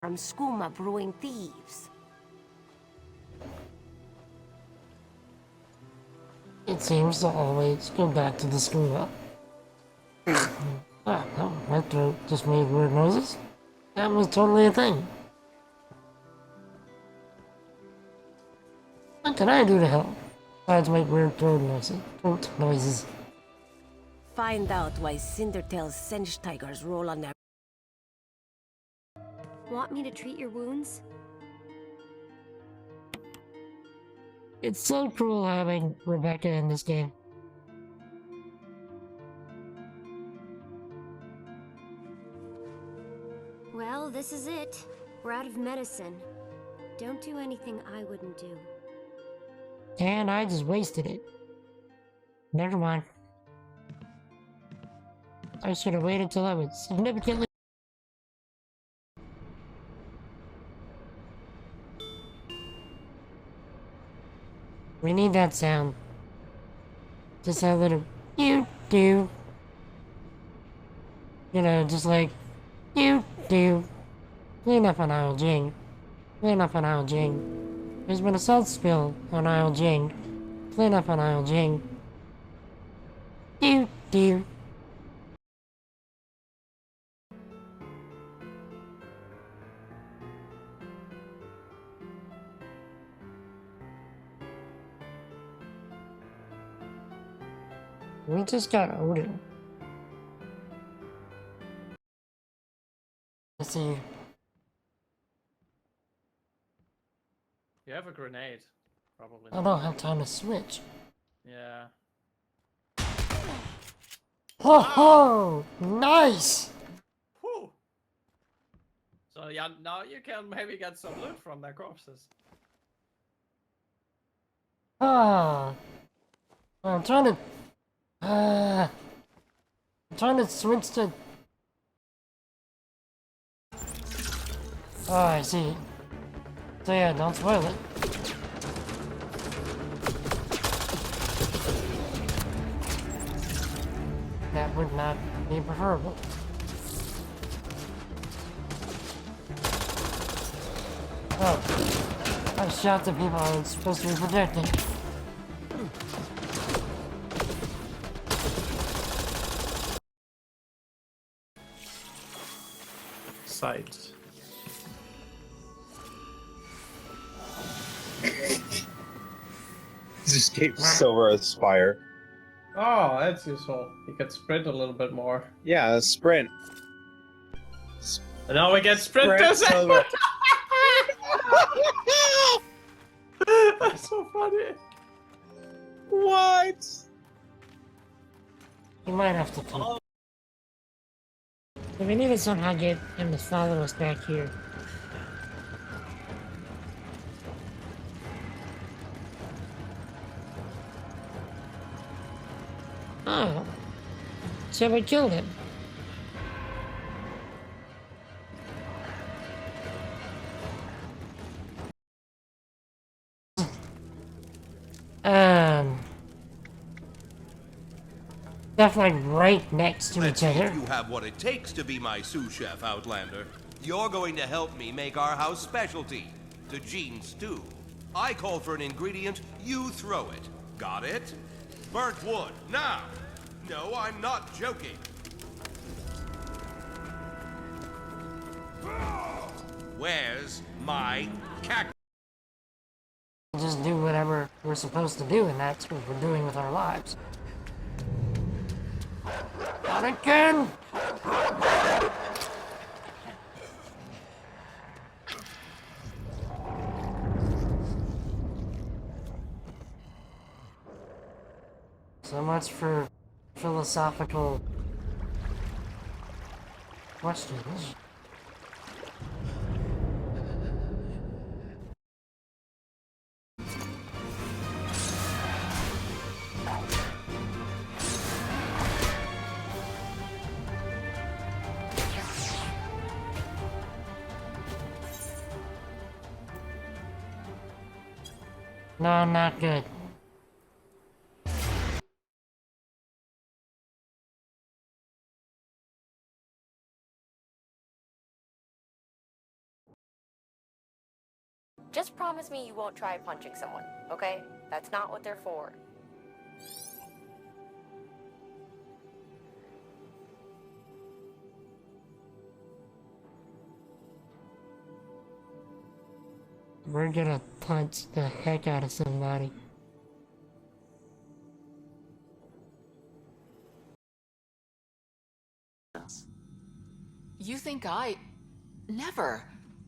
from skooma brewing thieves. It seems to always go back to the skooma. Ah, no, my throat just made weird noises. That was totally a thing. What can I do to help? Besides make weird throat noises. Find out why Cindertail's Sench tigers roll on their... Want me to treat your wounds? It's so cool having Rebecca in this game. Well, this is it. We're out of medicine. Don't do anything I wouldn't do. And I just wasted it. Never mind. I should have waited till I was significantly... We need that sound. Just have a little do. You know, just like do. Clean up on Isle Jing. Clean up on Isle Jing. There's been a salt spill on Isle Jing. Clean up on Isle Jing. Do. We just got Odin. Let's see. You have a grenade, probably. I don't have time to switch. Yeah. Ho ho! Nice! Whew. So yeah, now you can maybe get some loot from their corpses. Ah. I'm trying to switch to... Oh, I see. So yeah, don't spoil it. That would not be preferable. Oh. I shot the people I was supposed to be protecting. Sight. Just escaped Silver Aspire. Oh, that's useful. You can sprint a little bit more. Yeah, sprint. And now we get sprinters. Silver. That's so funny. What? You might have to kill. If we need to somehow get him to follow us back here. Oh. So we killed him. Definitely right next to Let's each see other. if you have what it takes to be my sous chef, Outlander. You're going to help me make our house specialty, the Gene stew. I call for an ingredient, you throw it. Got it? Burnt wood, now! No, I'm not joking. Where's my cactus? Just do whatever we're supposed to do, and that's what we're doing with our lives. Not again! So much for philosophical questions. No, not good. Just promise me you won't try punching someone, okay? That's not what they're for. We're gonna punch the heck out of somebody. You think I... Never.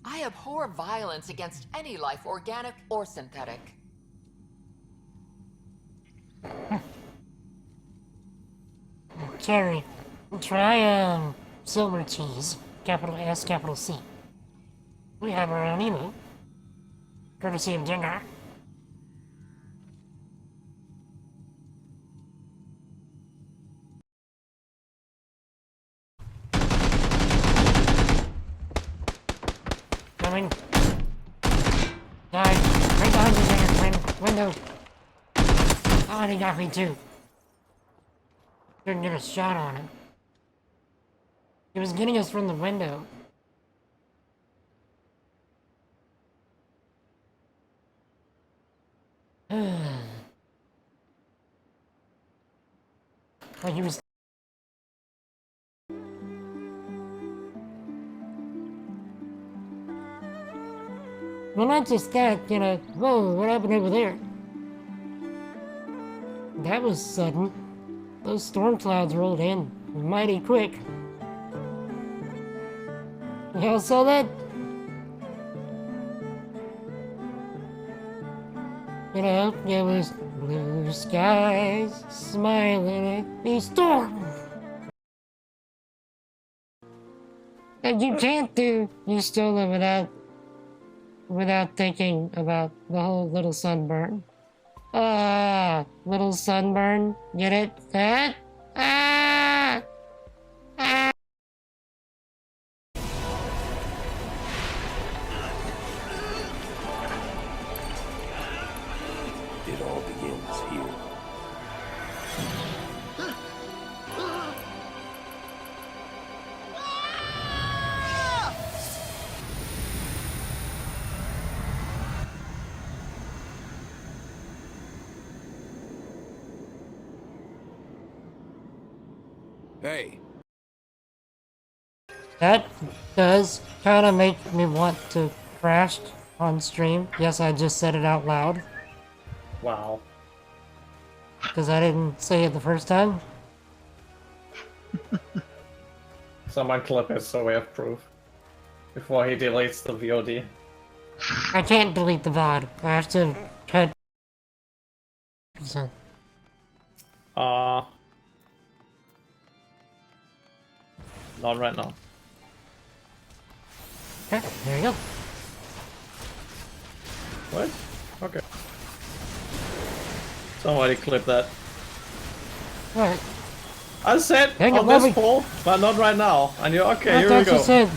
I abhor violence against any life, organic or synthetic. Carrie, try, silver cheese. Capital S, capital C. We have our own emu. Courtesy of Jenga. Coming. Died. Right behind you there, window. Oh, and he got me too. Couldn't get a shot on him. He was getting us from the window. Like he was. Well, not just that, you know. Whoa, what happened over there? That was sudden. Those storm clouds rolled in mighty quick. Y'all saw that? You know, it was blue skies smiling at the storm. And you can't do You Still Live without thinking about the whole little sunburn. Little sunburn. Get it? Ah! Ah! Ah! It all begins here. Hey. That does kind of make me want to crash on stream. Yes, I just said it out loud. Wow. Because I didn't say it the first time. Someone clip it so we have proof. Before he deletes the VOD. I can't delete the VOD. I have to cut. Not right now. Okay, there you go. What? Okay. Somebody clip that. Alright. I said Dang it, on this Bobby. poll, but not right now. And you're okay, I here we thought go. you said,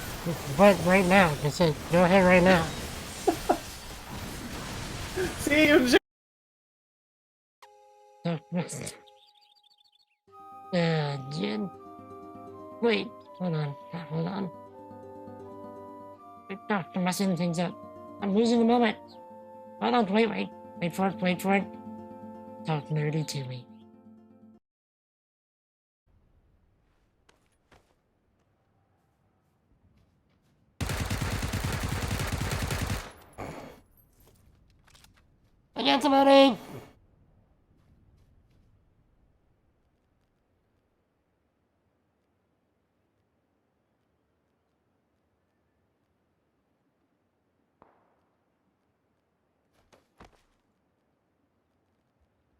but right now. I said, go ahead right now. See you, Jen. Wait, hold on. Hold on. I'm messing things up. I'm losing the moment. Hold on, wait. Wait for it. Talk nerdy to me. I got somebody!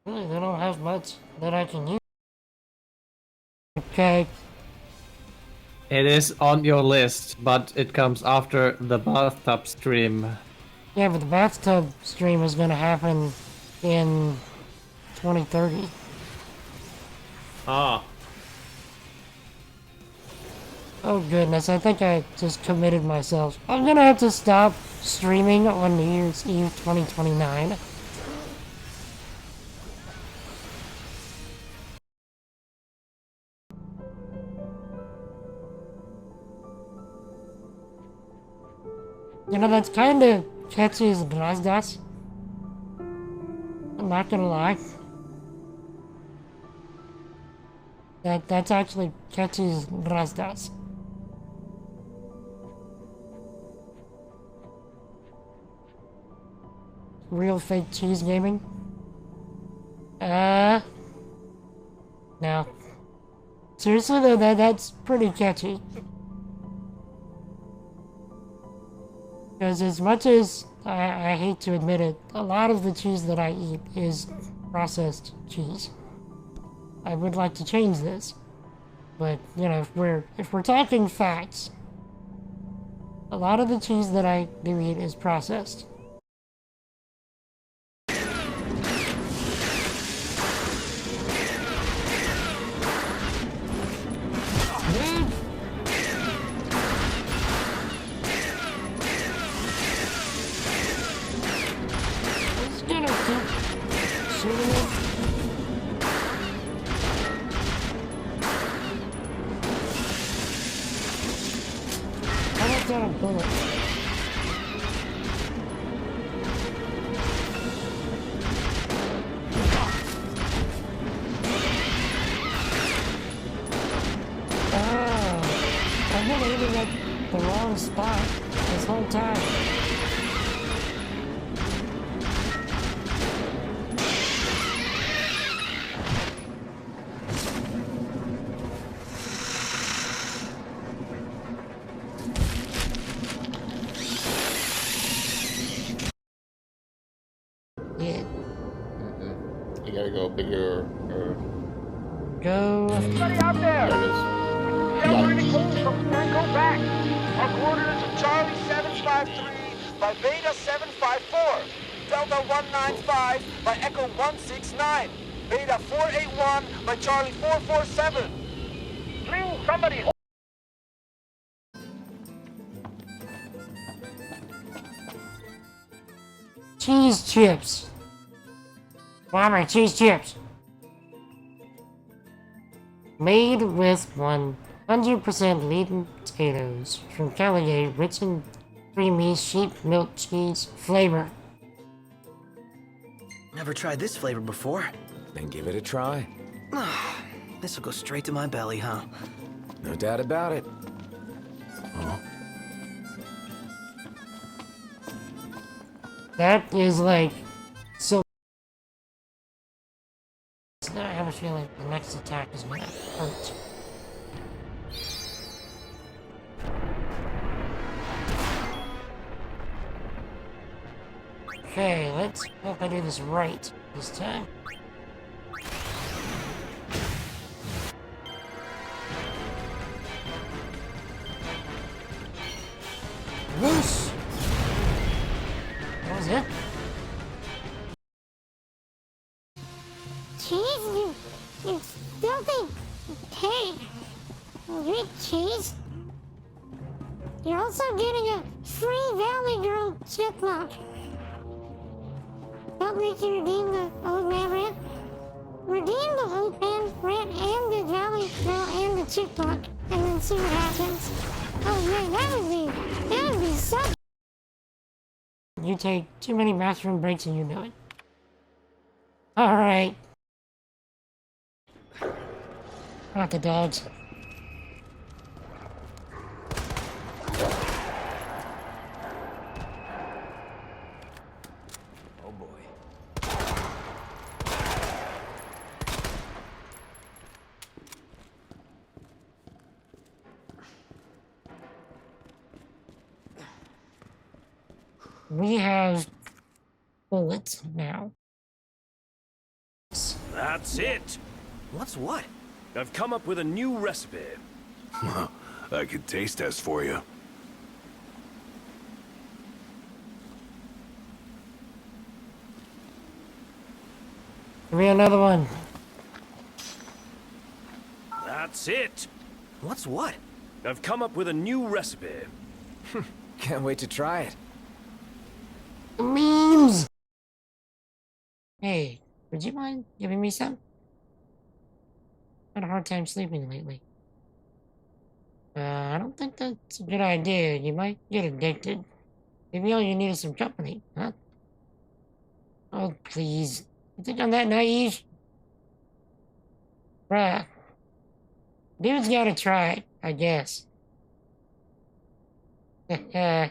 Really, they don't have much that I can use. Okay. It is on your list, but it comes after the bathtub stream. Yeah, but the bathtub stream is gonna happen in 2030. Ah. Oh goodness, I think I just committed myself. I'm gonna have to stop streaming on New Year's Eve 2029. You know, that's kind of catchy as Brazdas. I'm not gonna lie. That's actually catchy as Brazdas. Real fake cheese gaming? No. Seriously though, that's pretty catchy. Because as much as I hate to admit it, a lot of the cheese that I eat is processed cheese. I would like to change this. But, you know, if we're talking facts, a lot of the cheese that I do eat is processed. The wrong spot this whole time. Yeah. You gotta go bigger or go. Somebody out there! Get pretty close, don't go back. Our coordinates are Charlie 753 by Beta 754, Delta 195 by Echo 169, Beta 481 by Charlie 447. Please, somebody. Cheese chips. Bomber cheese chips. Made with 100% lean potatoes from Calier, rich and creamy sheep milk cheese flavor. Never tried this flavor before. Then give it a try. This'll go straight to my belly, huh? No doubt about it. Oh. That is like so. I have a feeling the next attack is gonna hurt. Okay, let's hope I do this right this time. Whoosh! That was it? Cheese? You filthy pig! You eat cheese? You're also getting a free Valley Girl chipmunk. Help me to redeem the old man rant. Redeem the old man rant and the Valley Girl and the chipmunk, and then see what happens. Oh man, that would be so. You take too many bathroom breaks and you know it. Alright. Not the dogs. Oh boy. We have bullets now. That's it! What's what? I've come up with a new recipe. I could taste test for you. Give me another one. That's it! What's what? I've come up with a new recipe. Can't wait to try it. Memes! Hey, would you mind giving me some? Had a hard time sleeping lately. I don't think that's a good idea. You might get addicted. Maybe all you need is some company, huh? Oh, please. You think I'm that naive? Bruh. Dude's gotta try, I guess. Ha!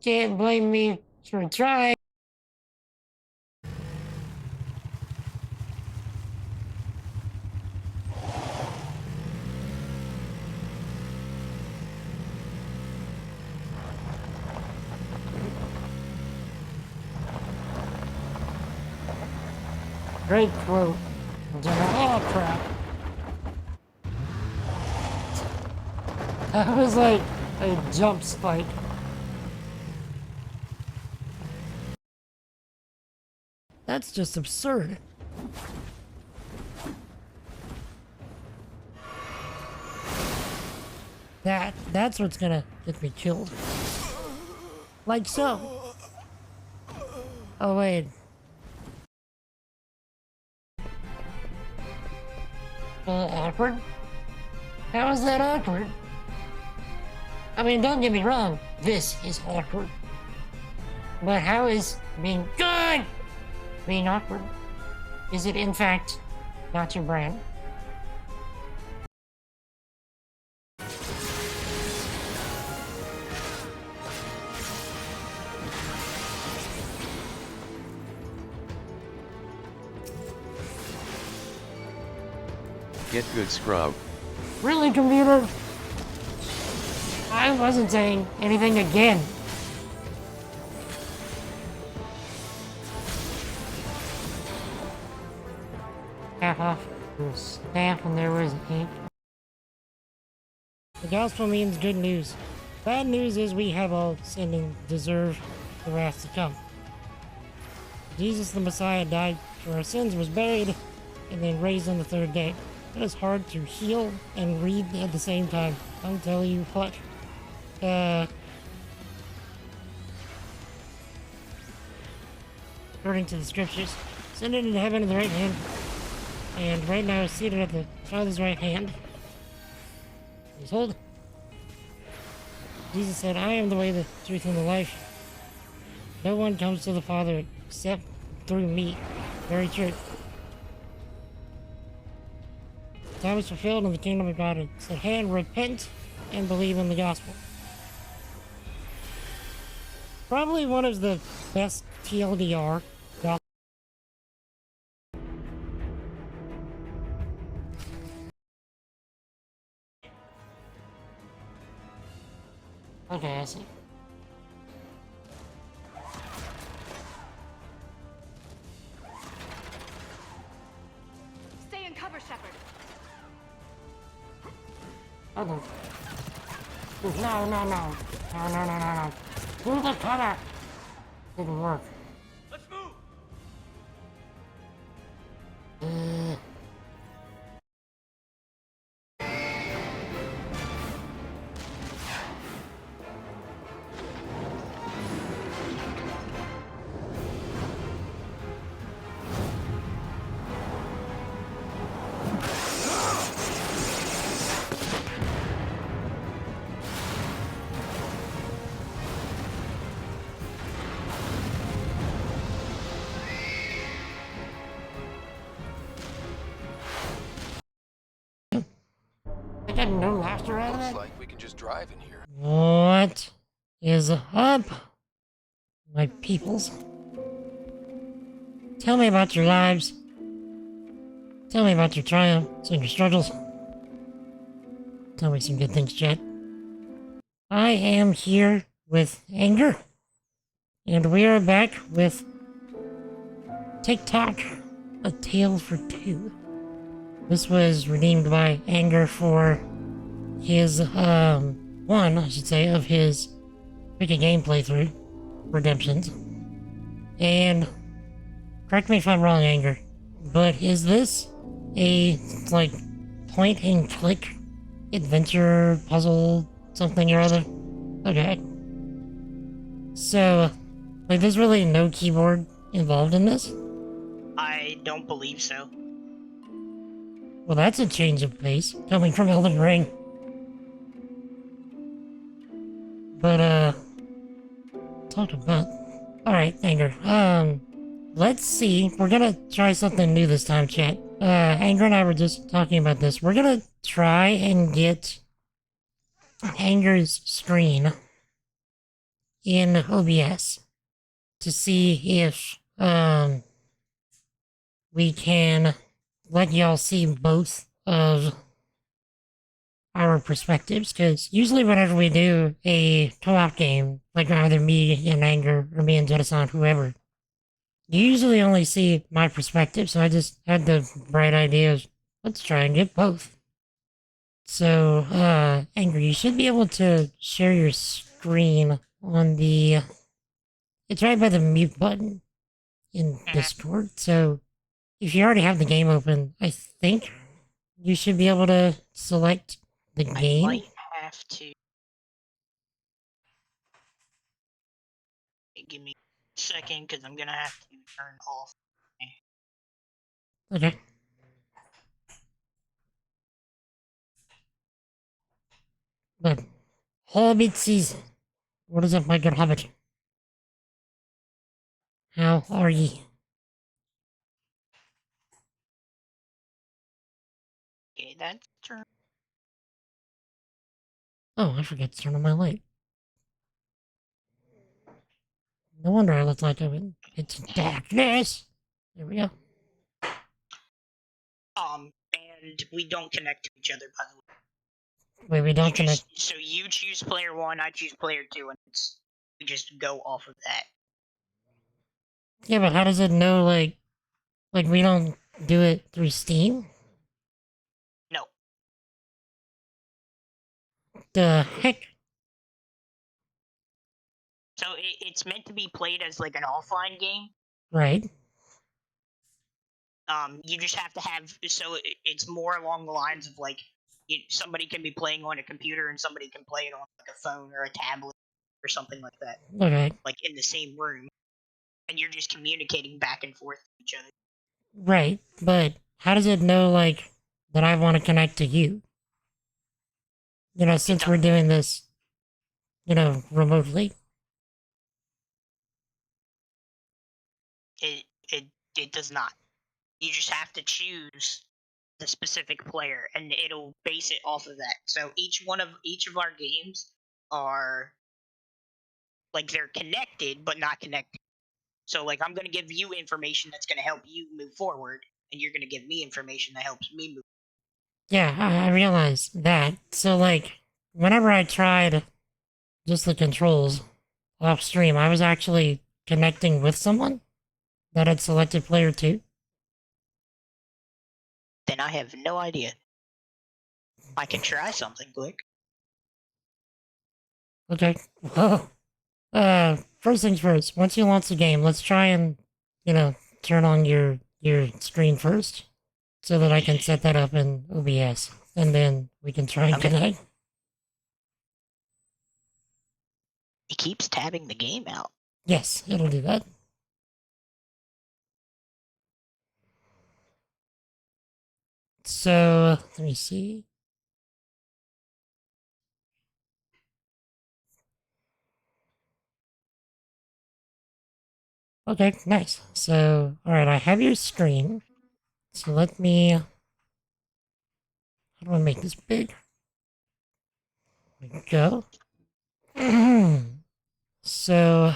Can't blame me for trying. Great quote. Oh, crap. That was like a jump spike. That's just absurd. That's what's gonna get me killed. Like so. Oh, wait. Awkward? How is that awkward? I mean, don't get me wrong, this is awkward. But how is being good being awkward? Is it in fact not your brand? Get good, scrub. Really, computer? I wasn't saying anything again. Half off the staff and there was ink. The gospel means good news. Bad news is we have all sinned and deserve the wrath to come. Jesus the Messiah died for our sins, was buried, and then raised on the third day. It is hard to heal and read at the same time. I'll tell you what. According to the scriptures, ascended into heaven at the right hand, and right now is seated at the Father's right hand. Behold, Jesus said, I am the way, the truth, and the life. No one comes to the Father except through me. Very true. Time is fulfilled in the kingdom of God. It's at hand. Repent and believe in the gospel. Probably one of the best TLDR gospel. Okay, I see. Stay in cover, Shepard. Oh, no. No, no, no. No, no, no, no, no. Do the cover! Didn't work. Let's move! I got no laughter out of Looks that? like we can just drive in here. What is up, my peoples? Tell me about your lives. Tell me about your triumphs and your struggles. Tell me some good things, chat. I am here with Anger, and we are back with Tock, A Tale for Two. This was redeemed by Anger for his, one, I should say, of his wicked game playthrough redemptions. And correct me if I'm wrong, Anger, but is this a, like, point and click adventure puzzle something or other? Okay. So, like, there's really no keyboard involved in this? I don't believe so. Well, that's a change of pace, coming from Elden Ring. But, talked about. Alright, Anger. Let's see. We're gonna try something new this time, chat. Anger and I were just talking about this. We're gonna try and get Anger's screen in OBS to see if, we can let y'all see both of our perspectives, because usually whenever we do a co-op game, like either me and Anger or me and Jettison, whoever, you usually only see my perspective, so I just had the bright idea of, let's try and get both. So, Anger, you should be able to share your screen on the... It's right by the mute button in Discord, so if you already have the game open, I think you should be able to select the game. I might have to. Give me a second, because I'm gonna have to turn off. Okay. But Hobbitsies, what is up, my good hobbit? How are ye? Okay, that's turn. Oh, I forgot to turn on my light. No wonder I look like I'm in it's darkness. There we go. And we don't connect to each other, by the way. Wait, we don't connect. So you choose player 1, I choose player 2, and we just go off of that. Yeah, but how does it know, like we don't do it through Steam? No. The heck? So it's meant to be played as like an offline game. Right. You just have to have, so it's more along the lines of like, somebody can be playing on a computer and somebody can play it on like a phone or a tablet or something like that. Okay. Like in the same room. And you're just communicating back and forth with each other. Right, but how does it know, like, that I want to connect to you? You know, since we're doing this, you know, remotely. It does not. You just have to choose the specific player, and it'll base it off of that. So each of our games are like they're connected but not connected. So like I'm gonna give you information that's gonna help you move forward, and you're gonna give me information that helps me move. Yeah, I realize that. So, like, whenever I tried just the controls off stream, I was actually connecting with someone that had selected player 2. Then I have no idea. I can try something quick. Okay. Whoa. First things first, once you launch the game, let's try and, you know, turn on your screen first, so that I can set that up in OBS, and then we can try and connect. It keeps tabbing the game out. Yes, it'll do that. So, let me see. Okay, nice. So, alright, I have your screen. So let me... How do I make this big? There we go. So,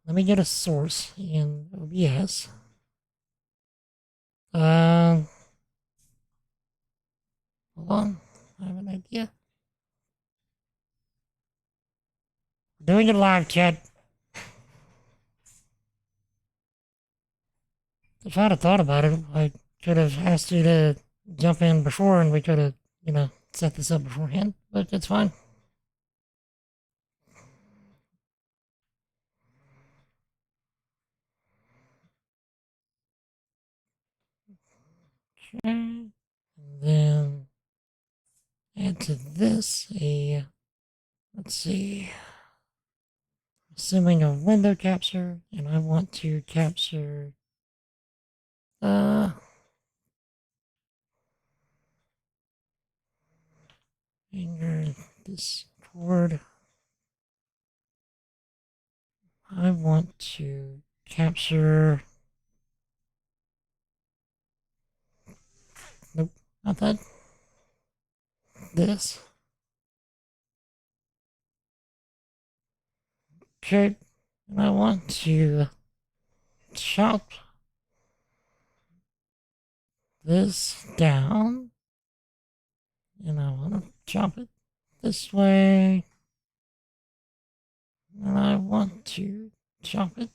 let me get a source in OBS. Hold on. I have an idea. Doing it live, chat. If I'd have thought about it, I could have asked you to jump in before and we could have, you know, set this up beforehand, but it's fine. Okay. And then add to this a, let's see, assuming a window capture, and I want to capture, Anger, Discord, I want to capture... Nope, not that. This. Okay, and I want to chop this down. And I want to chop it this way. And I want to chop it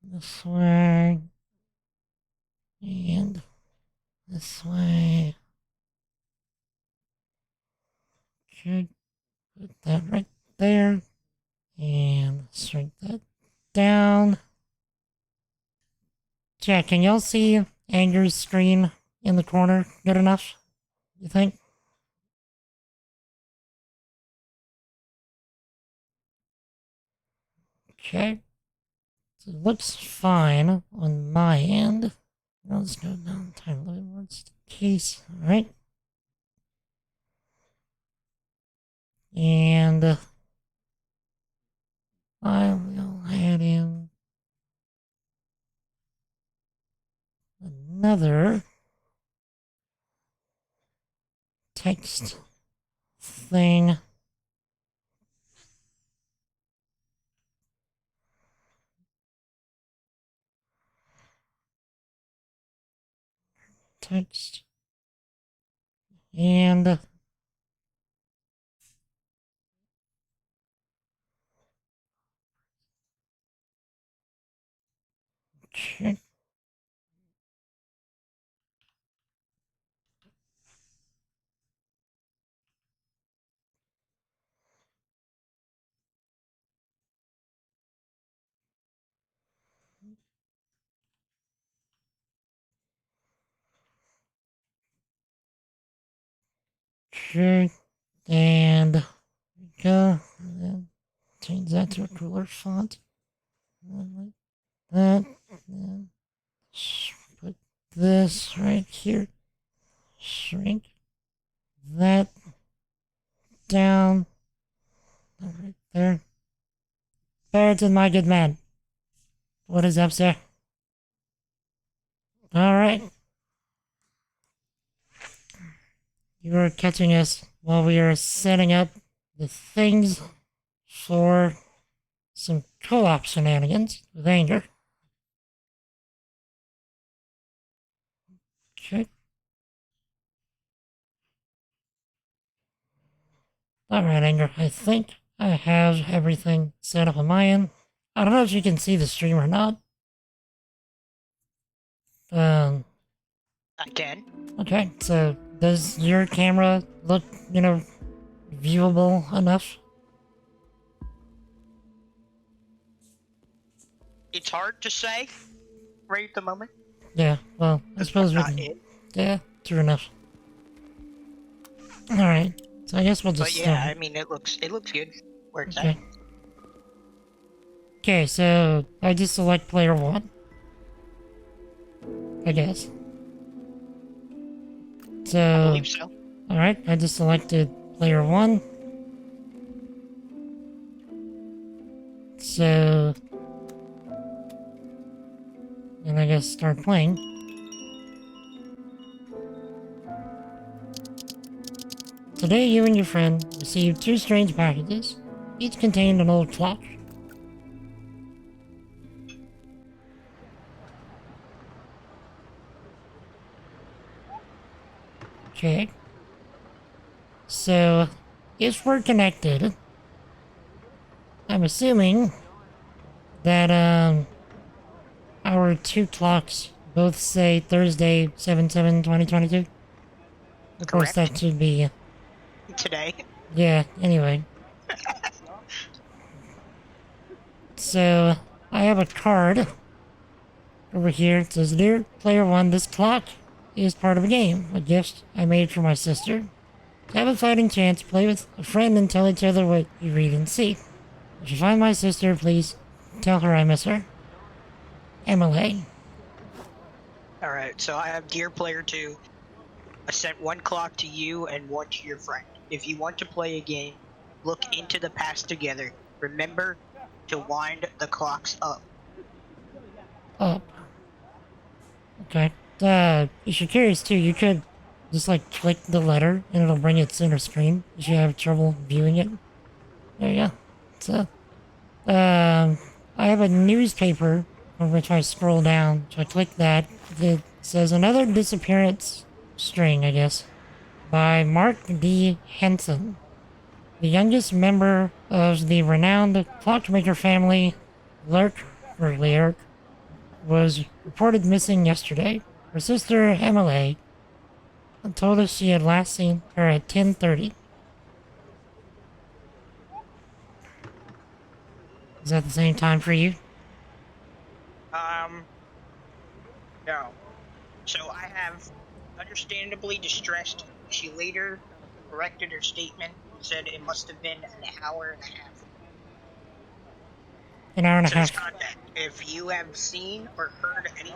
this way. And this way. Okay, put that right there. And shrink that down. Jack, can y'all see Anger's screen in the corner good enough? You think? Okay. So it looks fine on my end. Now let's go down time limit more just in case. Alright. And I will add in another text thing. Text. And check. Check. And go. And then change that to a cooler font. Like that. And put this right here. Shrink that down. Right there. Barrington, my good man. What is up, sir? Alright. You were catching us while we were setting up the things for some co-op shenanigans with Anger. Okay. Alright, Anger, I think I have everything set up on my end. I don't know if you can see the stream or not. I can. Okay, so does your camera look, viewable enough? It's hard to say right at the moment. Yeah, well, I suppose we can... Yeah, true enough. Alright, so I guess we'll just But yeah, I mean, it looks good where it's at. Okay, so I just select player 1. I guess. So... I believe so. Alright, I just selected player 1. So... And I guess start playing. Today you and your friend received 2 strange packages. Each contained an old clock. Okay. So, if we're connected, I'm assuming that, our 2 clocks both say Thursday, 7/7/2022. Of course, that should be... Today. Yeah, anyway. So, I have a card over here. It says, Dear Player 1, this clock is part of a game, a gift I made for my sister. To have a fighting chance, play with a friend and tell each other what you read and see. If you find my sister, please tell her I miss her. Emily. Alright, so I have Dear Player 2. I sent 1 clock to you and 1 to your friend. If you want to play a game, look into the past together. Remember, to wind the clocks up. Up. Okay. If you're curious too, you could just like click the letter and it'll bring it center screen if you have trouble viewing it. There you go. So, I have a newspaper on which I scroll down. So I click that. It says another disappearance string, I guess, by Mark D. Henson, the youngest member of the renowned clockmaker family. Lyric was reported missing yesterday. Her sister, Emily, told us she had last seen her at 10:30. Is that the same time for you? No. So I have understandably distressed. She later corrected her statement and said it must have been an hour and a half. An hour and a Says half. contact. If you have seen or heard any,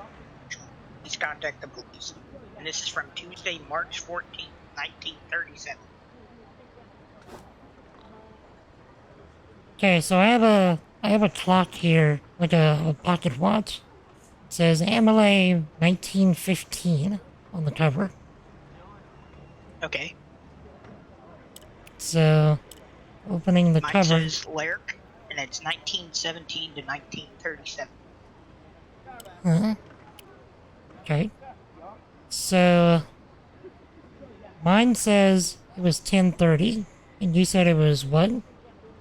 please contact the police. And this is from Tuesday, March 14th, 1937. Okay, so I have a clock here, like a pocket watch. It says Emily 1915 on the cover. Okay. So, opening the Mine cover. says Lyric, and it's 1917 to 1937. Okay. So, mine says it was 10:30, and you said it was what?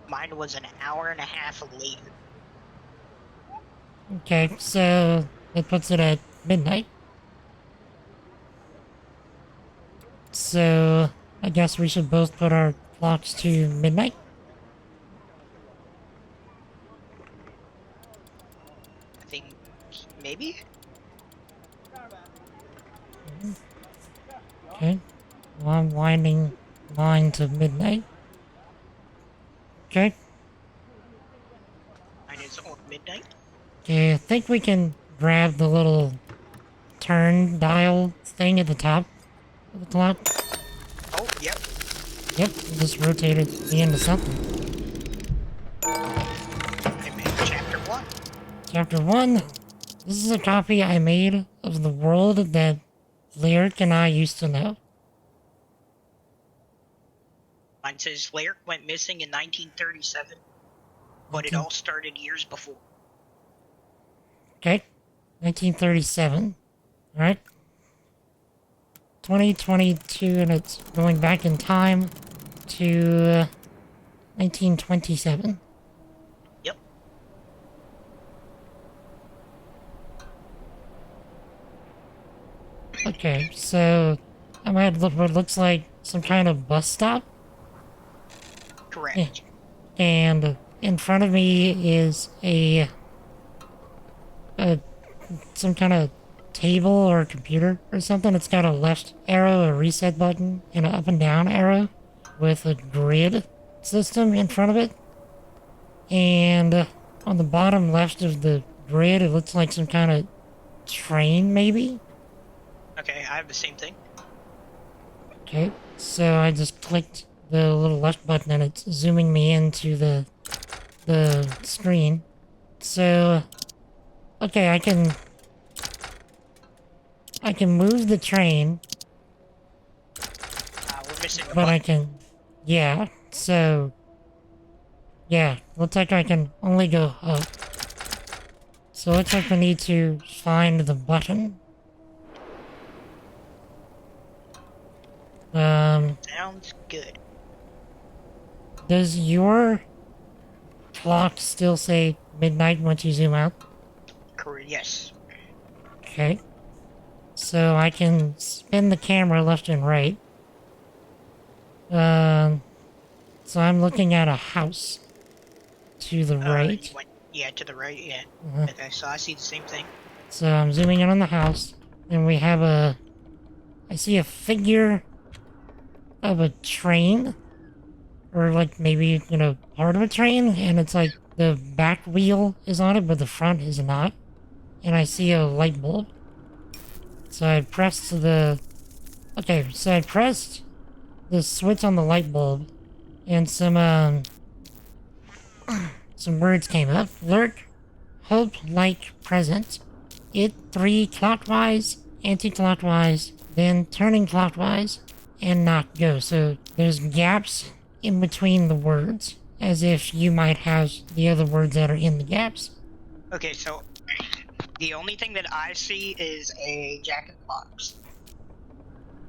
Mine was an hour and a half later. Okay, so that puts it at midnight. So, I guess we should both put our clocks to midnight. I think maybe? Okay. Well, I'm winding mine to midnight. Okay. Mine is on midnight. Okay, I think we can grab the little turn dial thing at the top of the clock. Oh, yep. Yep, just rotated me into something. I made chapter 1. Chapter 1. This is a copy I made of the world that Lyric and I used to know. Mine says Lyric went missing in 1937, but it all started years before. Okay. 1937. Alright. 2022, and it's going back in time to 1927. Yep. Okay, so I'm at what looks like some kind of bus stop. Correct. And in front of me is some kind of table or computer or something. It's got a left arrow, a reset button, and an up and down arrow with a grid system in front of it. And on the bottom left of the grid, it looks like some kind of train, maybe? Okay, I have the same thing. Okay, so I just clicked the little left button and it's zooming me into the screen. So, okay, I can move the train, We're missing a but I button. can, yeah, so, yeah, looks like I can only go up. So it looks like we need to find the button. Sounds good. Does your clock still say midnight once you zoom out? Correct. Yes. Okay. So I can spin the camera left and right. So I'm looking at a house to the right. You went, yeah, to the right. Yeah. Uh-huh. Okay, so I see the same thing. So I'm zooming in on the house, and we have I see a figure of a train, or like maybe, part of a train, and it's like the back wheel is on it, but the front is not. And I see a light bulb. So I pressed the switch on the light bulb, and some some words came up. Lurk, hope, like, present. It 3 clockwise, anti-clockwise, then turning clockwise, and not go. So there's gaps in between the words, as if you might have the other words that are in the gaps. Okay, so the only thing that I see is a Jack in the Box.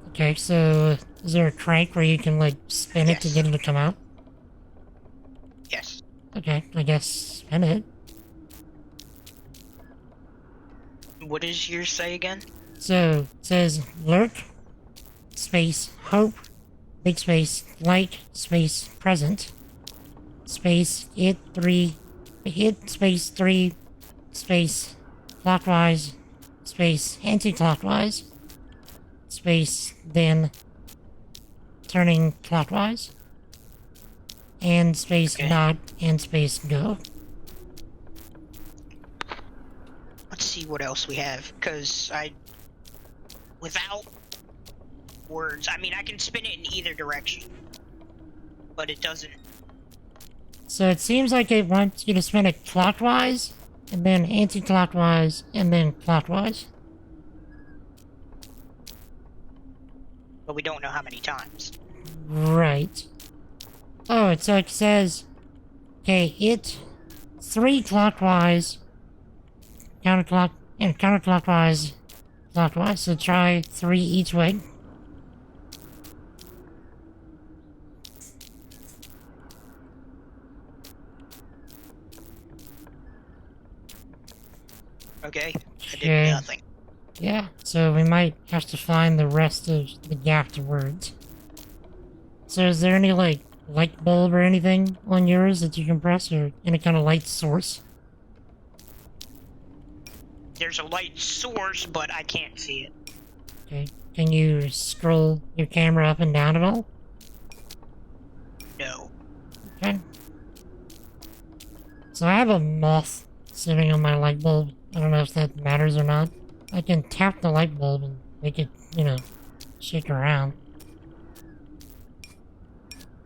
Okay, so is there a crank where you can, like, spin it to get it to come out? Yes. Okay, I guess spin it. What does yours say again? So, it says lurk, space, hope, big space, like, space, present, space, it 3, space, 3, space, clockwise, space, anti-clockwise, space, then turning clockwise, and space not, and space go. Let's see what else we have, because without words, I mean, I can spin it in either direction, but it doesn't. So it seems like it wants you to spin it clockwise, and then anti-clockwise, and then clockwise. But we don't know how many times. Right. Oh, it's like it says, okay, it 3 clockwise, counterclockwise, clockwise. So try 3 each way. Okay, I did nothing. Yeah, so we might have to find the rest of the gapped words. So is there any, like, light bulb or anything on yours that you can press, or any kind of light source? There's a light source, but I can't see it. Okay, can you scroll your camera up and down at all? No. Okay. So I have a moth sitting on my light bulb. I don't know if that matters or not. I can tap the light bulb and make it, you know, shake around.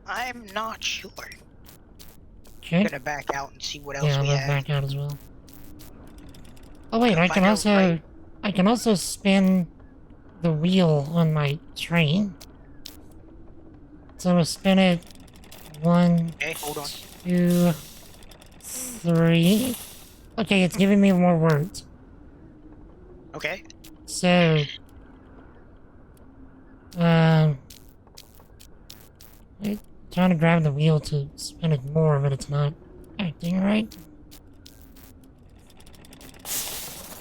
I'm not sure. Okay. I'm gonna back out and see what else Yeah, we I'll have. back out as well. Oh wait, I If can know also right- I can also spin the wheel on my train. So I'm gonna spin it 1, Okay, hold on. 2, 3. Okay, it's giving me more words. Okay. So, I'm trying to grab the wheel to spin it more, but it's not acting right.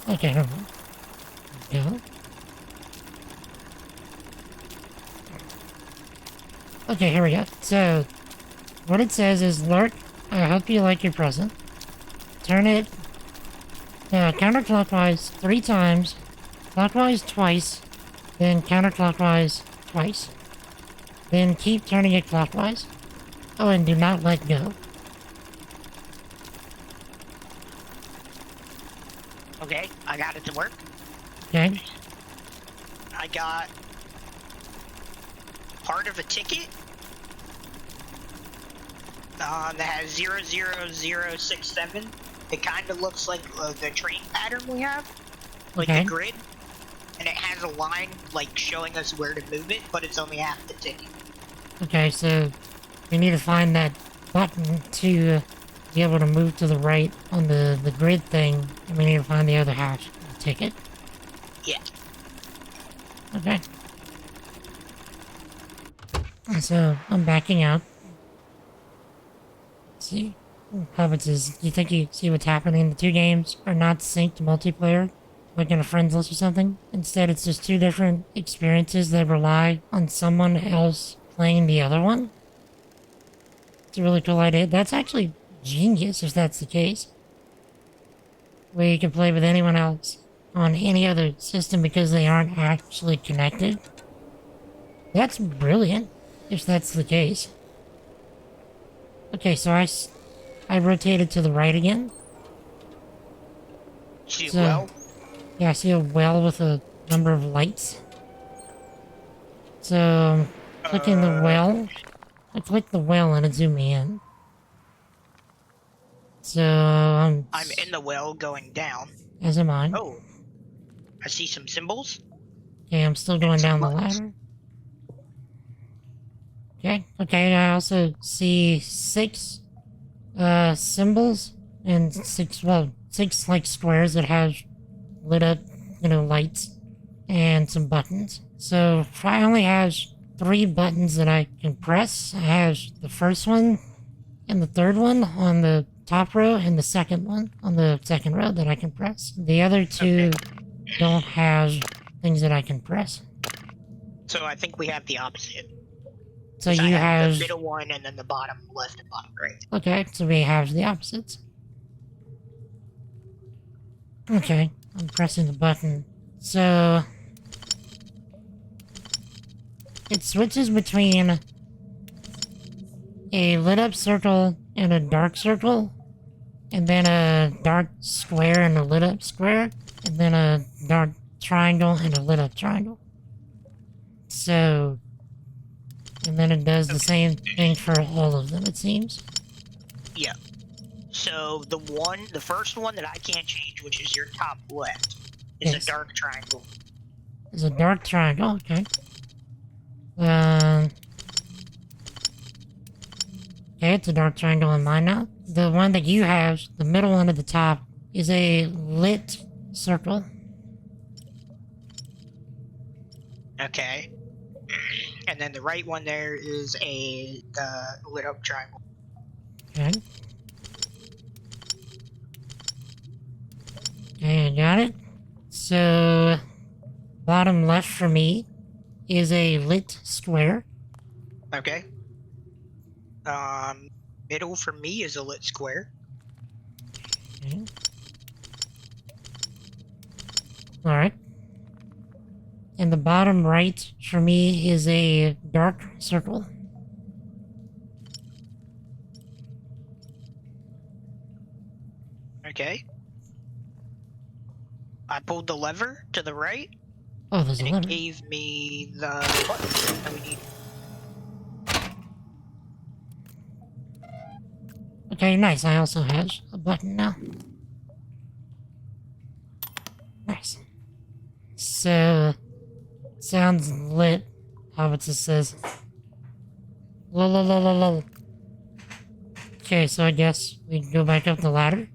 Okay, hold on. Go. Okay, here we go. So, what it says is, Lurk, I hope you like your present. Turn it counterclockwise 3 times, clockwise twice, then counterclockwise twice. Then keep turning it clockwise. Oh, and do not let go. Okay, I got it to work. Okay? I got part of a ticket that has 00067. It kind of looks like the train pattern we have, like Okay. the grid, and it has a line like showing us where to move it, but it's only half the ticket. Okay, so we need to find that button to be able to move to the right on the grid thing, and we need to find the other half of the ticket. Yeah. Okay. So, I'm backing out. Let's see. Puppets is, do you think you see what's happening? The 2 games are not synced multiplayer, like in a friends list or something. Instead, it's just 2 different experiences that rely on someone else playing the other one. It's a really cool idea. That's actually genius if that's the case. Where you can play with anyone else on any other system because they aren't actually connected. That's brilliant, if that's the case. Okay, so I rotated to the right again. See So, well? Yeah, I see a well with a number of lights. So, I'm clicking the well. I click the well and it zoomed me in. So, I'm in the well going down. as am I. Oh, I see some symbols. Okay, I'm still going down the ladder. Okay, I also see 6 symbols and 6 like squares that have lit up, lights and some buttons. So I only have 3 buttons that I can press. I have the first one and the third one on the top row and the second one on the second row that I can press. The other 2 don't have things that I can press. So I think we have the opposite. So 'Cause I you have have... the middle one and then the bottom left and bottom right. Okay, so we have the opposites. Okay, I'm pressing the button. So... it switches between a lit up circle and a dark circle, and then a dark square and a lit up square, and then a dark triangle and a lit up triangle. So... and then it does the same thing for all of them, it seems. Yeah. So the first one that I can't change, which is your top left, is a dark triangle. It's a dark triangle, okay. Okay, it's a dark triangle in mine now. The one that you have, the middle one at the top, is a lit circle. Okay. And then the right one there is the lit up triangle. Okay. Okay, I got it. So, bottom left for me is a lit square. Okay. Middle for me is a lit square. Okay. Alright. And the bottom right for me is a dark circle. Okay. I pulled the lever to the right. Oh, there's a and lever. it gave me the button that we need. Okay, nice. I also have a button now. Nice. So, sounds lit. How it just says. Lol. Okay, so I guess we can go back up the ladder.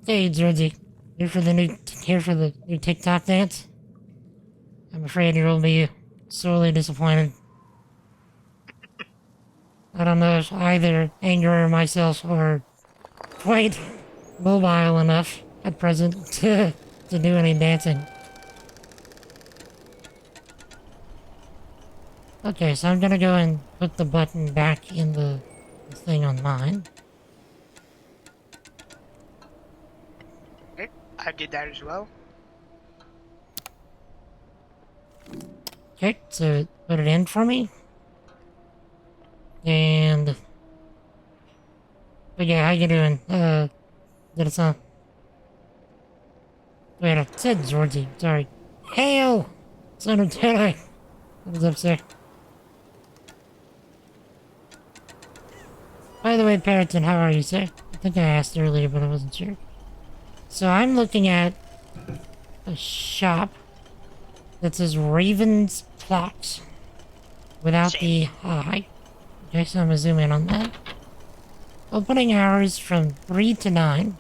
Hey, Georgie. Here for the new TikTok dance? I'm afraid you will be sorely disappointed. I don't know if either Anger or myself are quite mobile enough at present to do any dancing. Okay, so I'm gonna go and put the button back in the thing on mine. Okay, I did that as well. Okay, so put it in for me. And... but yeah, how you doing? Did it sound... wait, I said Georgie, sorry. Hail! Son of Jedi! What is up, sir? By the way, Parrotin, how are you, sir? I think I asked earlier, but I wasn't sure. So I'm looking at a shop that says Raven's Clocks without the I. Okay, so I'm gonna zoom in on that. Opening hours from 3 to 9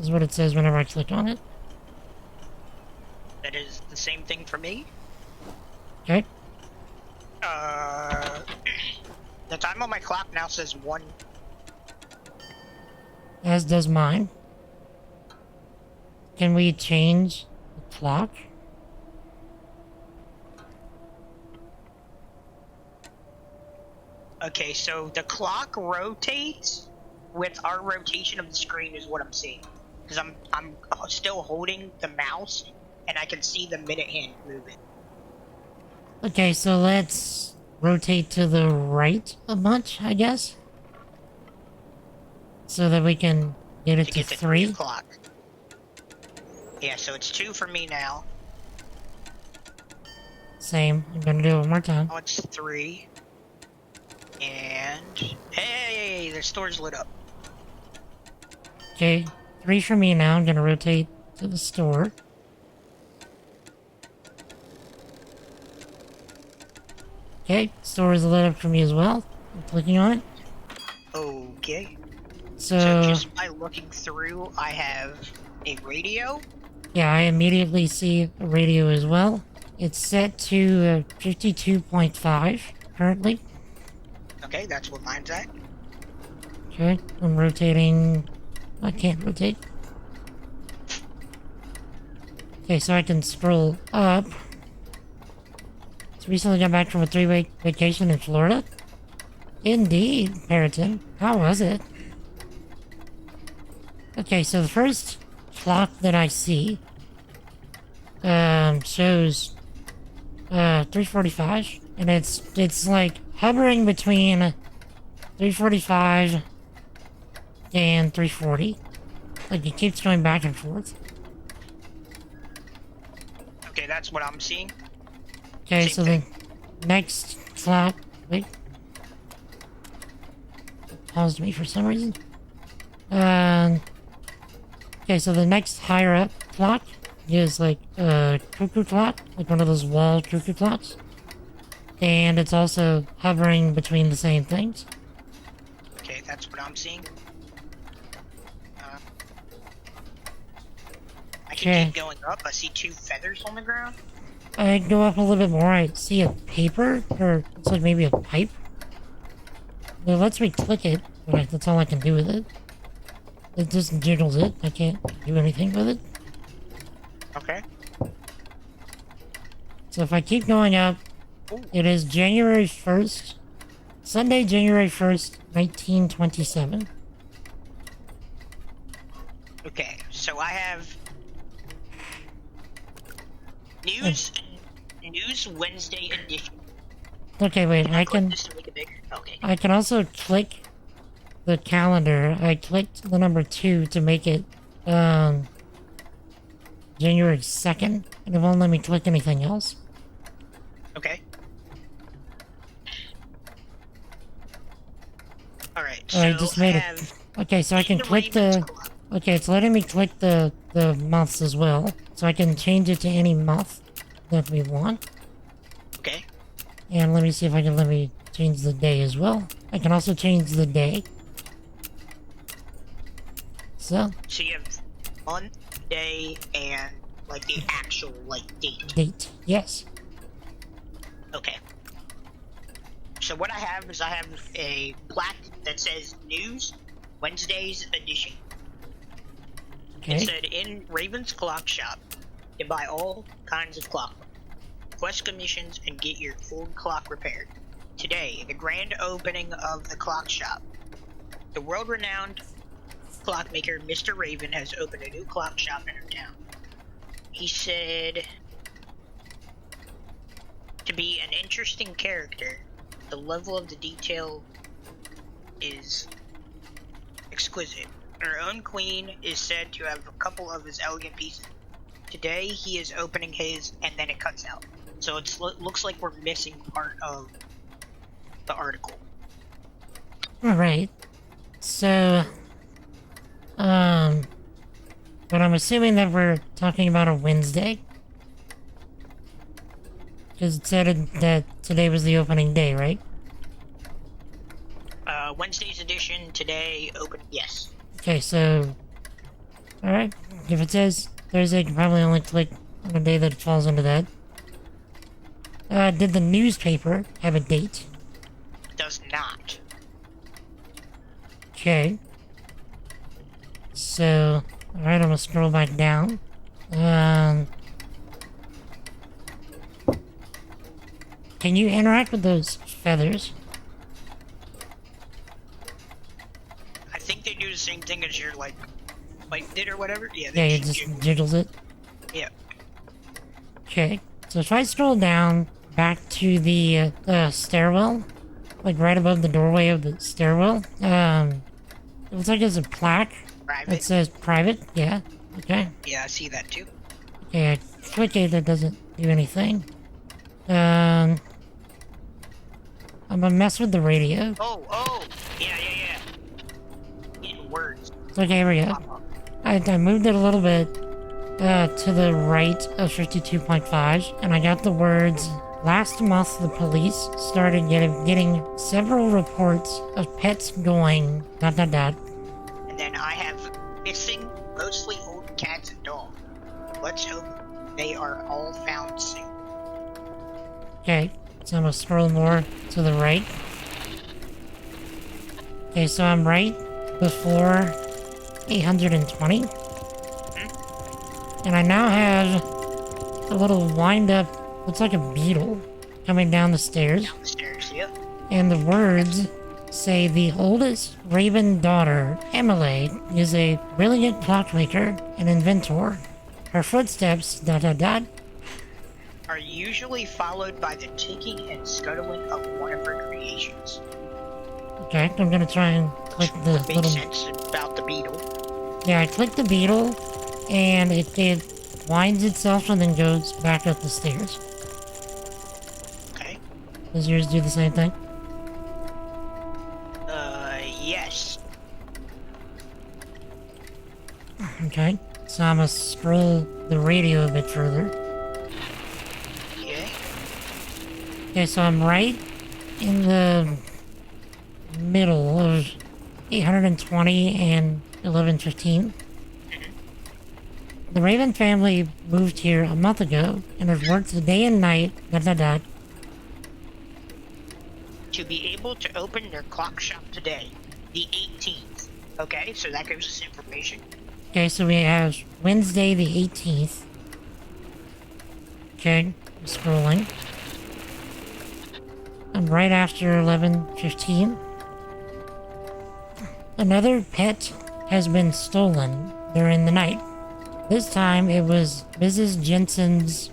is what it says whenever I click on it. That is the same thing for me. Okay. The time on my clock now says 1. As does mine. Can we change the clock? Okay, so the clock rotates with our rotation of the screen is what I'm seeing. Because I'm still holding the mouse and I can see the minute hand moving. Okay, so let's rotate to the right a bunch, I guess. So that we can get it to 3. 3 o'clock. Yeah, so it's 2 for me now. Same. I'm gonna do it one more time. Now it's 3. And hey, the store's lit up. Okay, 3 for me now. I'm gonna rotate to the store. Okay, store is lit up for me as well. I'm clicking on it. Okay. So just by looking through, I have a radio. yeah, I immediately see a radio as well. It's set to 52.5 currently. Okay, that's what mine's at. Okay, I'm rotating. I can't rotate. Okay, so I can scroll up. So recently got back from a 3-week vacation in Florida. Indeed, Periton. How was it? Okay, so the first clock that I see shows 3:45, and it's like hovering between 3:45 and 3:40. Like it keeps going back and forth. Okay, that's what I'm seeing. Okay, so the next clock. Wait. It paused me for some reason. Okay, so the next higher up clock is like a cuckoo clock, like one of those wall cuckoo clocks. And it's also hovering between the same things. Okay, that's what I'm seeing. I can keep going up. I see 2 feathers on the ground. I go up a little bit more. I see a paper, or it's like maybe a pipe. It lets me click it, but that's all I can do with it. It just jiggles it. I can't do anything with it. Okay. So if I keep going up, it is January 1st, Sunday, January 1st, 1927. Okay, so I have News Wednesday edition. Okay, wait, I can Just to make it bigger. Okay. I can also click the calendar. I clicked the number 2 to make it January 2nd, and it won't let me click anything else. Okay. Alright, so I just made it. Okay, so I can click the... Okay, it's letting me click the months as well. So I can change it to any month that we want. Okay. And let me see if I can let me change the day as well. I can also change the day. So you have month, day, and like the actual date. Date, yes. Okay. So what I have is I have a plaque that says News Wednesday's edition. Okay. It said in Raven's Clock Shop, you can buy all kinds of clock, quest commissions, and get your old clock repaired. Today, the grand opening of the clock shop. The world-renowned clockmaker Mr. Raven has opened a new clock shop in our town. He said to be an interesting character, the level of the detail is exquisite. Our own queen is said to have a couple of his elegant pieces. Today he is opening his, and then it cuts out. So it looks like we're missing part of the article. Alright. So, but I'm assuming that we're talking about a Wednesday. Because it said that today was the opening day, right? Wednesday's edition, today, open, yes. Okay, so... Alright, if it says Thursday, I can probably only click on a day that falls into that. Did the newspaper have a date? Does not. Okay. So, alright, I'm gonna scroll back down. Can you interact with those feathers? I think they do the same thing as your, wiped it or whatever. Yeah, Yeah, it just jiggles it. Yeah. Okay, so if I scroll down back to the stairwell, like right above the doorway of the stairwell, it looks like there's a plaque that says private. Yeah, okay. Yeah, I see that too. Okay, I click it, that doesn't do anything. I'm gonna mess with the radio. Oh, yeah. Getting words. Okay, here we go. I moved it a little bit to the right of 52.5, and I got the words, last month the police started getting several reports of pets going ... And then I have missing, mostly old cats and dogs. Let's hope they are all found soon. Okay, so I'm gonna scroll more to the right. Okay, so I'm right before 820. And I now have a little wind up, looks like a beetle, coming down the stairs. Yep. And the words say the oldest Raven daughter, Emily, is a brilliant clockmaker and inventor. Her footsteps, ... are usually followed by the ticking and scuttling of one of her creations. Okay, I'm gonna try and click the Makes little... sense about the beetle. Yeah, I clicked the beetle, and it winds itself and then goes back up the stairs. Okay. Does yours do the same thing? Yes. Okay, so I'm gonna scroll the radio a bit further. Okay, so I'm right in the middle of 820 and 1115. The Raven family moved here a month ago and has worked day and night, ... To be able to open their clock shop today, the 18th. Okay, so that gives us information. Okay, so we have Wednesday the 18th. Okay, scrolling. I'm right after 11:15. Another pet has been stolen during the night. This time it was Mrs. Jensen's ...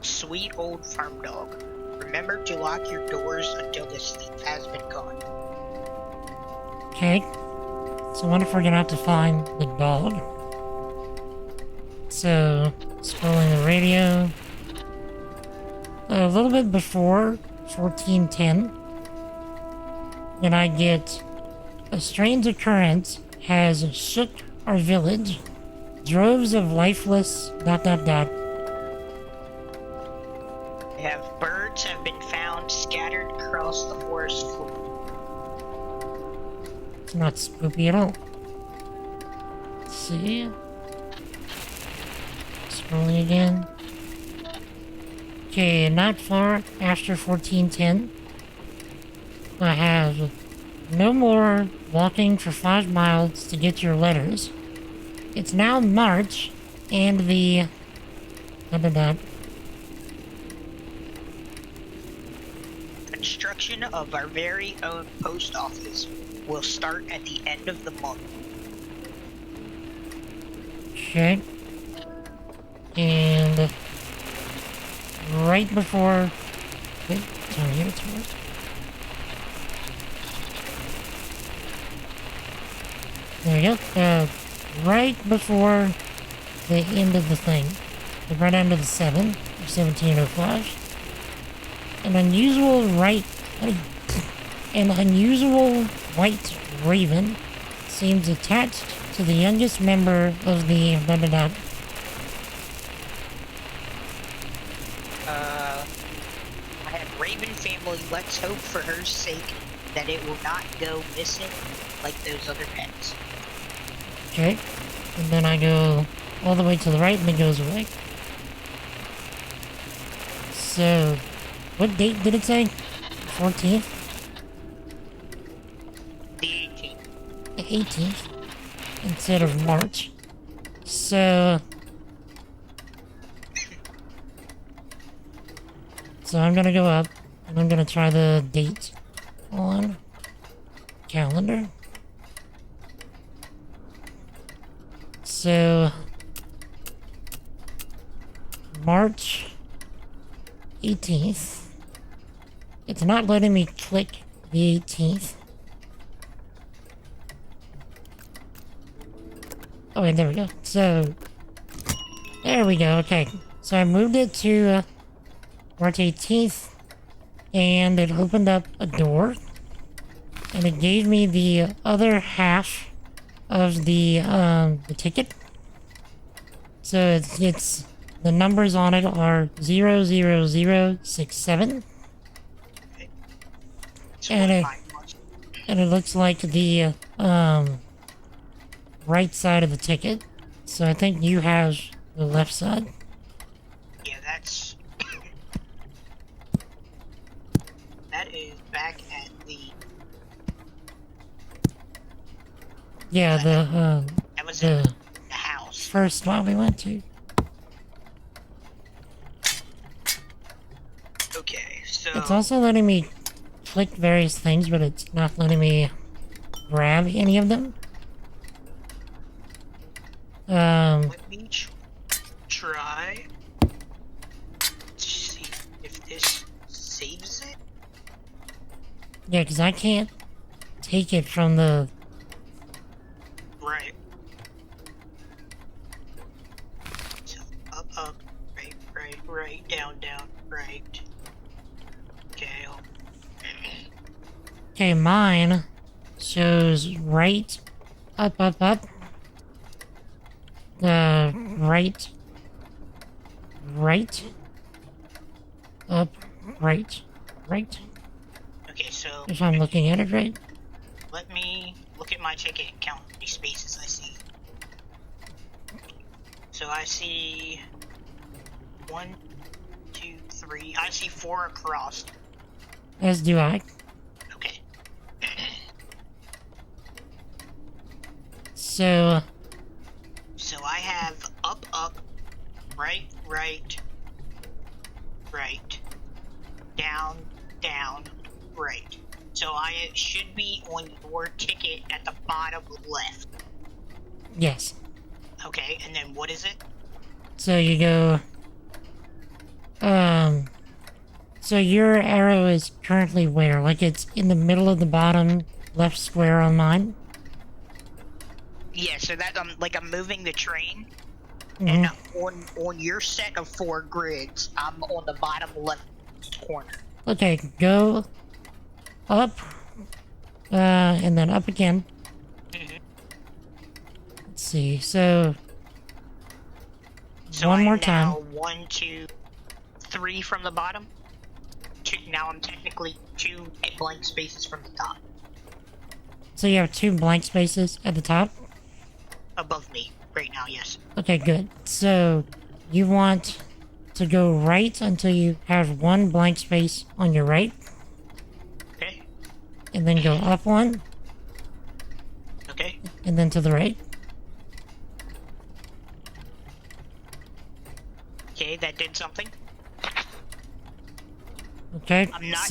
Sweet old farm dog. Remember to lock your doors until this thief has been gone. Okay. So I wonder if we're gonna have to find the dog. So, scrolling the radio. A little bit before 1410, and I get a strange occurrence has shook our village. Droves of lifeless ... Birds have been found scattered across the forest floor. It's not spooky at all. Let's see. Scrolling again. Okay, not far after 1410, I have no more walking for 5 miles to get your letters. It's now March, and the... Construction of our very own post office will start at the end of the month. Okay. And... right before... Wait, turn here, turn. There you go. Right before the end of the thing. Right under the 7 of 1705. An unusual white raven seems attached to the youngest member of the... I have Raven family. Let's hope for her sake that it will not go missing like those other pets. Okay. And then I go all the way to the right and it goes away. So, what date did it say? 14th? The 18th. The 18th. Instead of March. So... So I'm gonna go up, and I'm gonna try the date on calendar. So... March 18th. It's not letting me click the 18th. Oh wait, there we go. So... There we go, okay. So I moved it to... March 18th, and it opened up a door, and it gave me the other half of the ticket. So it's the numbers on it are 00067, and it looks like the right side of the ticket. So I think you have the left side. Yeah, that is back at the. Yeah, that was in the the house. first spot we went to. Okay, so It's also letting me click various things, but it's not letting me grab any of them. let me try to see if this saves it. Yeah, because I can't take it from the... Right. So up, right, down, right. Okay. Okay, mine shows right, up. Right, up, right. Okay, so If I'm looking at it right. let me look at my ticket and count how many spaces I see. So I see 1, 2, 3. I see 4 across. As do I. Okay. So I have up, right, down, right. So I should be on your ticket at the bottom left. yes. Okay, and then what is it? So you go... So your arrow is currently where? Like it's in the middle of the bottom left square on mine? Yeah, so that I'm moving the train, Mhm. and on your set of 4 grids, I'm on the bottom left corner. Okay, go up, and then up again. Let's see, so one more time. 1, 2, 3 from the bottom. Now I'm technically 2 blank spaces from the top. So you have 2 blank spaces at the top? Above me, right now, yes. Okay, good. So you want to go right until you have 1 blank space on your right. Okay. And then go up 1. Okay. And then to the right. Okay, that did something. Okay. I'm not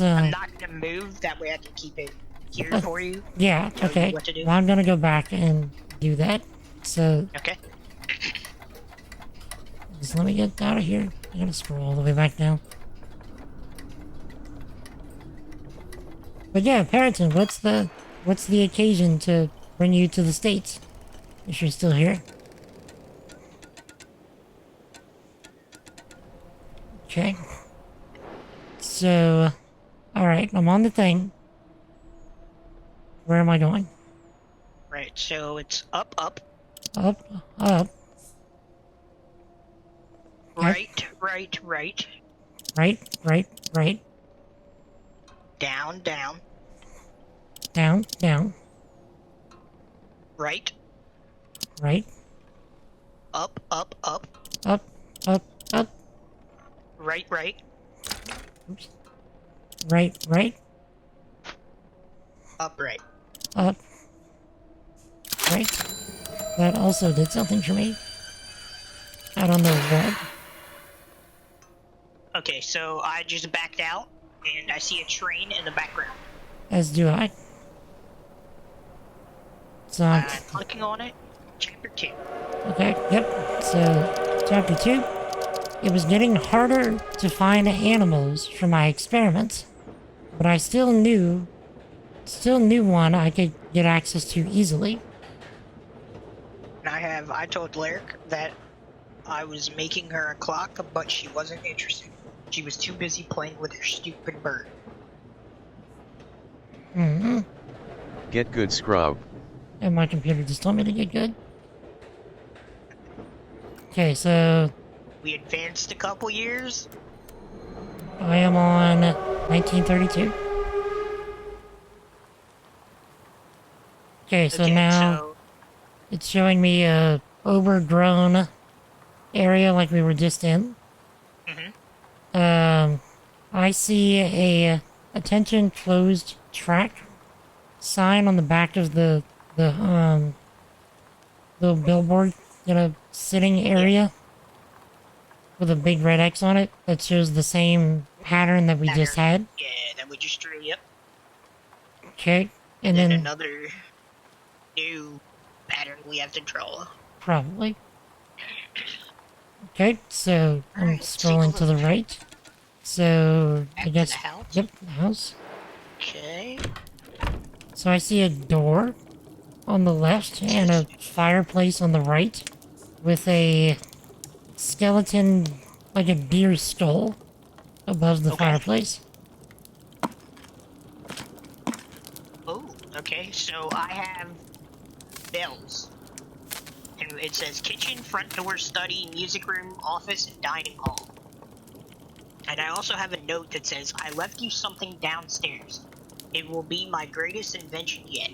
gonna move, that way I can keep it here for you. Yeah, Tell you okay. what to do. Well, I'm gonna go back and do that. So Okay. just let me get out of here. I gotta scroll all the way back down. But yeah, Parrington, what's the occasion to bring you to the States? If you're still here. Okay. So, alright, I'm on the thing. Where am I going? Right, so it's up. Up. Right. Right. Down. Down. Right. Up. Up. Right. Oops. Right. Up, right. Up. Right. That also did something for me. I don't know what. Okay, so I just backed out, and I see a train in the background. As do I. So I'm clicking on it. Chapter 2. okay, yep. So chapter 2. It was getting harder to find animals for my experiments, but I still knew one I could get access to easily. And I told Lyric that I was making her a clock, but she wasn't interested. She was too busy playing with her stupid bird. Mm-hmm. Get good, scrub. And my computer just told me to get good. Okay, so We advanced a couple years. I am on 1932. Okay, so now so it's showing me a overgrown area like we were just in. I see a attention closed track sign on the back of the little billboard, sitting area with a big red X on it that shows the same pattern that we just had. Yeah, that we just drew. Yep. Okay, and then then another new pattern we have to draw. probably. Okay, so I'm scrolling to the right. So I guess the house? Yep, the house. Okay. So I see a door on the left and a fireplace on the right with a skeleton, like a deer skull, above the fireplace. Oh, okay. So I have bells. And it says kitchen, front door, study, music room, office, and dining hall. And I also have a note that says, I left you something downstairs. It will be my greatest invention yet.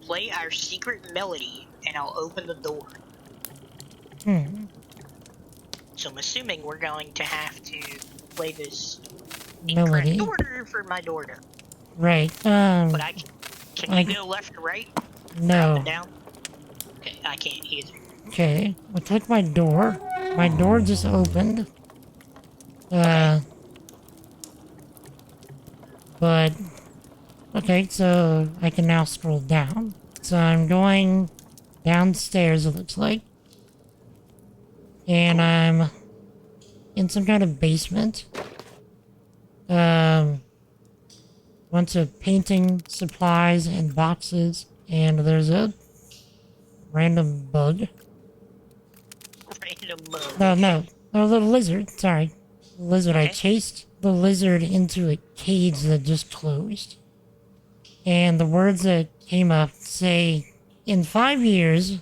Play our secret melody, and I'll open the door. So I'm assuming we're going to have to play this melody. in correct order for my door to. Right. But can you go left or right? No. Up and down? Okay, I can't either. Okay, I click my door. My door just opened. But, okay, so I can now scroll down. So I'm going downstairs, it looks like. And I'm in some kind of basement. Bunch of painting supplies and boxes, and there's a random bug. Random bug. No, a little lizard, sorry. Lizard. I chased the lizard into a cage that just closed. And the words that came up say, in 5 years,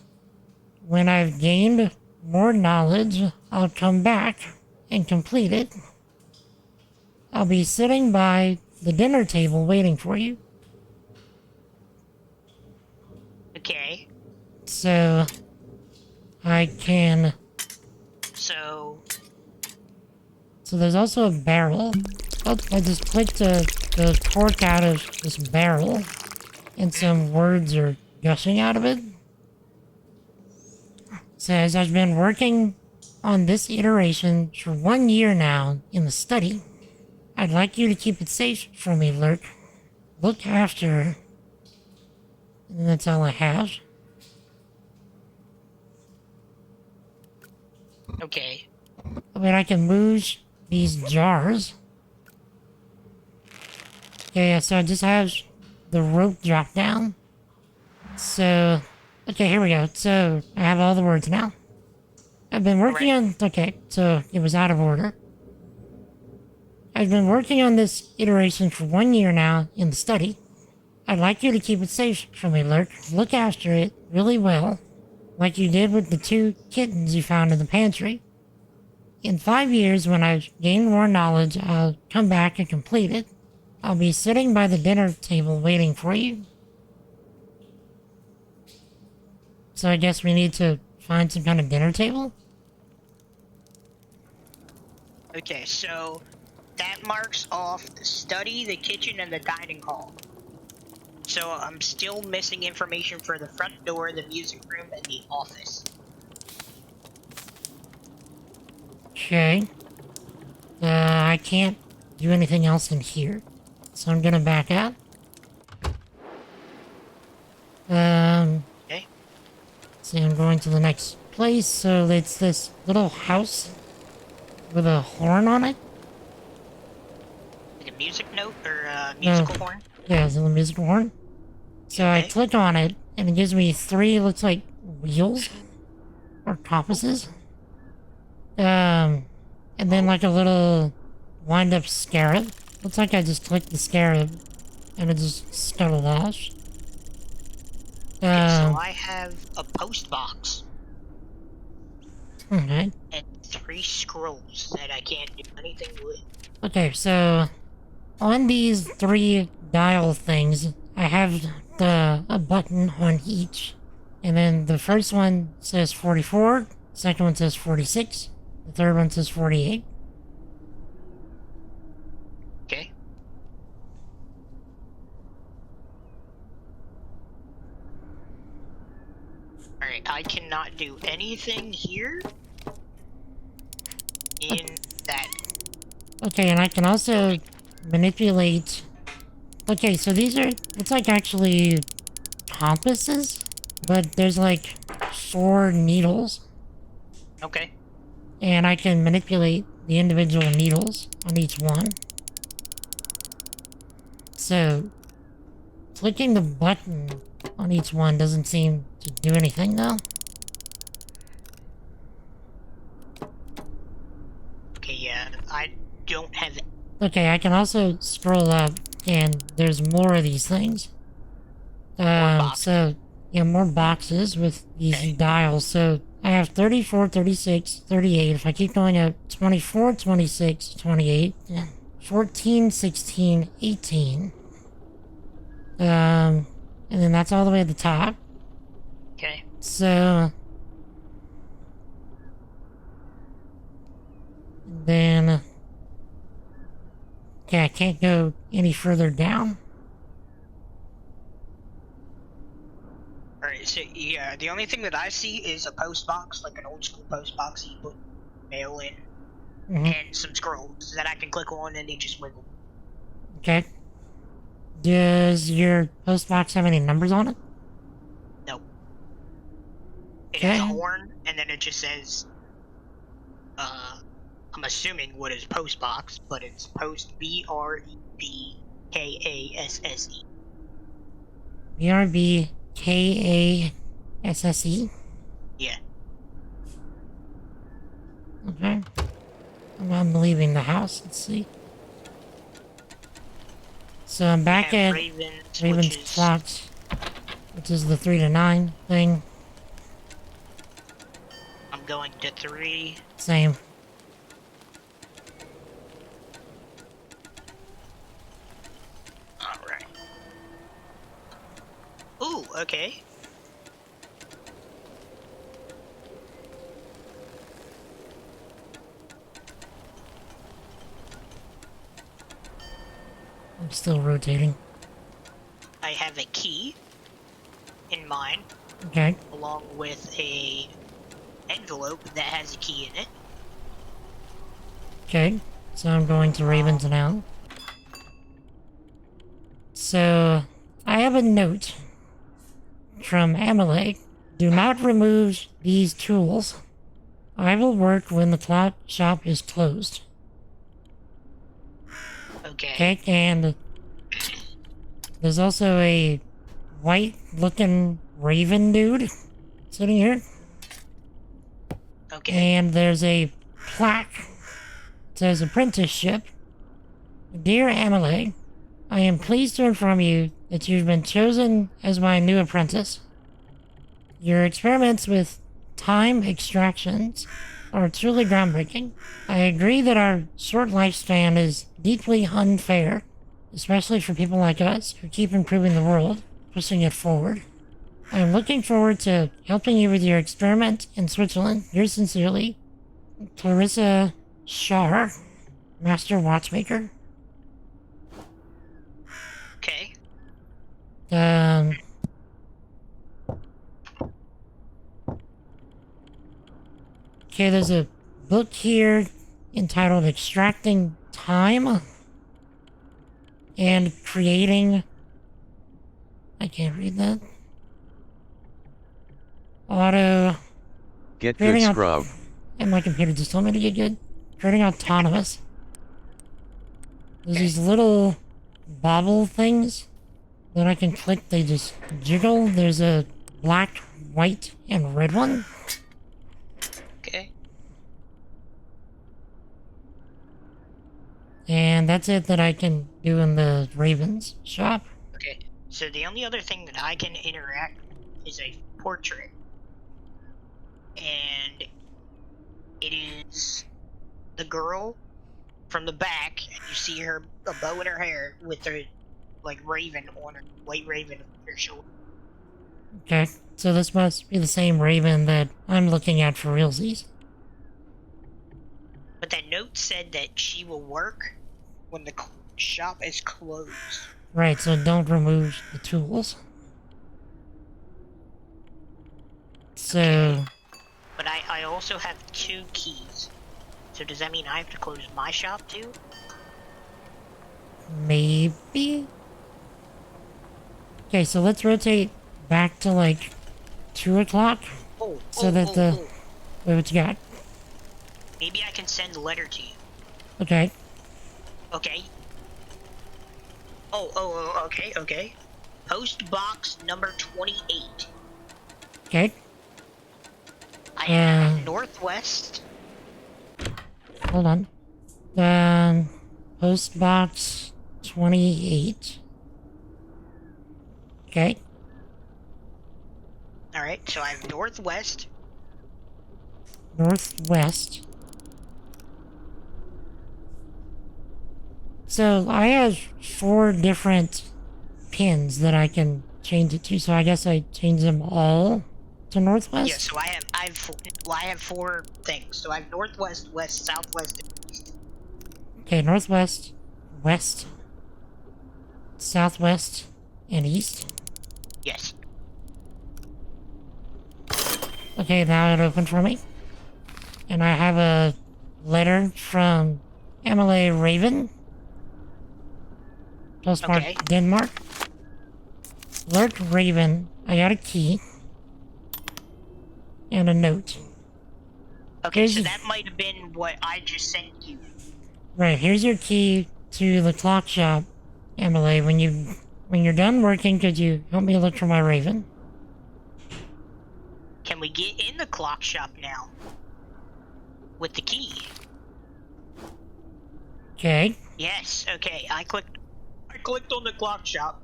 when I've gained more knowledge, I'll come back and complete it. I'll be sitting by the dinner table waiting for you. Okay. So, I can... So there's also a barrel. Oh, I just clicked the cork out of this barrel, and some words are gushing out of it. Says, I've been working on this iteration for 1 year now in the study. I'd like you to keep it safe for me, Lurk. Look after her. And that's all I have. Okay. I mean, I can move these jars. Okay, yeah, so I just have the rope drop down. So, okay, here we go. So, I have all the words now. I've been working on... Okay, so it was out of order. I've been working on this iteration for 1 year now in the study. I'd like you to keep it safe for me, Lurk. Look after it really well, like you did with the 2 kittens you found in the pantry. In 5 years, when I've gained more knowledge, I'll come back and complete it. I'll be sitting by the dinner table waiting for you. So I guess we need to find some kind of dinner table? Okay, so that marks off the study, the kitchen, and the dining hall. So I'm still missing information for the front door, the music room, and the office. Okay. I can't do anything else in here. So I'm gonna back out. Okay. See, I'm going to the next place. So it's this little house with a horn on it. Like a music note or a musical horn? Yeah, it's a musical horn. So I click on it, and it gives me 3, looks like, wheels. Or compasses. And then like a little wind-up scarab. Looks like I just clicked the scarab and it just scuttled off. Okay, so I have a post box. Okay. And 3 scrolls that I can't do anything with. Okay, so on these 3 dial things, I have a button on each. And then the first one says 44, second one says 46, the third one says 48. Okay. Alright, I cannot do anything here in that. Okay, and I can also manipulate... Okay, so these are... It's like actually compasses, but there's like 4 needles. Okay. And I can manipulate the individual needles on each one. So, clicking the button on each one doesn't seem to do anything though. Okay, yeah, I don't have... Okay, I can also scroll up and there's more of these things. So, yeah, more boxes with these dials. So, I have 34, 36, 38. If I keep going up, 24, 26, 28, 14, 16, 18. And then that's all the way at the top. Okay. So, then, okay, I can't go any further down. Alright, so yeah, the only thing that I see is a post box, like an old school post box that you put mail in, and some scrolls that I can click on and they just wiggle. Okay. Does your post box have any numbers on it? No. It has a horn, and then it just says, I'm assuming what is post box, but it's post BREBKASSE. BRBKASSE? Yeah. Okay. I'm leaving the house. Let's see. So I'm back at Raven's Clocks, which is the 3 to 9 thing. I'm going to 3. Same. Alright. Ooh, okay. I'm still rotating. I have a key in mine. Okay. Along with a envelope that has a key in it. Okay. So I'm going to Raven's now. So, I have a note from Amalek. Do not remove these tools. I will work when the clock shop is closed. Okay. And there's also a white-looking raven dude sitting here. Okay. And there's a plaque. It says apprenticeship. Dear Amalek, I am pleased to inform you that you've been chosen as my new apprentice. Your experiments with time extractions are truly groundbreaking. I agree that our short lifespan is deeply unfair, especially for people like us who keep improving the world, pushing it forward. I am looking forward to helping you with your experiment in Switzerland. Yours sincerely, Clarissa Shar, Master Watchmaker. Okay. Okay, there's a book here entitled Extracting Time and Creating... I can't read that. Get good, scrub. And my computer just told me to get good. Creating autonomous. There's these little bobble things that I can click, they just jiggle. There's a black, white, and red one. Okay. And that's it that I can do in the Raven's shop. So the only other thing that I can interact with is a portrait. And it is the girl from the back, and you see her, a bow in her hair with her, like, raven on her, white raven on her shoulder. Okay, so this must be the same raven that I'm looking at for realsies. But that note said that she will work when the shop is closed. Right, so don't remove the tools. So... Okay. But I also have 2 keys. So does that mean I have to close my shop too? Maybe? Okay, so let's rotate back to like 2 o'clock. So that the... Wait, what you got? Maybe I can send a letter to you. Okay. Okay. Okay. Post box number 28. Okay. I am northwest. Hold on. Post box 28. Okay. Alright, so I have northwest. Northwest. So I have 4 different pins that I can change it to, so I guess I change them all to northwest? Yeah, so I have 4 things. So I have northwest, west, southwest, and east. Okay, northwest, west, southwest, and east? Yes. Okay, now it opened for me. And I have a letter from Emily Raven. Postmark Denmark. Alert Raven, I got a key. And a note. Okay, so that might have been what I just sent you. Right, here's your key to the clock shop, Emily. When you're done working, could you help me look for my Raven? Can we get in the clock shop now? With the key? Okay. Yes, okay. I clicked on the clock shop.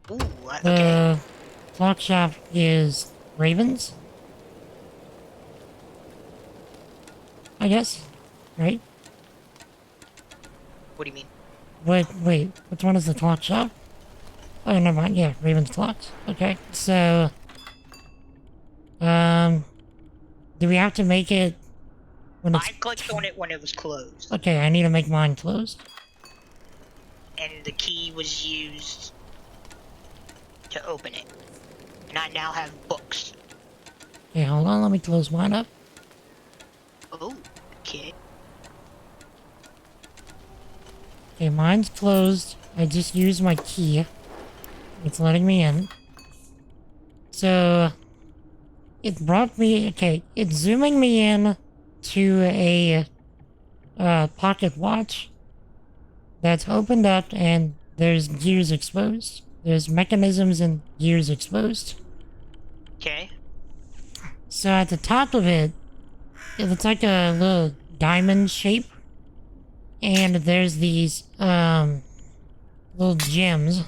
Ooh, okay. The clock shop is Ravens? I guess, right? What do you mean? Wait, which one is the clock shop? Oh, never mind, yeah, Raven's Clocks. Okay, so... do we have to make it when it's... I clicked on it when it was closed. Okay, I need to make mine closed. And the key was used to open it. And I now have books. Okay, hold on, let me close mine up. Oh, okay. Okay, mine's closed. I just used my key. It's letting me in. So... it brought me... okay, it's zooming me in to a... pocket watch that's opened up and there's gears exposed. There's mechanisms and gears exposed. Okay. So at the top of it, it looks like a little diamond shape. And there's these, little gems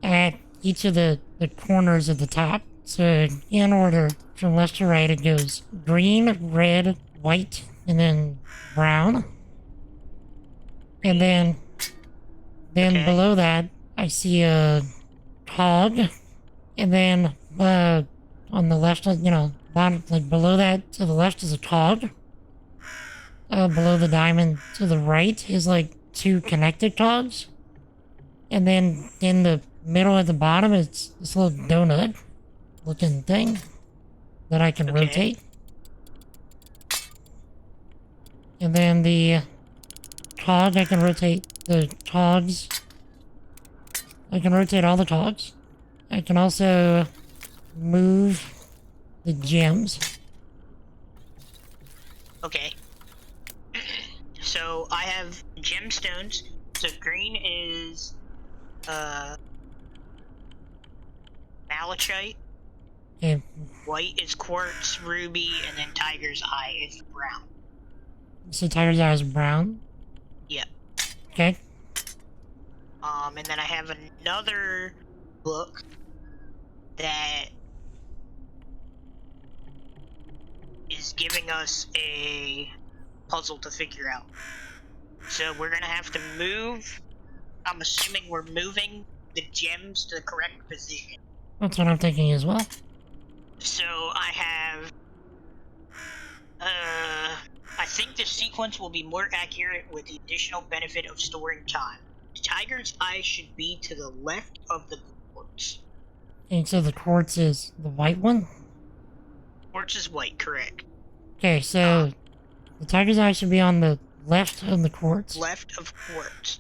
at each of the corners of the top. So in order, from left to right, it goes green, red, white, and then brown. And then below that, I see a hog. And then, on the left, bottom, like below that, to the left is a cog. Below the diamond to the right is like 2 connected cogs. And then in the middle at the bottom is this little donut looking thing that I can rotate. And then the cog, I can rotate the cogs. I can rotate all the cogs. I can also move the gems. Okay. So I have gemstones. So green is malachite. Okay. White is quartz, ruby, and then tiger's eye is brown. So tiger's eye is brown? Yep. Okay. And then I have another book that is giving us a puzzle to figure out. So we're gonna have to move. I'm assuming we're moving the gems to the correct position. That's what I'm thinking as well. So I have, I think the sequence will be more accurate with the additional benefit of storing time. The tiger's eye should be to the left of the quartz. And so the quartz is the white one? Quartz is white, correct. Okay, so the tiger's eye should be on the left of the quartz. Left of quartz.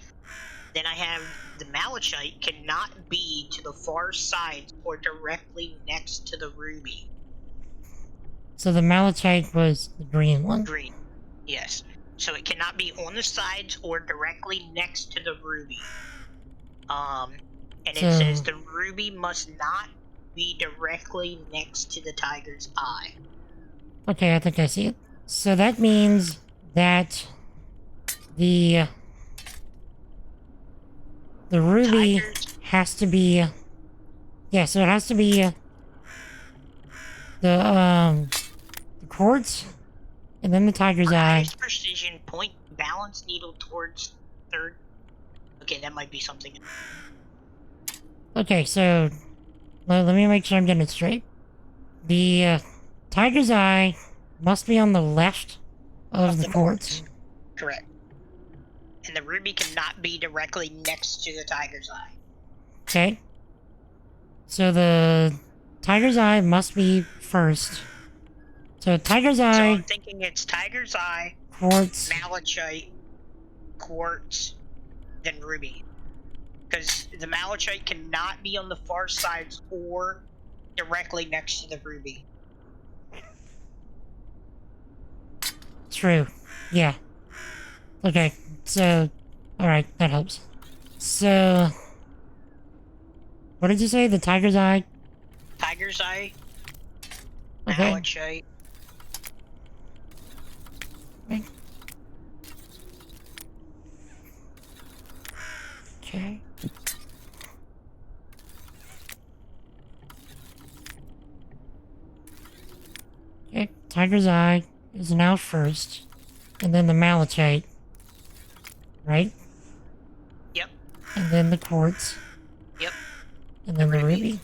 Then I have the malachite cannot be to the far side or directly next to the ruby. So the malachite was the green one? Green, yes. So it cannot be on the sides or directly next to the ruby. And it says the ruby must not be directly next to the tiger's eye. Okay, I think I see it. So that means that the ruby has to be, yeah, so it has to be the quartz, and then the tiger's eye. Highest precision, point balance needle towards third. Okay, that might be something. Okay, so let me make sure I'm getting it straight. The tiger's eye must be on the left of the quartz. Correct. And the ruby cannot be directly next to the tiger's eye. Okay. So the tiger's eye must be first. So tiger's eye. So I'm thinking it's tiger's eye, quartz, malachite, quartz, then ruby. Because the malachite cannot be on the far sides or directly next to the ruby. True. Yeah. Okay, so... Alright, that helps. So... What did you say? The tiger's eye? Tiger's eye, Okay. malachite. Okay. Okay, tiger's eye is now first, and then the malachite, right? Yep. And then the quartz. Yep. And then the ruby.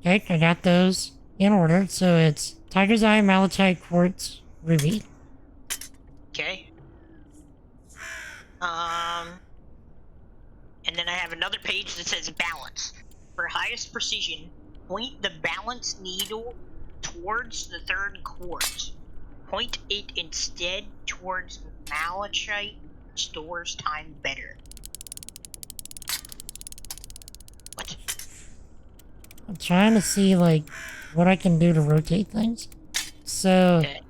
Okay, I got those in order, so it's tiger's eye, malachite, quartz, ruby. Okay. And then I have another page that says balance. For highest precision, point the balance needle towards the third quartz. Point it instead towards malachite. Stores time better. What? I'm trying to see, like, what I can do to rotate things. So... Okay.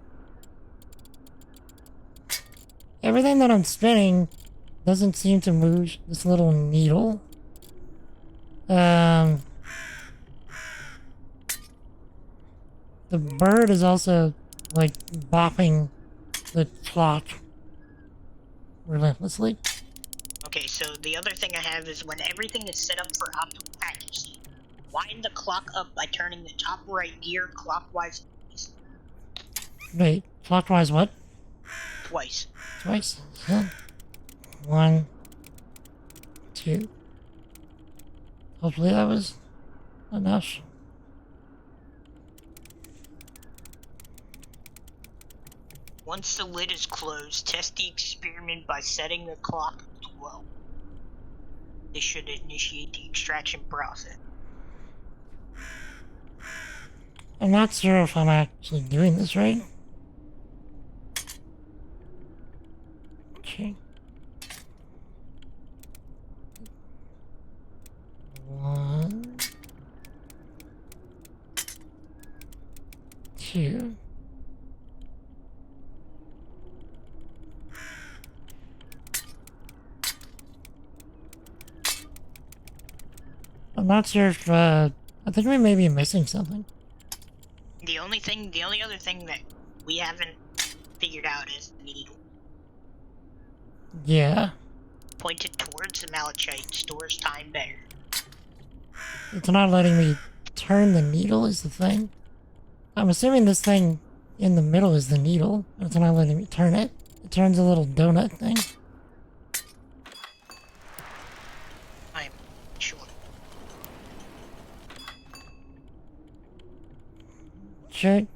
Everything that I'm spinning doesn't seem to move this little needle. The bird is also, like, bopping the clock relentlessly. Okay, so the other thing I have is when everything is set up for optimal accuracy, wind the clock up by turning the top right gear clockwise twice. Wait, clockwise what? Twice. Twice? Huh. 1, 2. Hopefully that was enough. Once the lid is closed, test the experiment by setting the clock to 12. This should initiate the extraction process. I'm not sure if I'm actually doing this right. Okay. 1, 2. I'm not sure if, I think we may be missing something. The only other thing that we haven't figured out is the needle. Yeah. pointed towards the malachite stores time better. It's not letting me turn the needle is the thing. I'm assuming this thing in the middle is the needle. It's not letting me turn it. It turns a little donut thing. I'm sure. Check.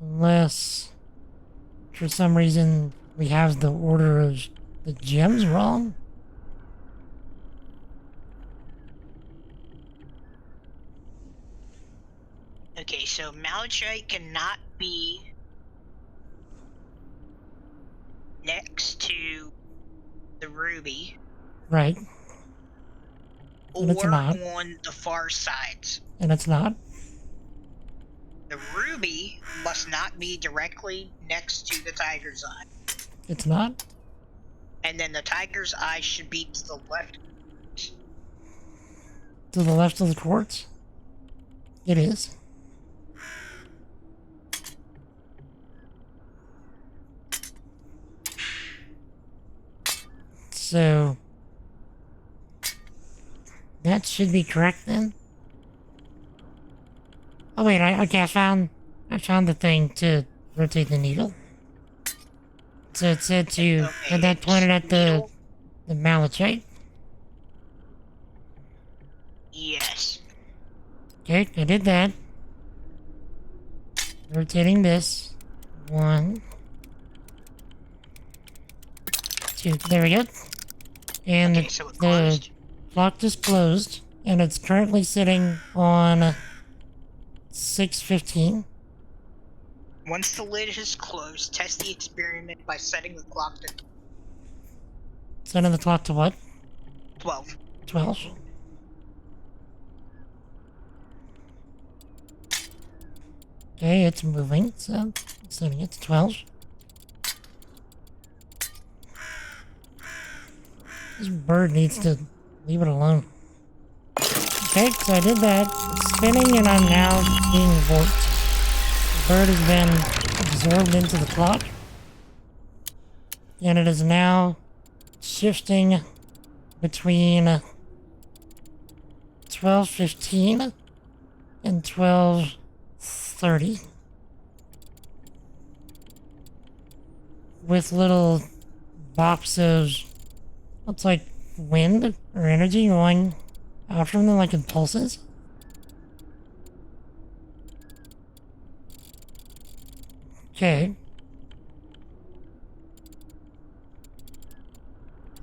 Unless, for some reason, we have the order of the gems wrong. Okay, so malachite cannot be next to the ruby. Right. And it's Or not. on the far sides. And it's not. The ruby must not be directly next to the tiger's eye. It's not. And then the tiger's eye should be to the left. To the left of the quartz? It is. So that should be correct then. Oh wait, okay, I found the thing to rotate the needle. So it said to had that pointed at the malachite. Yes. Okay, I did that. Rotating this. 1, 2, there we go. And Okay, so it the closed. clock is closed, and it's currently sitting on 6:15. Once the lid is closed, test the experiment by setting the clock to Setting the clock to what? 12. 12. Okay, it's moving, so setting it to 12. This bird needs to leave it alone. Okay, so I did that. It's spinning and I'm now being warped. The bird has been absorbed into the clock. And it is now shifting between 12:15 and 12:30. With little bops of, looks like wind or energy going out from them like in pulses. Okay.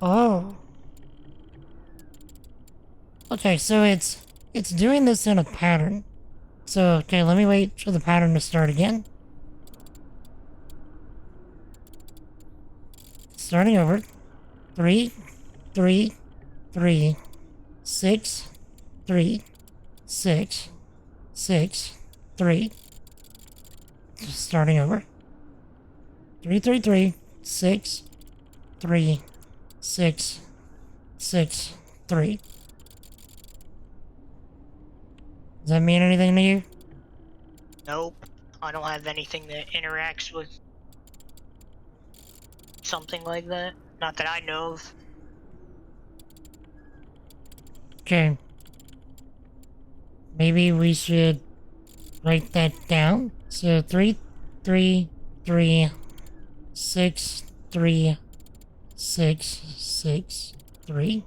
Oh. Okay, so it's doing this in a pattern. So, okay, let me wait for the pattern to start again. Starting over. 3, 3, 3, 6, 3, 6, 6, 3. Just starting over. 3, 3, 3, 6, 3, 6, 6, 3. Does that mean anything to you? Nope. I don't have anything that interacts with something like that. Not that I know of. Okay. Maybe we should write that down. So 3, 3, 3, 6, 3, 6, 6, 3.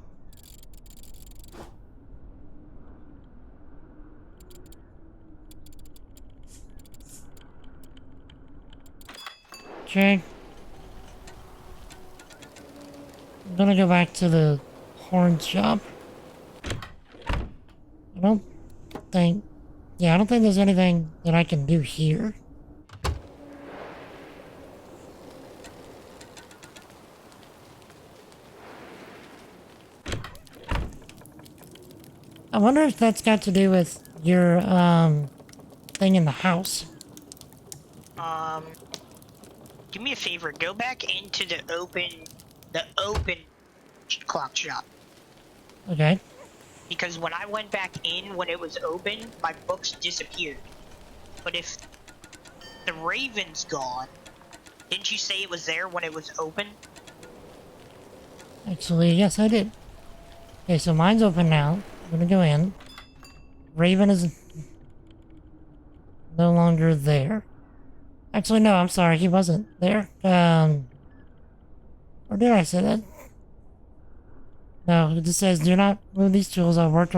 Okay. I'm gonna go back to the horn shop. I don't think there's anything that I can do here. I wonder if that's got to do with your, thing in the house. Do me a favor, go back into the open clock shop. Okay. Because when I went back in when it was open, my books disappeared. But if the Raven's gone, didn't you say it was there when it was open? Actually, yes, I did. Okay, so mine's open now. I'm gonna go in. Raven is no longer there. Actually, no, I'm sorry, he wasn't there. Or did I say that? No, it just says, do not move these tools. I'll work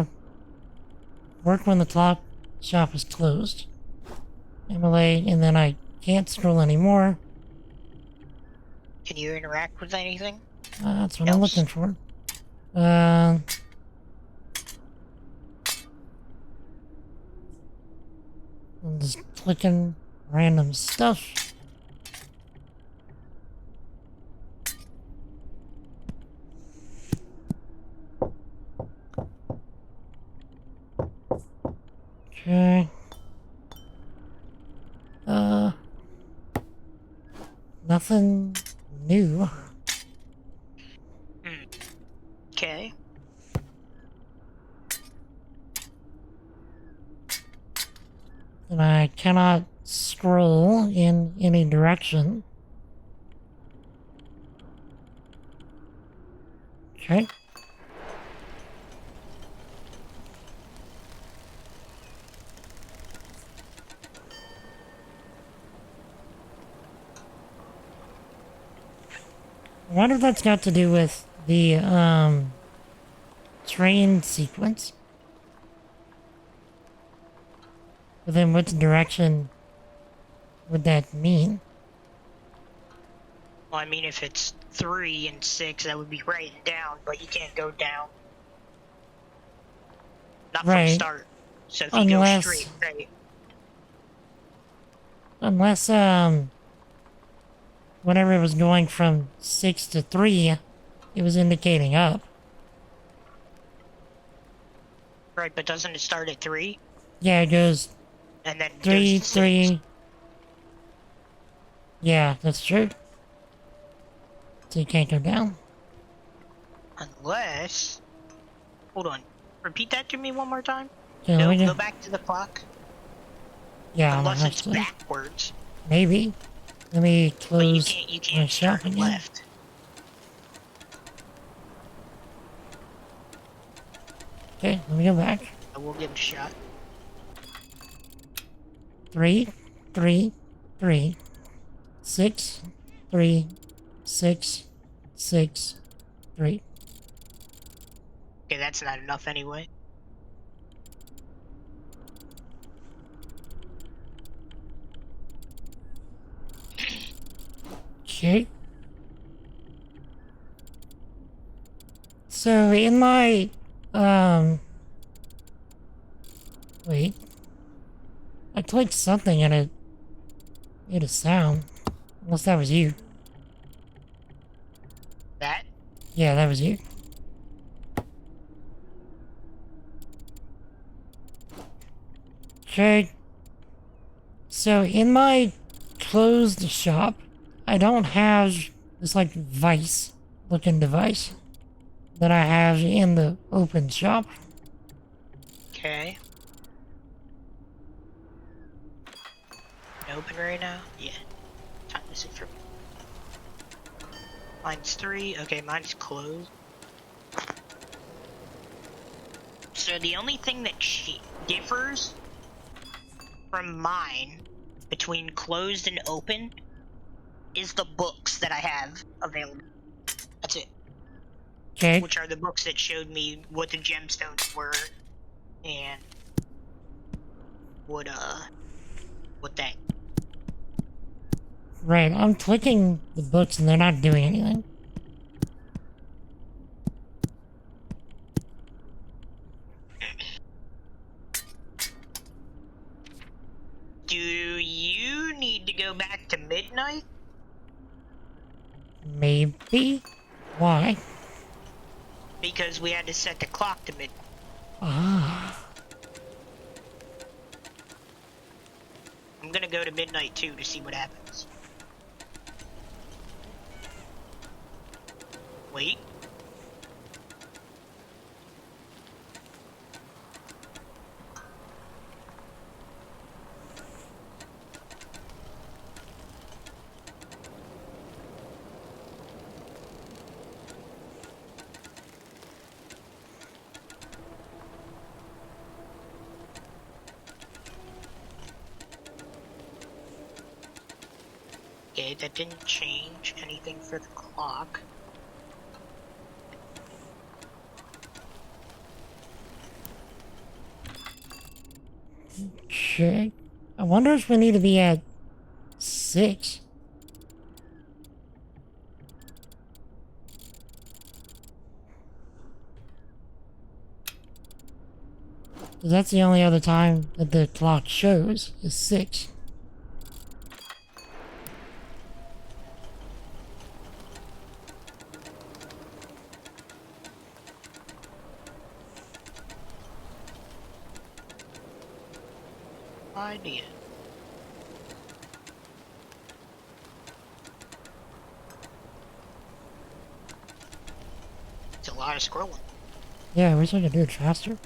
when the Tock shop is closed. MLA, and then I can't scroll anymore. Can you interact with anything? That's what I'm looking for. I'm just clicking random stuff. Okay. Nothing new. Okay. And I cannot scroll in any direction. Okay. I wonder if that's got to do with the, train sequence. But then which direction would that mean? Well, I mean, if it's 3 and 6, that would be right and down, but you can't go down. Not from Right. start. So if you go straight, right. Unless, whenever it was going from 6 to 3, it was indicating up. Right, but doesn't it start at 3? Yeah, it goes And then 3, goes to 3. Yeah, that's true. So you can't go down. Unless... Hold on. Repeat that to me one more time. Yeah, No, let me go back to the clock. Yeah, Unless I'm it's gonna have to. backwards. Maybe. Let me close You my can't shop start again. left. Okay, let me go back. I will give it a shot. 3, 3, 3, 6, 3, 6, 6, 3. Okay, that's not enough anyway. Okay. So in my, wait. I clicked something and it made a sound. Unless that was you. That? Yeah, that was you. Okay. So in my closed shop, I don't have this like vice looking device that I have in the open shop. Okay. Open right now? Yeah. Time is it for me? Mine's 3. Okay, mine's closed. So the only thing that differs from mine between closed and open is the books that I have available. That's it. Okay. Which are the books that showed me what the gemstones were and what that. Right, I'm clicking the books and they're not doing anything. Do you need to go back to midnight? Maybe? Why? Because we had to set the clock to midnight. Ah. I'm gonna go to midnight too to see what happens. Wait. Okay, that didn't change anything for the clock. Okay. I wonder if we need to be at 6. That's the only other time that the clock shows is 6. Idea. It's a lot of scrolling. Yeah, I wish I could do it faster.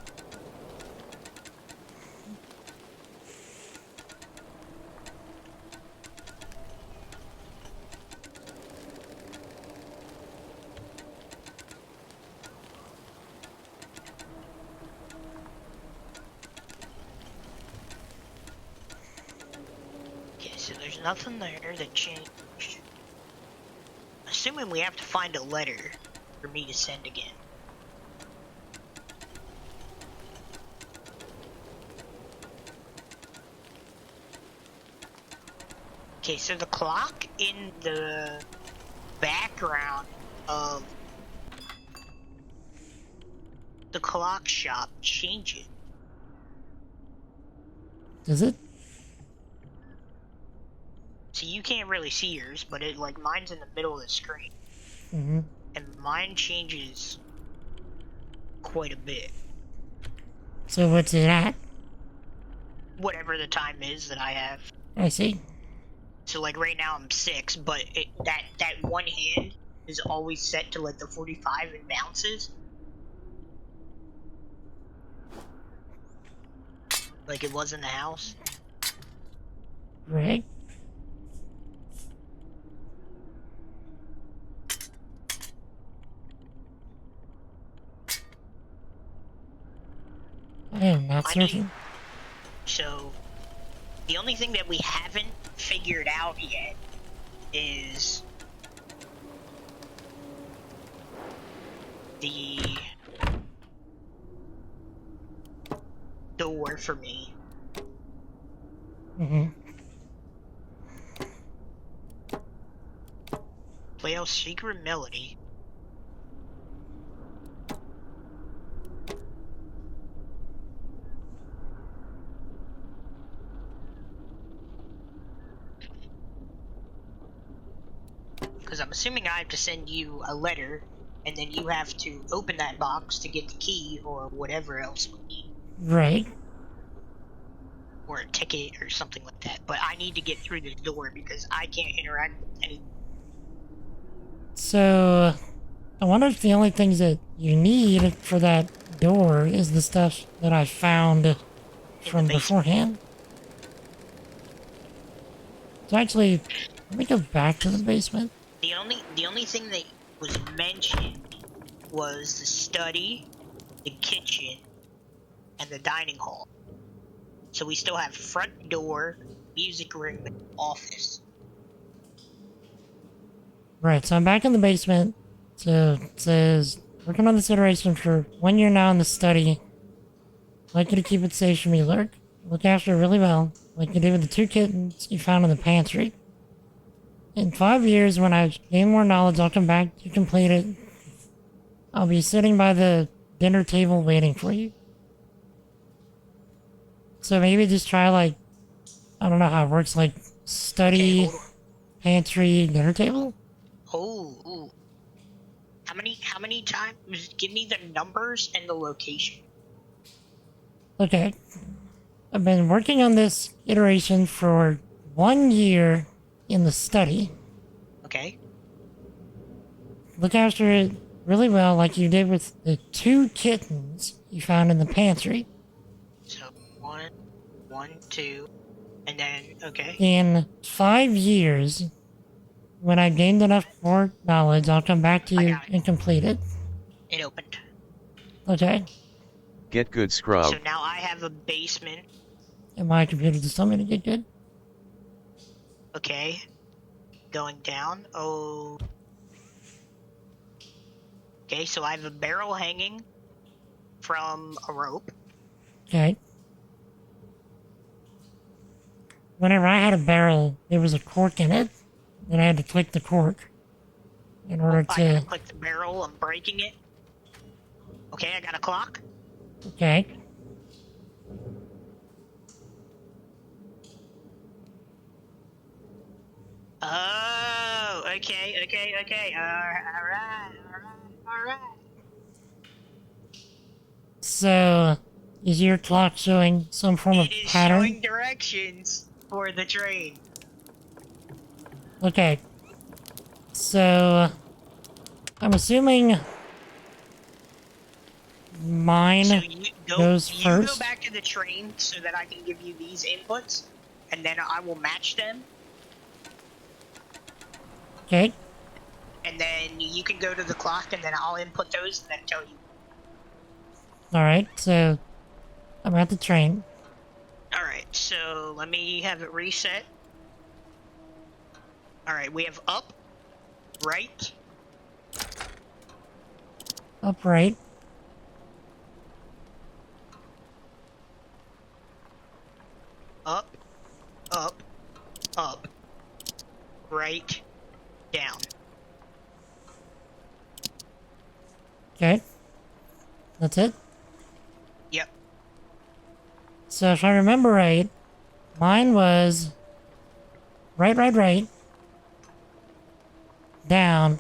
Okay, so there's nothing there that changed. Assuming we have to find a letter for me to send again. Okay, so the clock in the background of the clock shop changes. Does it? So you can't really see yours, but it like mine's in the middle of the screen. Mm-hmm. And mine changes quite a bit. So what's it at? Whatever the time is that I have. I see. So like right now I'm 6, but that one hand is always set to like the 45 and bounces. Like it was in the house. Right. I am not certain. So the only thing that we haven't figured out yet is the door for me. Mm-hmm. Play out Secret Melody. Because I'm assuming I have to send you a letter, and then you have to open that box to get the key or whatever else we need. Right. Or a ticket or something like that. But I need to get through this door because I can't interact with any. So, I wonder if the only things that you need for that door is the stuff that I found from beforehand. So actually, let me go back to the basement. The only thing that was mentioned was the study, the kitchen, and the dining hall. So we still have front door, music room, and office. Right, so I'm back in the basement. So it says, working on this iteration for 1 year now in the study. Like you to keep it safe from you, lurk. Look after it really well, like you did with the 2 kittens you found in the pantry. In 5 years, when I've gained more knowledge, I'll come back to complete it. I'll be sitting by the dinner table waiting for you. So maybe just try, like, I don't know how it works, like, study, pantry, dinner table? Oh, ooh. How many times? Give me the numbers and the location. Okay. I've been working on this iteration for 1 year in the study. Okay. Look after it really well, like you did with the 2 kittens you found in the pantry. So, 1, 2, and then, okay. In 5 years, when I've gained enough more knowledge, I'll come back to you and complete it. It opened. Okay. Get good, scrub. So now I have a basement. And my computer just told me to get good. Okay. going down. Oh. Okay, so I have a barrel hanging from a rope. Okay. Whenever I had a barrel, there was a cork in it, and I had to click the cork in order I gotta to... click the barrel, I'm breaking it. Okay, I got a clock. Okay. Oh, okay. Alright. So, is your clock showing some form of It is pattern? showing directions for the train. Okay. So, I'm assuming mine So you goes go first. back to the train so that I can give you these inputs, and then I will match them, Okay. and then you can go to the clock, and then I'll input those, and then tell you. Alright, so I'm at the train. Alright, so let me have it reset. Alright, we have up, right, Upright. up, right, down. Okay. That's it? Yep. So if I remember right, mine was right, down,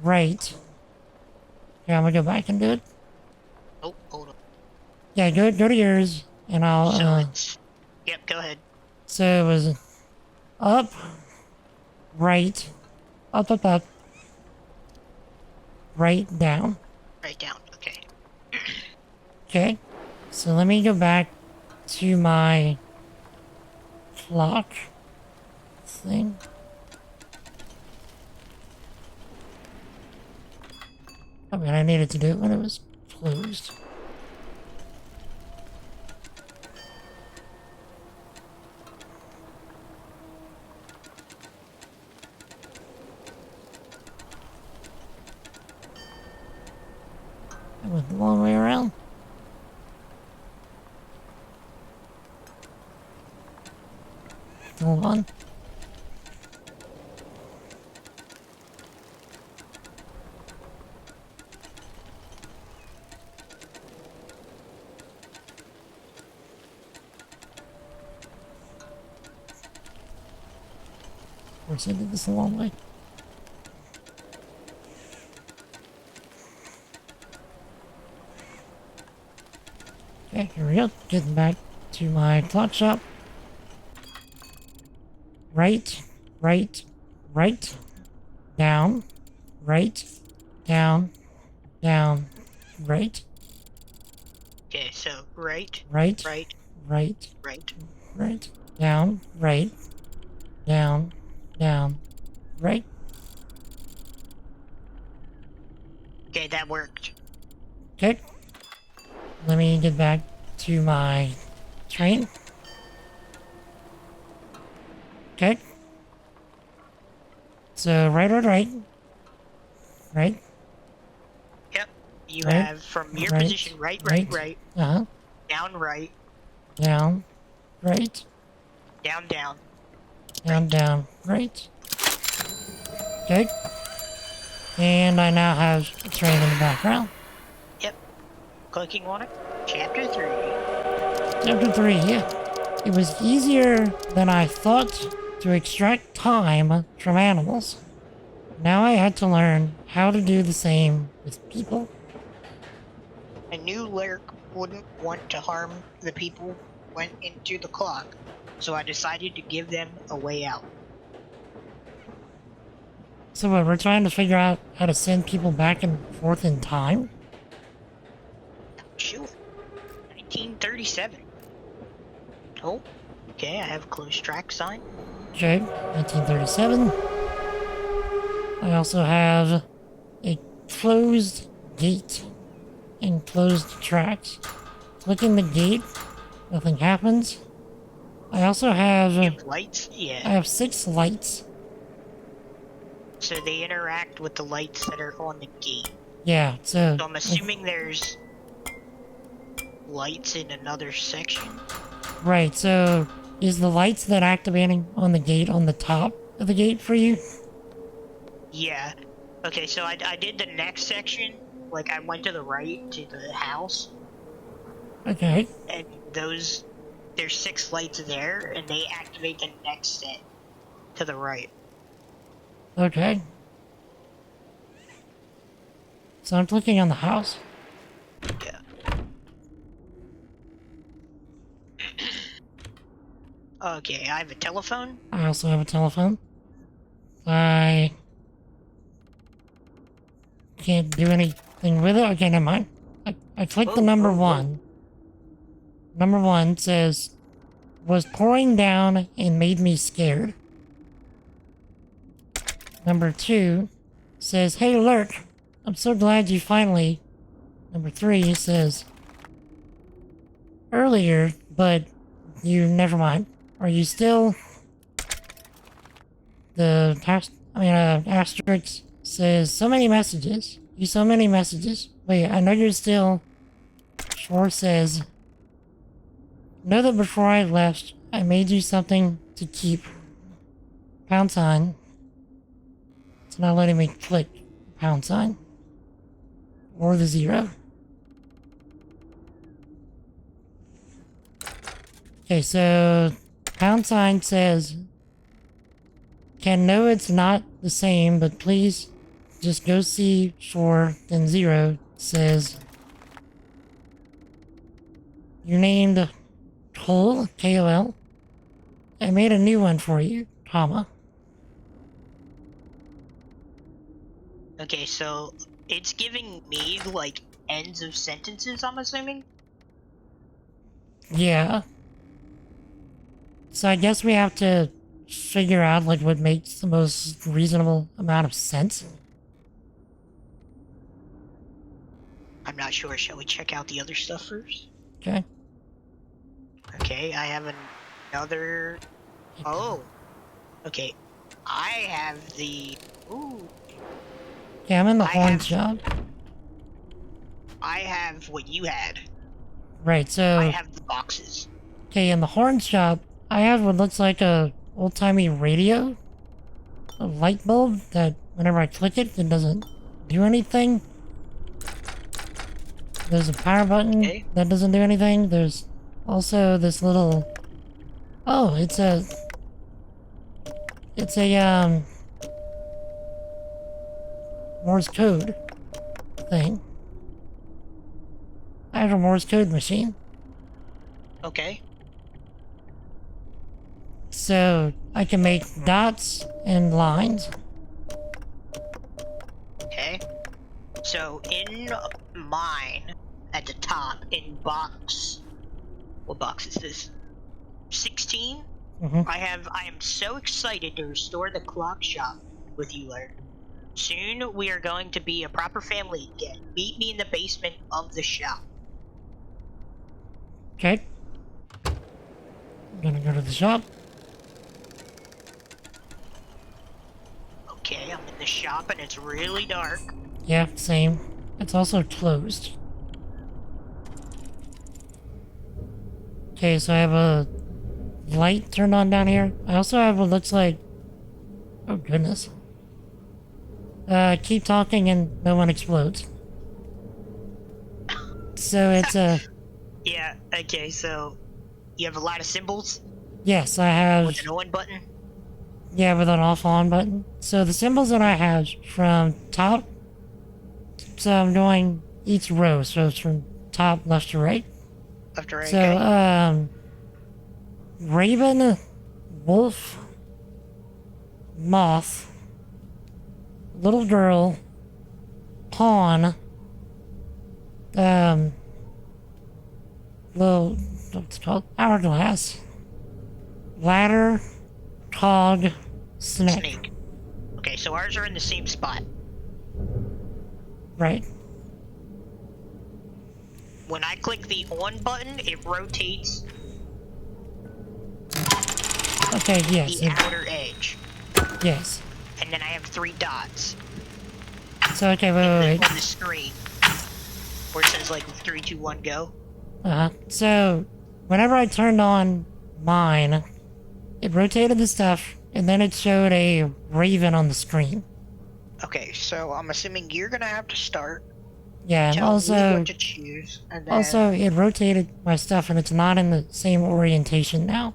right. Yeah, I'm gonna go back and do it. Oh, hold on. Yeah, go to yours, and I'll, So it's... Yep, go ahead. So it was up, right, up, right, down. Right down, okay. Okay, so let me go back to my clock thing. I mean, I needed to do it when it was closed. I went the long way around. Hold on. Of course, I did this a long way. Okay, here we go. Getting back to my clock shop. Right, down, right, down, right. Okay, so right, Right, down, right. Okay, that worked. Okay. Let me get back to my train. Okay. So right. Yep. You Right, have from your right, position right. Uh-huh. Down right. Down, right. Down. Down, right. Okay. And I now have a train in the background. Yep. Clicking on it. Chapter 3. Chapter 3, yeah. It was easier than I thought to extract time from animals. Now I had to learn how to do the same with people. I knew Lurk wouldn't want to harm the people who went into the clock, so I decided to give them a way out. So what, we're trying to figure out how to send people back and forth in time? Sure. 1937. Oh, okay, I have a close track sign. Okay, 1937. I also have a closed gate and closed tracks. Clicking the gate, nothing happens. I also have... Lights? Yeah. I have 6 lights so they interact with the lights that are on the gate. Yeah, so... So I'm assuming there's lights in another section? Right, so is the lights that activating on the gate on the top of the gate for you? Yeah. Okay, so I did the next section. Like, I went to the right to the house. Okay. And there's 6 lights there, and they activate the next set to the right. Okay. So I'm clicking on the house. Yeah. Okay, I have a telephone. I also have a telephone. I can't do anything with it. Okay, never mind. I clicked the number 1. Number 1 says, was pouring down and made me scared. Number 2 says, hey, alert. I'm so glad you finally... Number 3 says, earlier, but you never mind. Are you still... The asterisk says, so many messages. So many messages. Wait, I know you're still... Shore says, know that before I left, I made you something to keep. Pound sign. It's not letting me click pound sign. Or the 0. Okay, so pound sign says, can know it's not the same, but please just go see Shore. Then 0 says, you named Cole, K-O-L. I made a new one for you, comma. Okay, so it's giving me, like, ends of sentences, I'm assuming? Yeah. So I guess we have to figure out, like, what makes the most reasonable amount of sense. I'm not sure. Shall we check out the other stuff first? Okay. Okay, I have another... Oh! Okay. I have the... Ooh. Okay, I'm in the horn shop. I have what you had. Right, so... I have the boxes. Okay, in the horn shop, I have what looks like a old-timey radio. A light bulb that whenever I click it, it doesn't do anything. There's a power button that doesn't do anything. There's also this little... Oh, it's a... Morse code thing. I have a Morse code machine. Okay. So, I can make dots and lines. Okay. So, in mine, at the top, in box... What box is this? 16? I am so excited to restore the clock shop with you, Larry. Soon, we are going to be a proper family again. Meet me in the basement of the shop. Okay. I'm gonna go to the shop. Okay, I'm in the shop and it's really dark. Yeah, same. It's also closed. Okay, so I have a light turned on down here. I also have what looks like... Oh, goodness. Keep talking and no one explodes. So it's a... Yeah, okay, so... You have a lot of symbols? Yes, I have... With an on button? Yeah, with an off-on button. So the symbols that I have from top... So I'm doing each row, so it's from top left to right. Left to right, so, okay. Raven, wolf, moth, little girl, pawn, little, what's it called? Hourglass, ladder, cog, snake. Okay, so ours are in the same spot. Right. When I click the on button, it rotates Okay, yes. the outer edge. Yes. And and then I have 3 dots So, okay, wait. on the screen where it says like 3, 2, 1, go. So, whenever I turned on mine, it rotated the stuff, and then it showed a raven on the screen. Okay, so I'm assuming you're gonna have to start. Yeah, and Tell me also, what to choose, and then... also, it rotated my stuff, and it's not in the same orientation now.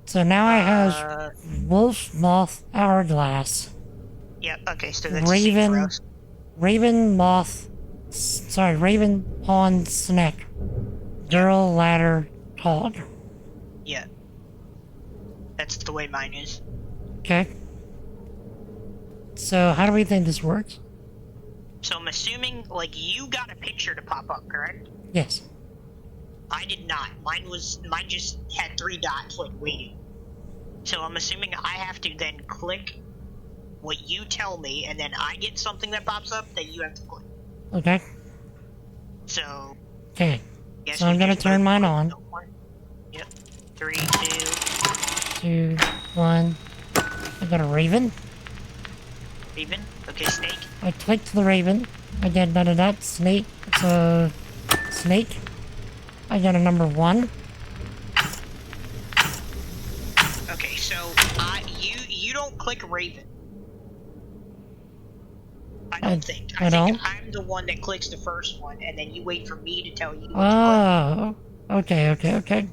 So now I have wolf, moth, hourglass. Yep, okay, so that's the same for us. Raven, moth, raven, pawn, snake, girl, ladder, hog. Yeah. That's the way mine is. Okay. So how do we think this works? So I'm assuming, like, you got a picture to pop up, correct? Yes. I did not. Mine just had 3 dots, like, waiting. So I'm assuming I have to then click what you tell me, and then I get something that pops up that you have to click. Okay. So... Okay. Guess So I'm gonna turn mine on. Yep. 3, 2, 1. I got a raven. Raven? Okay, snake. I clicked the raven. I get none of that. Snake. It's a snake. I got a number 1. Okay, so you don't click raven. I don't think. I think I'm the one that clicks the first one, and then you wait for me to tell you what to Oh. Okay, okay, okay.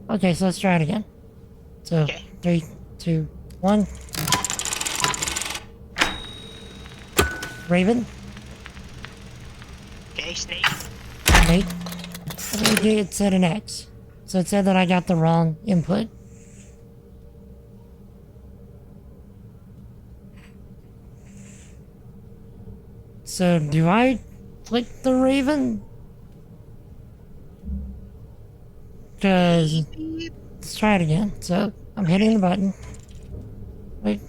Okay, so let's try it again. So, 3, 2, 1. Raven. Okay, snake. Snake. Okay, it said an X. So it said that I got the wrong input. So do I click the raven? Because let's try it again. So I'm hitting the button. Wait,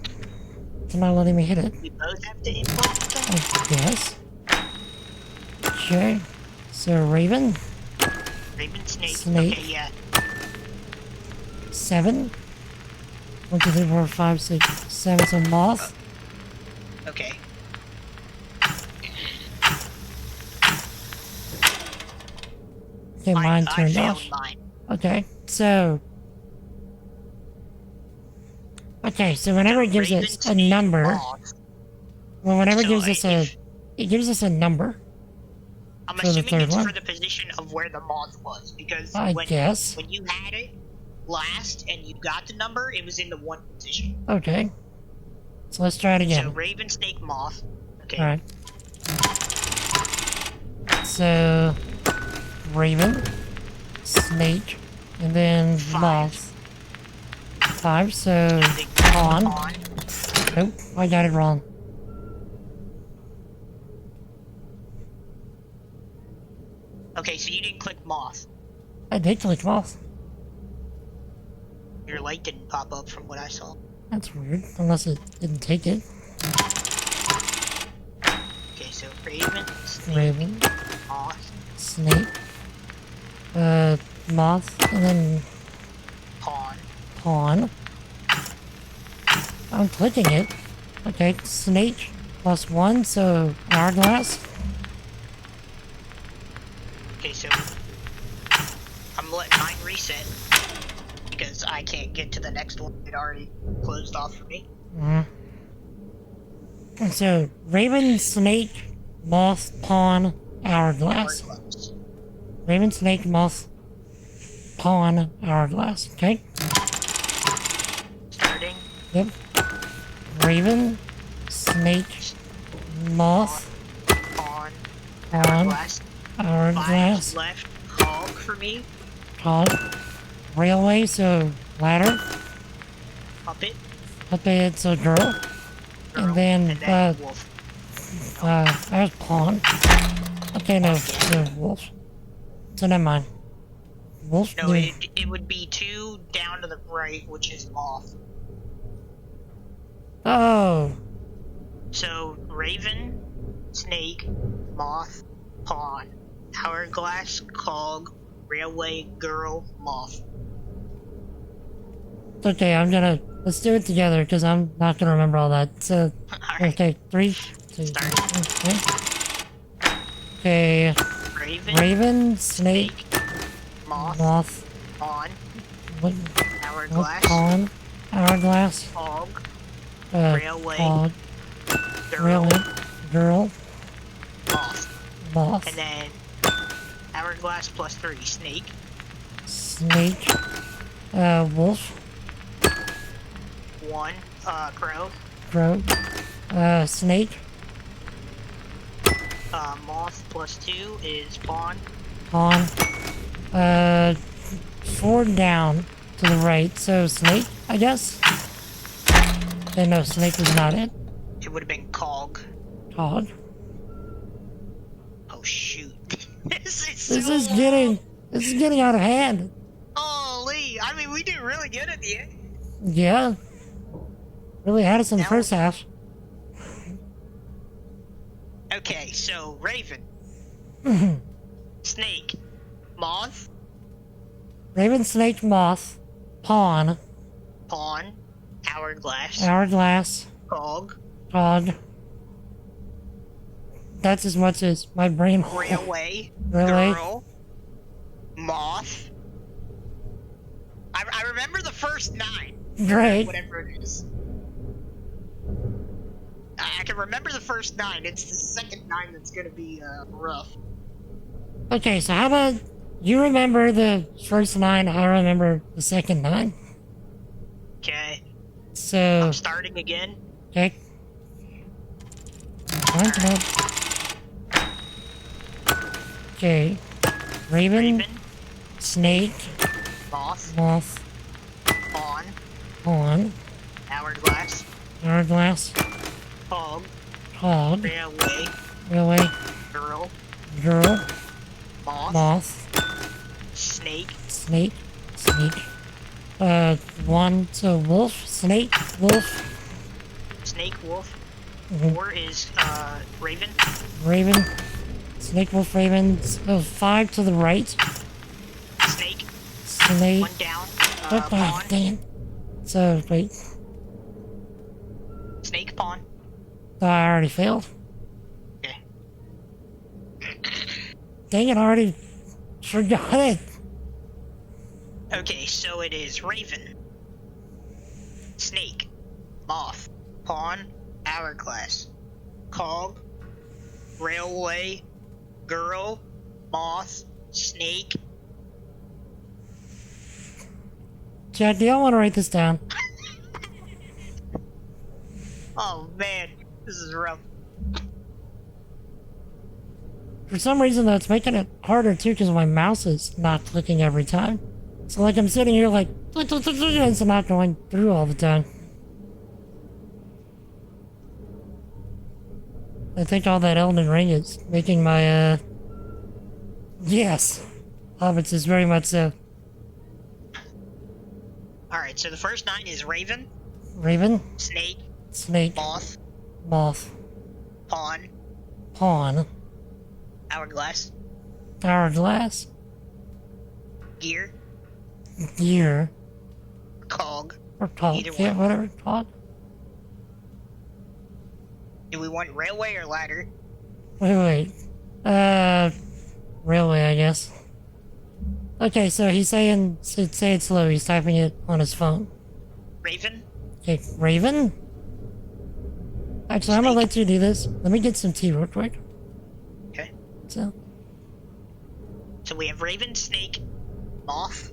it's not letting me hit it. We both have to input Yes. Okay. So raven. Raven, snake. Snake. Okay, yeah. 7. 1, 2, 3, 4, 5, 6, 7. So moth. Okay. Okay, mine turned off. Okay, so... Okay, so whenever it gives us a number... Well, whenever it gives us a... It gives us a number. I'm for the assuming third it's one. for the position of where the moth was, because I when you had it last and you got the number, it was in the 1 position. Okay. So let's try it again. So raven, snake, moth. Okay. Alright. So... Raven, snake, and then moth. 5, so pawn. Nope, I got it wrong. Okay, so you didn't click moth. I did click moth. Your light didn't pop up from what I saw. That's weird, unless it didn't take it. Okay, so raven, snake, Raven, moth, snake, moth, and then pawn. I'm clicking it. Okay, snake +1, so hourglass. Okay, so I'm letting mine reset because I can't get to the next one. It already closed off for me. So raven, snake, moth, pawn, hourglass. Raven, snake, moth, pawn, hourglass. Okay. Starting. Yep. Raven, snake, moth, Pawn, hourglass. 5 left. Hog for me. Hog. Railway, so ladder. Puppet. Puppet, so girl. And then, wolf. there's pawn. Okay, no, wolf. So never mind. Wolf? No, it would be 2 down to the right, which is moth. Oh. So, raven, snake, moth, pawn, hourglass, cog, railway, girl, moth. It's okay, let's do it together, because I'm not gonna remember all that. So, okay, 3, 2, okay. Okay. Raven, snake, moth, pawn, what, hourglass, pawn, hourglass, hog, railway, girl, moth, and then hourglass plus 3, snake, wolf, 1, crow, snake, moth plus 2 is pawn, pawn, 4 down to the right, so snake, I guess? No, snake was not it. It would have been cog. Cog. Oh shoot. This is getting out of hand. Holy, I mean we did really good at the end. Yeah. Really had us in the first half. Okay, so Raven. Snake. Moth. Raven, snake, moth. Pawn. Pawn. Hourglass. Hourglass. Cog. Cog. That's as much as my brain. Railway. Railway. Girl. Moth. I remember the first 9. Great. Whatever it is. I can remember the first 9. It's the second 9 that's gonna be rough. Okay, so how about you remember the first 9, I remember the second 9. Okay. So I'm starting again. Okay. Okay. Raven. Snake. Moth. Pawn. Hourglass. Hog. Railway. Girl. Moth. Snake. 1, so wolf, snake, wolf. Snake, wolf. 4 is Raven. Raven. Snake, wolf, raven. 5 to the right. Snake. 1 down. Oh, dang it. So, wait. Snake, pawn. Oh, I already failed. Okay. Dang it, I already forgot it. Okay, so it is Raven. Snake. Moth. Pawn. Hourglass. Cog. Railway. Girl. Moth. Snake. Chad, do y'all want to write this down? Oh man, this is rough. For some reason, though, it's making it harder too because my mouse is not clicking every time. So, like, I'm sitting here like, it's not going through all the time. I think all that Elden Ring is making my, yes. Hobbits is very much so. Alright, so the first 9 is Raven. Raven. Snake. Moth. Pawn. Hourglass. Gear. Cog. Or cog. Either Yeah, one. whatever. Cog. Do we want railway or ladder? Wait. Railway, I guess. Okay, so he's saying, say it slow, he's typing it on his phone. Raven. Okay, Raven? Actually, I'm gonna let you do this. Let me get some tea real quick. Okay. So we have Raven, Snake, Moth,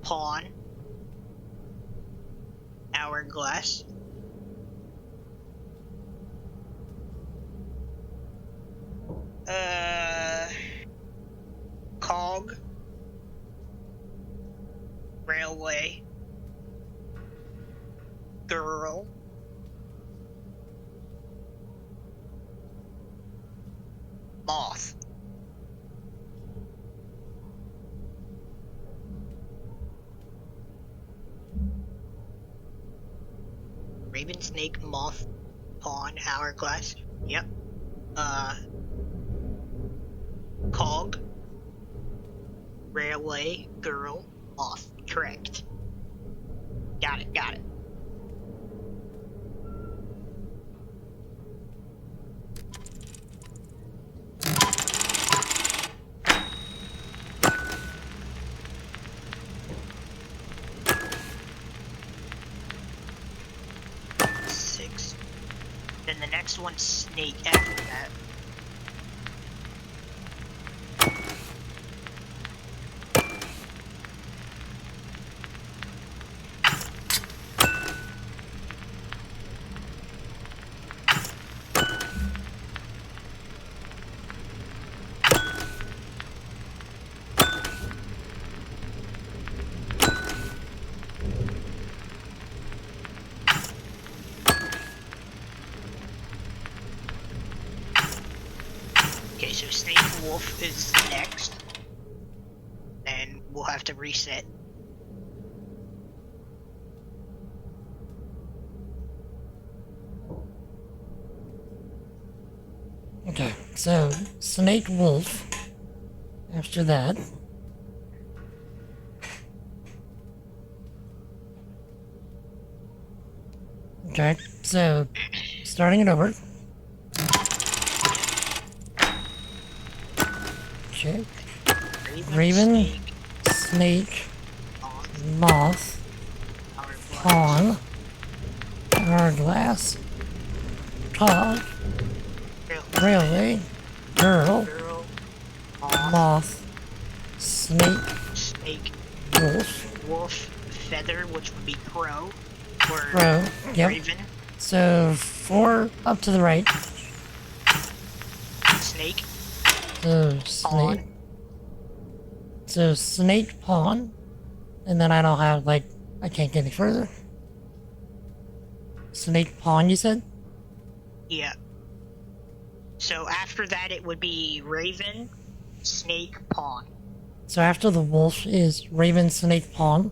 Pawn, Hourglass, Cog, Railway, Girl, Moth. Raven, Snake, Moth, Pawn, Hourglass. Yep. Cog, Railway, Girl, Moth. Correct. Got it, got it. Six. Then the next one's Snake after that. Okay, so Snake Wolf is next. And we'll have to reset. Okay, so Snake Wolf. After that. Okay, so starting it over. Okay. Raven, Snake, Moth, Pawn, Hourglass, Tock, Railway, Girl, Moth, Snake, Wolf, Feather, which would be Crow, or yep. Raven. So 4 up to the right. Snake. So Snake. So Snake, Pawn, and then I don't have, like, I can't get any further. Snake, Pawn, you said? Yeah. So after that, it would be Raven, Snake, Pawn. So after the wolf is Raven, Snake, Pawn?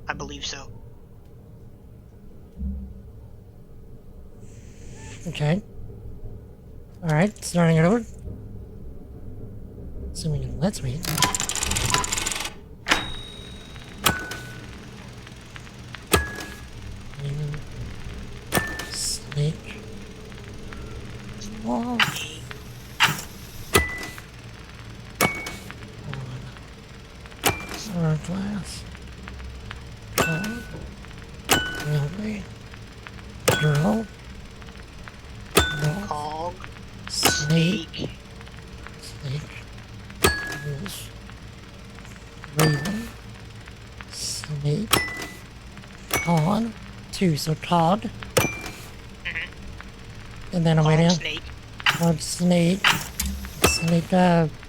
I believe so. Okay. Alright, starting it over. Assuming it lets me. Raven, Snake, Wolf. Hourglass, Todd, Railway, Girl, Cog, Snake, Wolf, Raven, Snake, Pawn, 2, so Todd. And then I'm waiting on Todd, Snake,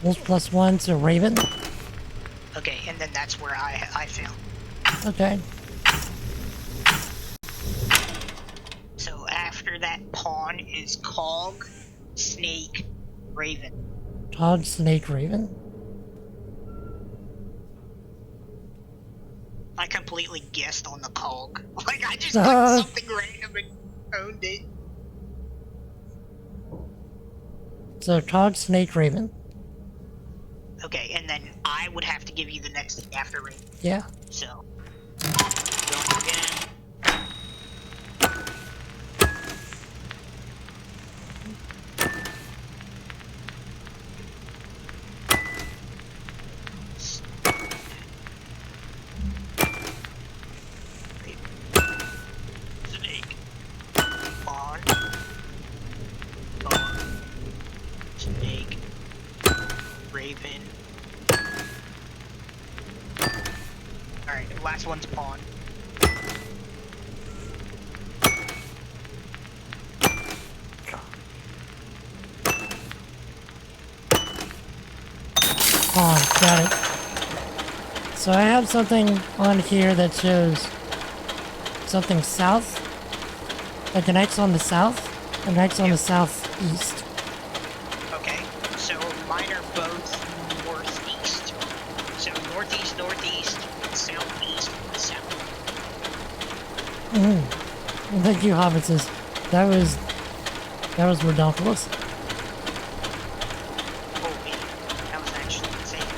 Wolf +1, so Raven. Okay, and then that's where I failed. Okay. So after that, Pawn is Cog, Snake, Raven. Todd, Snake, Raven. I completely guessed on the Cog. Like, I just clicked something random and owned it. So Todd, Snake, Raven. Okay, and then I would have to give you the next thing after Raven. Yeah. So, going again. Snake. Pawn. Pawn. Snake. Raven. Alright, the last one's Pawn. Pawn, got it. So I have something on here that shows something south. Like an X on the south, and an X on the southeast. Okay, so mine are both northeast. So northeast, northeast, southeast, south. Well, thank you, Hobbitses. That was ridiculous. Oh man, that was actually insane.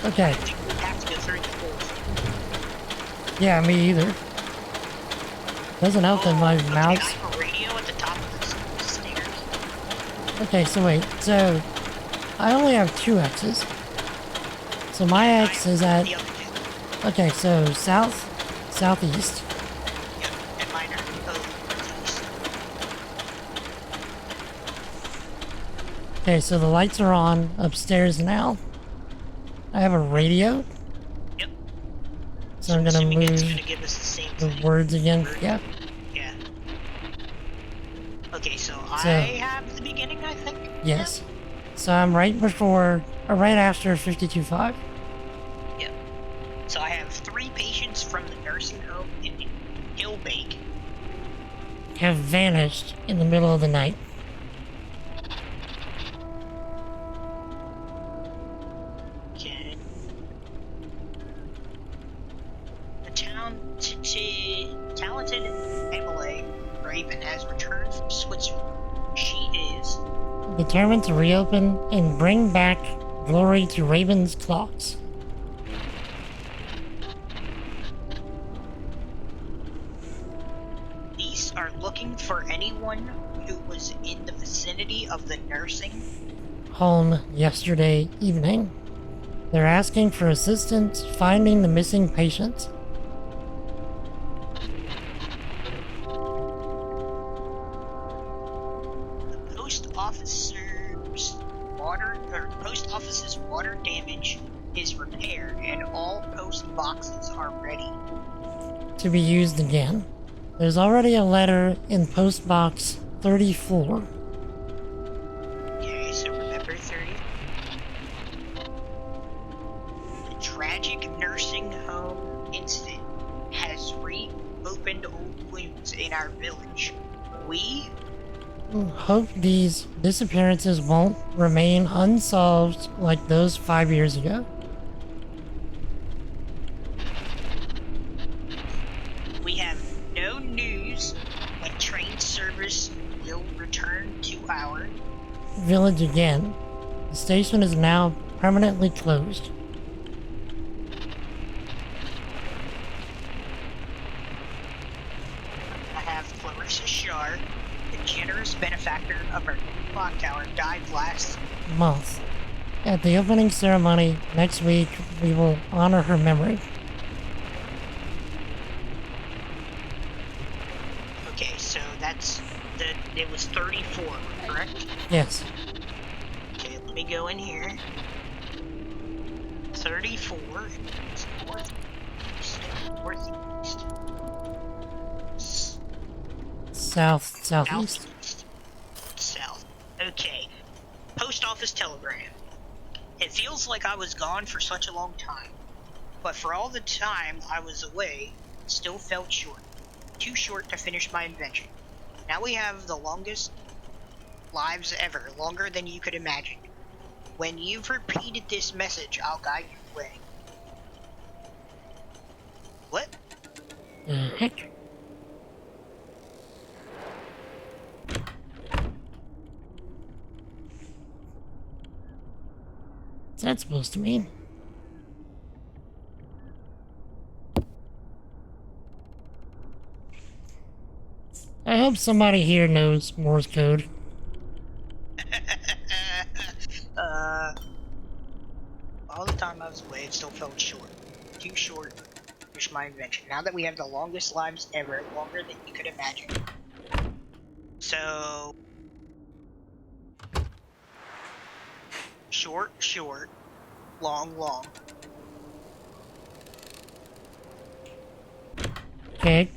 Okay. I think we have to go through the whole thing. Yeah, me either. Doesn't help that my Okay, I mouse. have a radio at the top of the stairs. Okay, so wait, so I only have 2 X's. So my X is at. Okay, so south, southeast. And mine are both Okay, so the lights are on upstairs now. I have a radio. Yep. So I'm gonna assuming it's move gonna give us the same the thing. words again. Yeah. Yeah. Okay, so So- I have the beginning, I think. Yes. So I'm right before, or right after 52.5. Yep. So I have 3 patients from the nursing home in Hillbank. Have vanished in the middle of the night. Okay. The talented Emily Raven has returned from Switzerland. She is Determined to reopen and bring back glory to Raven's clocks. These are looking for anyone who was in the vicinity of the nursing. Home yesterday evening. They're asking for assistance finding the missing patient. Post office's water damage is repaired and all post boxes are ready. To be used again. There's already a letter in post box 34. Okay, so remember 30. The tragic nursing home incident has reopened old wounds in our village. We Hope these disappearances won't remain unsolved like those 5 years ago. We have no news when train service will return to our Village again. The station is now permanently closed. I have Clarissa Shar, the generous benefactor of our clock tower, died last. Month. At the opening ceremony next week, we will honor her memory. Okay, so that's it was 34, correct? Yes. Okay, let me go in here. 34 is northeast. Southeast. South. Okay. Post office telegram. It feels like I was gone for such a long time, but for all the time I was away, it still felt short. Too short to finish my invention. Now we have the longest lives ever, longer than you could imagine. When you've repeated this message, I'll guide your way. What? Heck. What's that supposed to mean? I hope somebody here knows Morse code. All the time I was away, it still felt short. Too short to finish my invention. Now that we have the longest lives ever, longer than you could imagine. So... short, short, long, long. Okay.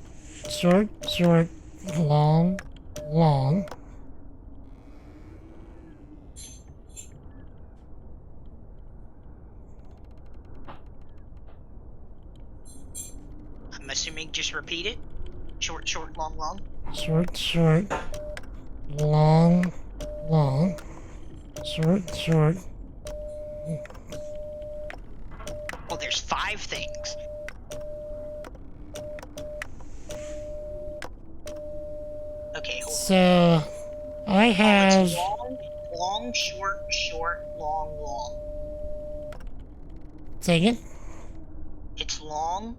Short, short, long, long. I'm assuming just repeat it. Short, short, long, long. Short, short, long, long. Short, short. Oh, there's 5 things. Okay, hold on. So, I have... It's long, long, short, short, long, long. Take it. It's long,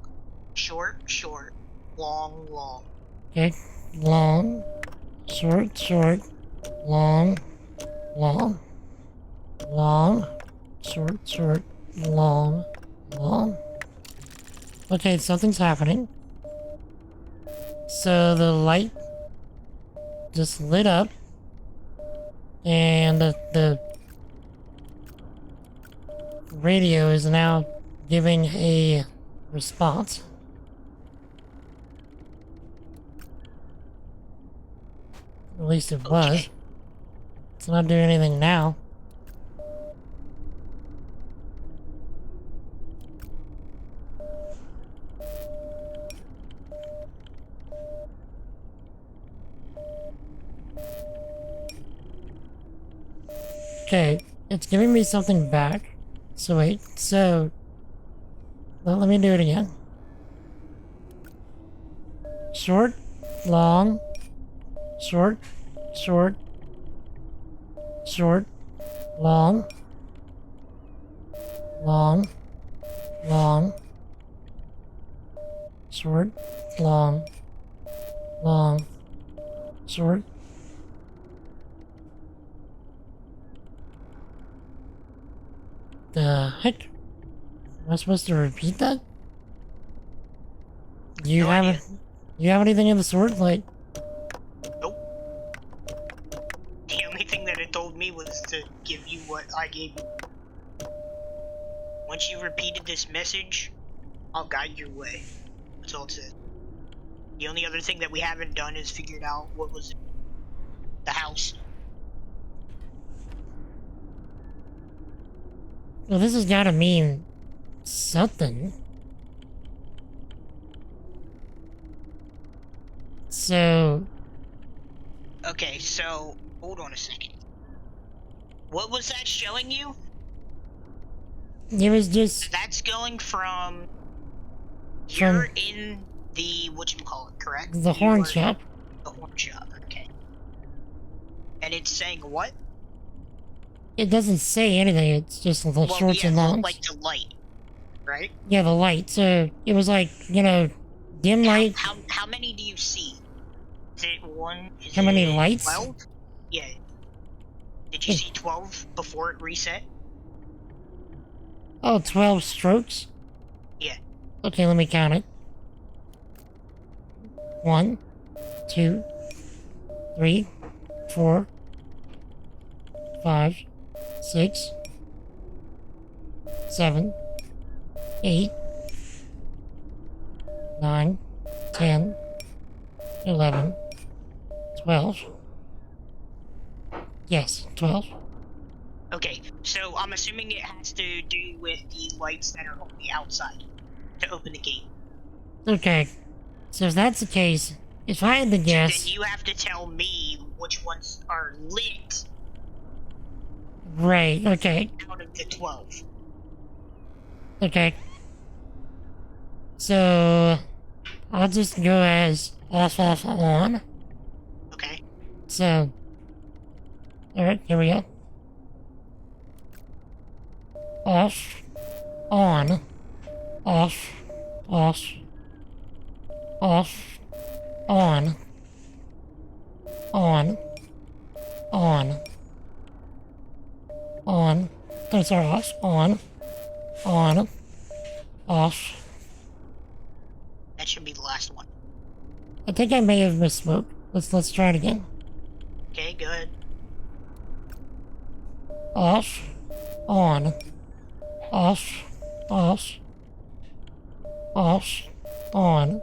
Short, short. Long, long. Okay. Long. Short, short. Long. Long. Long. Short, short. Long. Long. Okay, something's happening. So the light just lit up. And the radio is now giving a response. At least it was. It's not doing anything now. Okay, it's giving me something back. So wait, well, let me do it again. Short, long, short, short, short, long, long, long, short, long, long, short. The heck? Am I supposed to repeat that? Do you have you have anything of the sort? Like, Nope. The only thing that it told me was to give you what I gave you. Once you repeated this message, I'll guide your way. That's all it said. The only other thing that we haven't done is figured out what was in the house. well, this has gotta mean something. So, Okay, so hold on a second. What was that showing you? it was just That's going from you're in the whatchamacallit, correct? the horn You are- shop. The horn shop, okay. And it's saying what? It doesn't say anything, it's just the shorts and longs. Like the light, right? Yeah, the light. So, it was like, you know, dim light. How many do you see? Is it one? Is How many it lights? 12? Yeah. Did you see 12 before it reset? Oh, 12 strokes? Yeah. Okay, let me count it. 1, 2, 3, 4, 5, 6, 7, 8, 9, 10, 11, 12. Yes, 12. Okay, so I'm assuming it has to do with the lights that are on the outside to open the gate. Okay, so if that's the case, if I had to guess... Then you have to tell me which ones are lit Right, okay. out of the 12. Okay. So, I'll just go as off, on. Okay. So, alright, here we go. Off, on, off, off, off, on, on, on, on, oh, sorry, off, on, off. That should be the last one. I think I may have misspoke. Let's try it again. Okay, good. Off, on, off, off, off, on,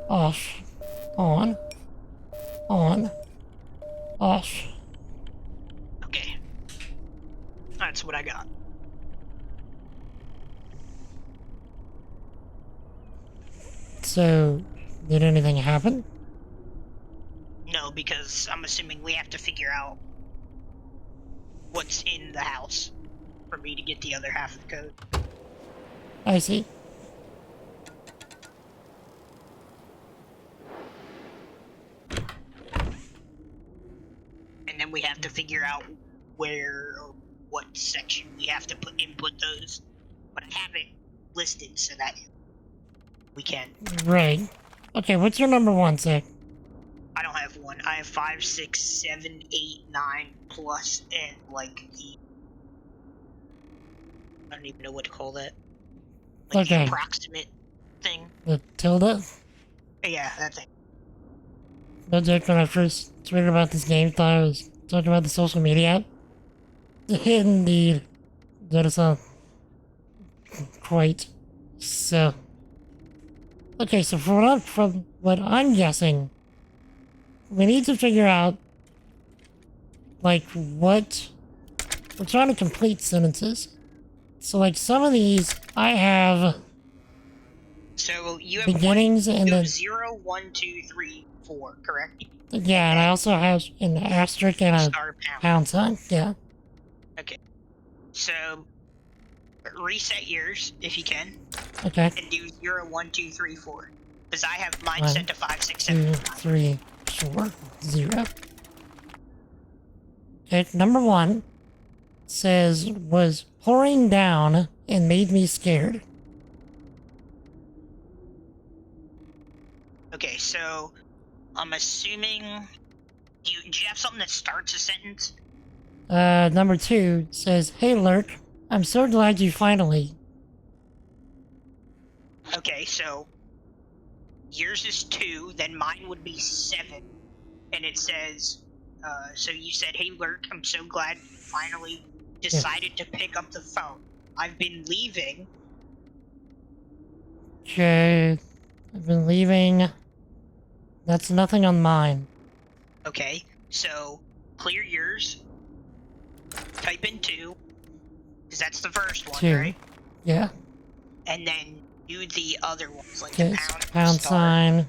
off, on, off. Okay. That's what I got. So, did anything happen? No, because I'm assuming we have to figure out what's in the house for me to get the other half of the code. I see. And then we have to figure out where what section we have to input those, but I have it listed so that we can. Right. Okay, what's your number one, say? I don't have one. I have 5, 6, 7, 8, 9 plus, and like the. I don't even know what to call that. Like the Okay. approximate thing. The tilde? Yeah, that thing. No joke, when I first tweeted about this game, thought I was talking about the social media app. Indeed. That is quite so. Okay, so from what I'm guessing, we need to figure out, like, what... We're trying to complete sentences. So, like, some of these, I have... So you have beginnings one, and you have then... 0, 1, 2, 3, 4, correct? Yeah, and I also have an asterisk and a Star pound sign. Yeah. Okay. So reset yours if you can. Okay. And do 0, 1, 2, 3, 4. Because I have mine 1, set to 5, 6, 7, 2, 8, 3, 4, 0. Okay, number 1 says, was pouring down and made me scared. Okay, so I'm assuming do you have something that starts a sentence? Number 2 says, hey Lurk, I'm so glad you finally. Okay, so yours is 2, then mine would be 7, and it says, so you said, hey Lurk, I'm so glad you finally decided to pick up the phone. I've been leaving. Okay, I've been leaving. That's nothing on mine. Okay, so clear yours. Type in 2, because that's the first one, 2. right? Yeah. And then do the other ones, like Okay, the pound star. sign.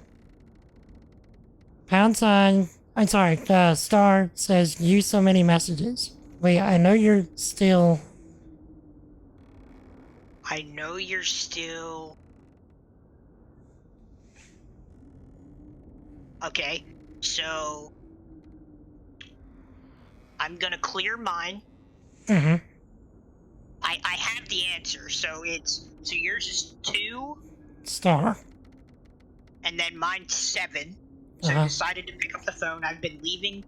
Pound sign. I'm sorry, star says use so many messages. Wait, I know you're still... I know you're still... Okay, so... I'm gonna clear mine. Mm-hmm. I have the answer, so it's... So yours is 2... Star. And then mine's 7. So I decided to pick up the phone. I've been leaving...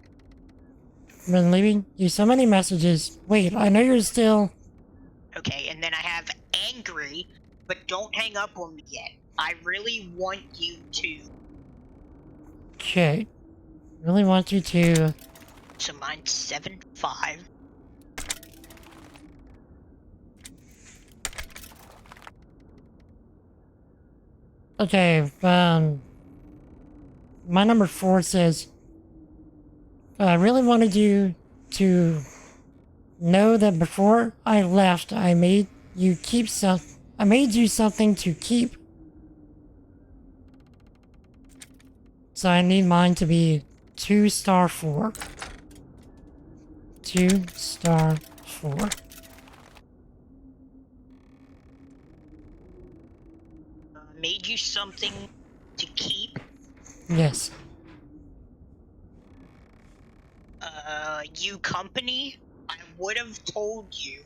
Been leaving you so many messages. Wait, I know you're still... Okay, and then I have angry, but don't hang up on me yet. I really want you to... Okay. Really want you to... So mine's 7, 5. Okay, my number 4 says... I really wanted you to know that before I left, I made you something to keep. So I need mine to be 2 star 4. 2 star 4. Made you something to keep? Yes. You company? I would have told you.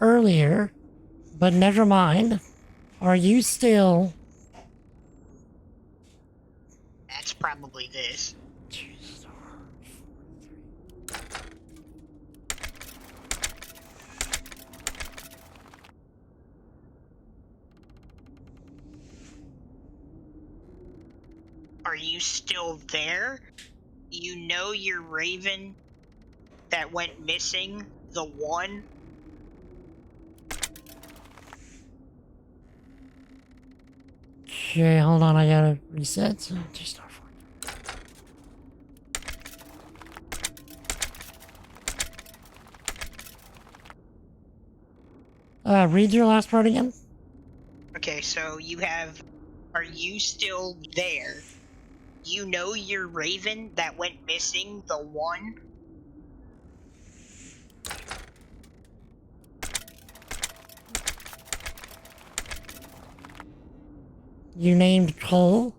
Earlier, but never mind. Are you still... That's probably this. Are you still there? You know your Raven that went missing? The one? Okay, hold on, I gotta reset. So 2 star 4. Read your last part again. Okay, so you have... Are you still there? You know your Raven that went missing? The one? You named Cole?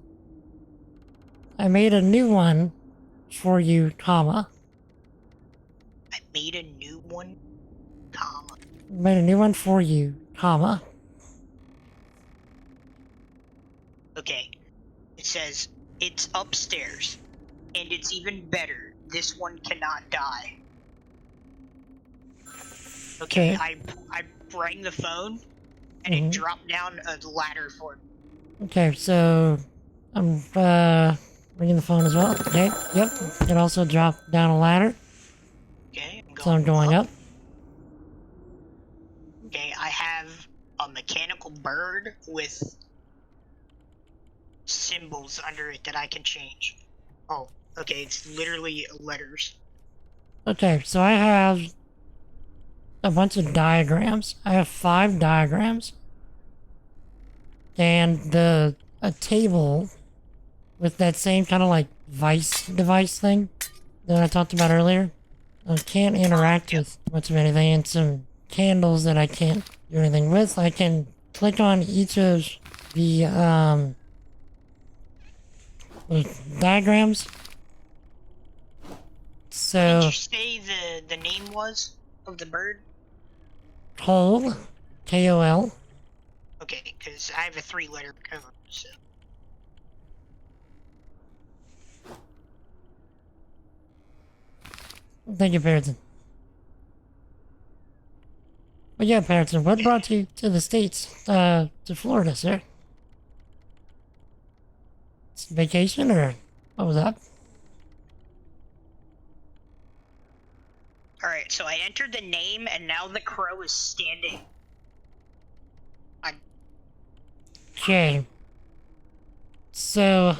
I made a new one for you, comma. I made a new one, comma. Made a new one for you, comma. Okay. It says, it's upstairs. And it's even better. This one cannot die. Okay, I rang the phone, and it dropped down a ladder for me. Okay, so I'm ringing the phone as well. Okay, yep. It also dropped down a ladder. Okay, So I'm going up. Okay, I have a mechanical bird with symbols under it that I can change. Oh, okay, it's literally letters. Okay, so I have a bunch of diagrams. I have 5 diagrams. And a table with that same kind of like vice device thing that I talked about earlier. I can't interact with much of anything, and some candles that I can't do anything with. I can click on each of the diagrams. So What did you say the name was of the bird? Kol, K-O-L. Okay, because I have a 3-letter code, so. Thank you, Pearson. But yeah, Pearson, what brought you to the States, to Florida, sir? It's vacation, or what was that? Alright, so I entered the name, and now the crow is standing. Okay. So,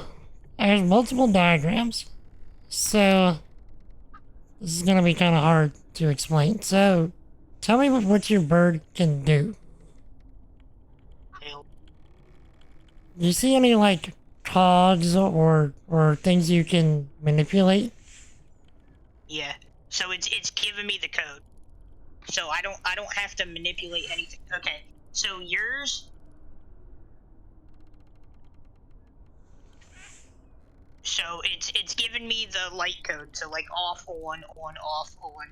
I have multiple diagrams. So, this is gonna be kind of hard to explain. So, tell me what your bird can do. Do you see any, like, cogs or things you can manipulate? Yeah. So it's giving me the code. So I don't have to manipulate anything. Okay. So yours. So it's giving me the light code. So like off, on, off, on.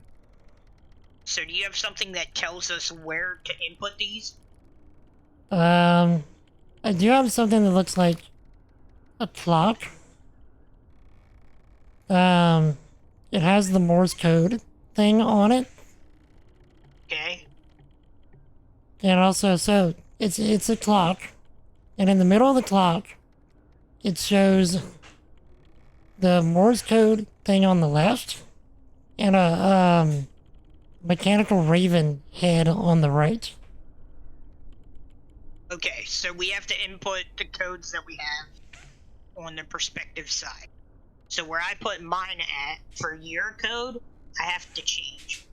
So do you have something that tells us where to input these? I do have something that looks like a clock. It has the Morse code thing on it. Okay. And also, so it's a clock, and in the middle of the clock, it shows the Morse code thing on the left, and a mechanical raven head on the right. Okay, so we have to input the codes that we have on the perspective side. So where I put mine at for your code, I have to change.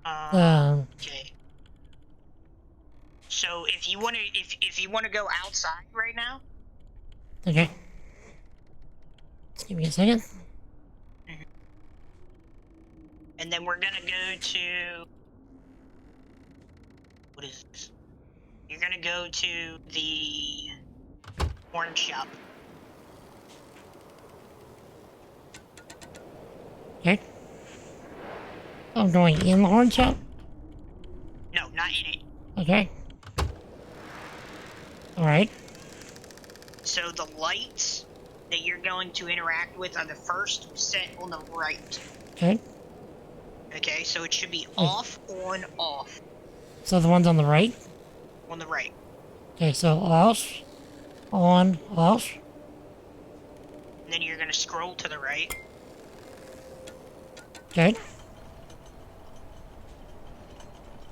Okay. So if you want to, if you want to go outside right now. Okay. Just give me a second. And then we're gonna go to. What is this? You're gonna go to the horn shop. Okay. I'm going in the horn shop? No, not in it. Okay. Alright. So the lights that you're going to interact with are the first set on the right. Okay. Okay, so it should be off, on, off. So the ones on the right? On the right. Okay, so off, on, off. And then you're gonna scroll to the right. Okay.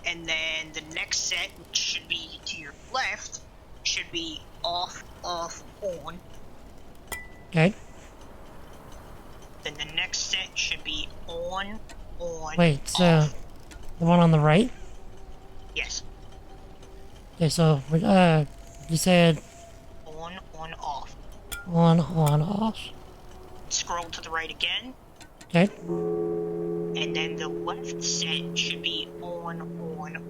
And then the next set, which should be to your left, should be off, off, on. Okay. Then the next set should be on, Wait, so off. the one on the right? Yes. Okay, so you said On, off. on, off. Scroll to the right again. Okay. And then the left set should be on,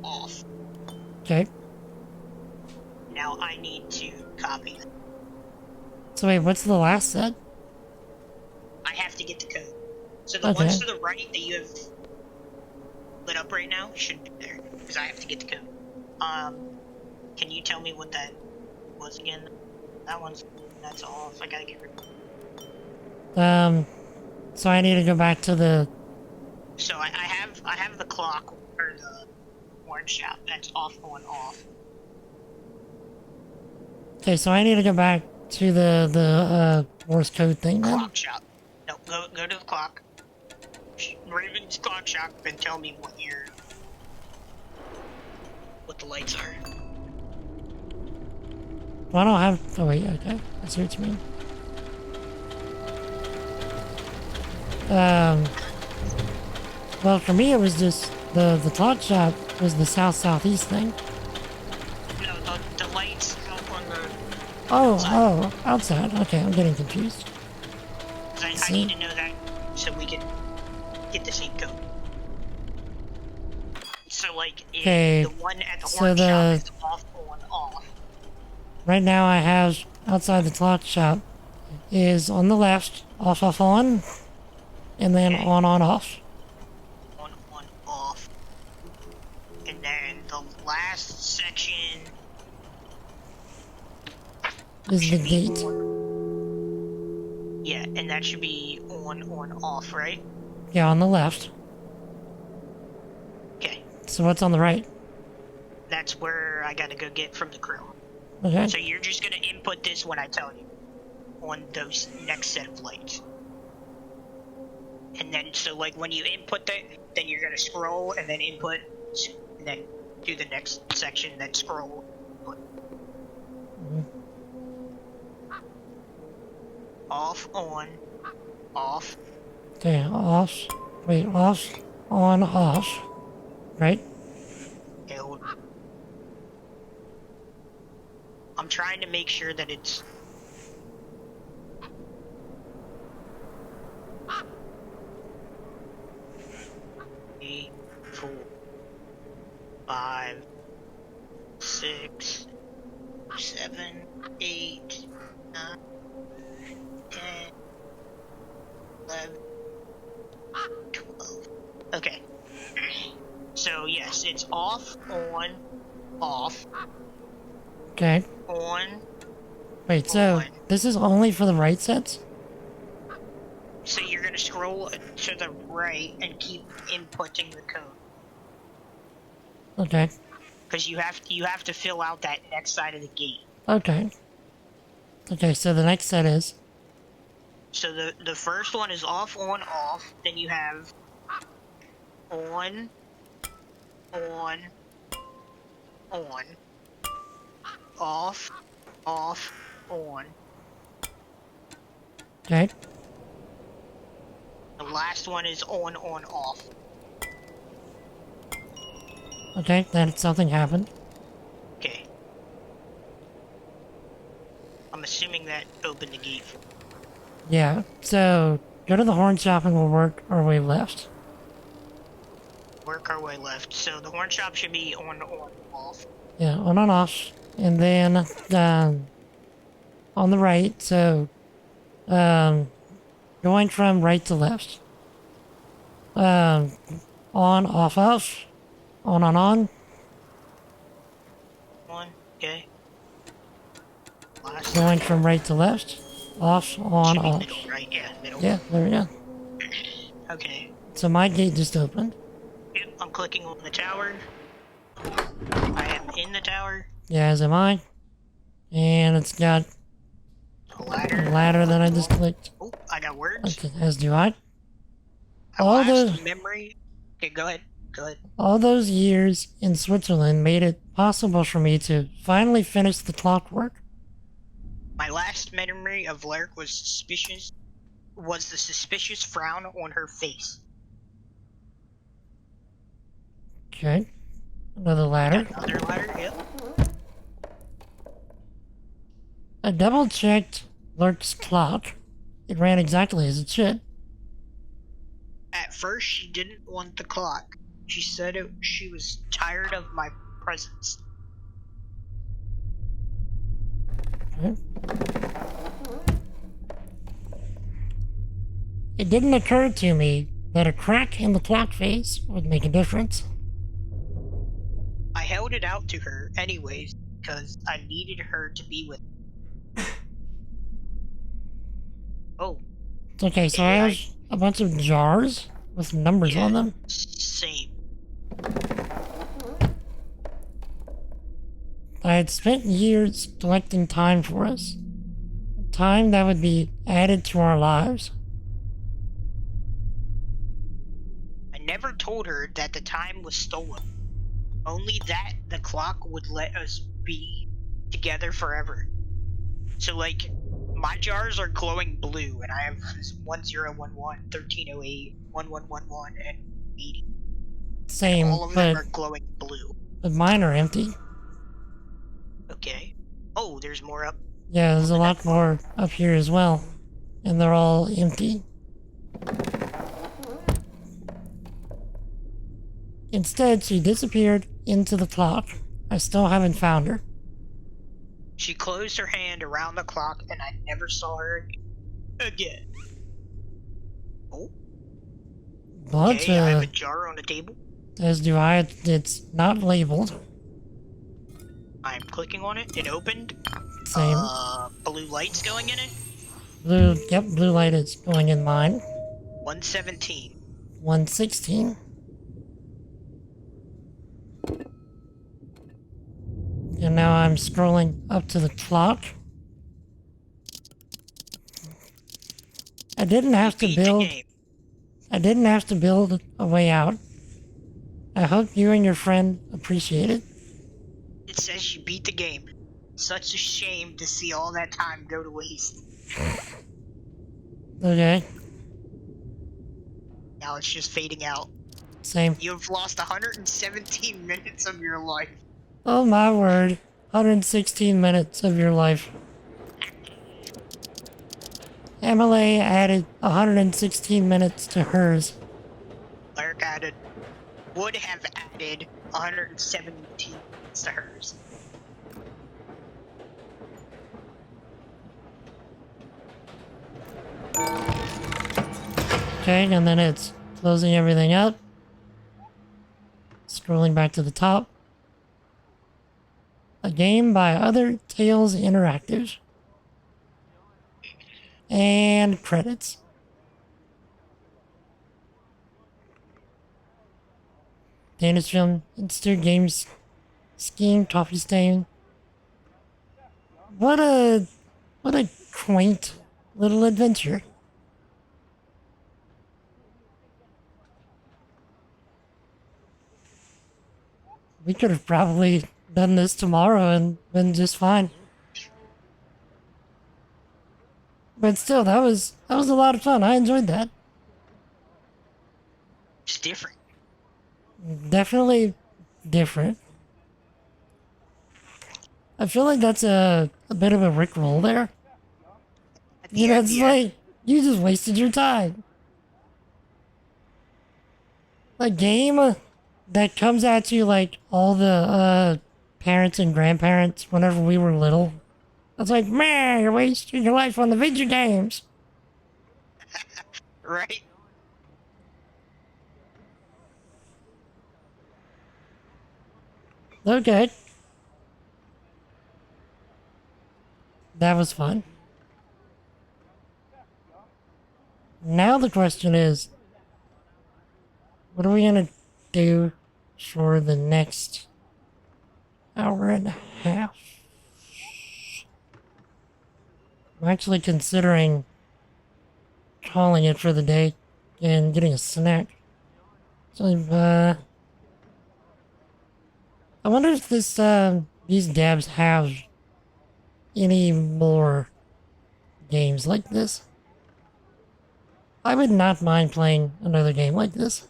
off. Okay. Now I need to copy them. So wait, what's the last set? I have to get the code. So the Okay. ones to the right that you have lit up right now should be there, because I have to get the code. Can you tell me what that was again? That's off. I gotta get rid of it. So I need to go back to the... So I have the clock, or the orange shop, that's off, on, off. Okay, so I need to go back to the Morse code thing then? Clock shop. No, go to the clock. Raven's clock shop and tell me what the lights are. Well, I don't have... Oh wait, okay. I see what you mean. Well, for me it was just... The clock shop was the south-southeast thing. No, the lights out on the... Oh, outside. Okay, I'm getting confused. I need to know that so we can get the same code. So, like, if Okay, the one at the so orange shop the... is off, on, off. Right now I have, outside the clock shop, is on the left, off, off, on, and then on, off. On, off. And then the last section... Is the gate. Yeah, and that should be on, off, right? Yeah, on the left. Okay. So what's on the right? That's where I gotta go get from the crew. Okay. So you're just gonna input this when I tell you. On those next set of lights. And then, so like when you input that, then you're gonna scroll and then input, and then do the next section, then scroll. Off, on, off. Okay, off. Wait, off, on, off. Right? Okay, hold on. I'm trying to make sure that it's... Eight, 4, 5, 6, 7, 8, 9, 10, 11, 12. Okay. So yes, it's off, on, off. Okay. On. Wait, so this is only for the right sets? So you're gonna scroll to the right and keep inputting the code. Okay. Because you have to fill out that next side of the gate. Okay. Okay, so the next set is? So the first one is off, on, off. Then you have on, off, on. Okay. The last one is on, off. Okay, then something happened. Okay. I'm assuming that opened the gate. Yeah, so go to the horn shop and we'll work our way left. Work our way left. So the horn shop should be on, off. Yeah, on and off. And then on the right, so going from right to left. On, off, off. On, on. On, okay. Last Going from right to left. Off, on, should be off. middle, right? Yeah, middle. Yeah, there we go. Okay. So my gate just opened. Yep, I'm clicking on the tower. I am in the tower. Yeah, as am I. And it's got A ladder. a ladder that I just clicked. Oh, I got words. Okay, as do I. A All last those, memory. Okay, go ahead. Go ahead. all those years in Switzerland made it possible for me to finally finish the clockwork. My last memory of Lark was the suspicious frown on her face. Okay. Another ladder. Another ladder, yep. I double checked Lurk's clock. It ran exactly as it should. At first, she didn't want the clock. She said she was tired of my presence. Okay. it didn't occur to me that a crack in the clock face would make a difference. I held it out to her anyways because I needed her to be with. Oh. It's okay, so I have a bunch of jars with numbers on them. Same. I had spent years collecting time for us. Time that would be added to our lives. I never told her that the time was stolen. Only that the clock would let us be together forever. So, like, my jars are glowing blue, and I have 1011, 1308, 1111, and 80. Same, All of them are glowing blue. but mine are empty. Okay. Oh, there's more up. Yeah, there's a lot more up here as well. And they're all empty. Instead, she disappeared into the clock. I still haven't found her. She closed her hand around the clock, and I never saw her again. Oh. But, Okay, I have a jar on the table. as do I. It's not labeled. I'm clicking on it. It opened. Same. Blue light's going in it. Blue light is going in mine. 117. 116. And now I'm scrolling up to the clock. I didn't have to build a way out. I hope you and your friend appreciate it. It says you beat the game. Such a shame to see all that time go to waste. Okay. Now it's just fading out. Same. You've lost 117 minutes of your life. Oh my word. 116 minutes of your life. Emily added 116 minutes to hers. Lark would have added 117 minutes to hers. Okay, and then it's closing everything up. Scrolling back to the top. A game by Other Tales Interactive. And credits. Danish Film Institute Games Scheme Toffee Stain. What a quaint little adventure. We could have probably done this tomorrow and been just fine. But still, that was a lot of fun. I enjoyed that. It's different. Definitely different. I feel like that's a bit of a rickroll there. You know, it's like, you just wasted your time. A game that comes at you like all the parents and grandparents whenever we were little. It's like, man, you're wasting your life on the video games. Right? Okay. That was fun. Now the question is, what are we gonna do for the next hour and a half? I'm actually considering calling it for the day and getting a snack. So, I wonder if these devs have any more games like this. I would not mind playing another game like this.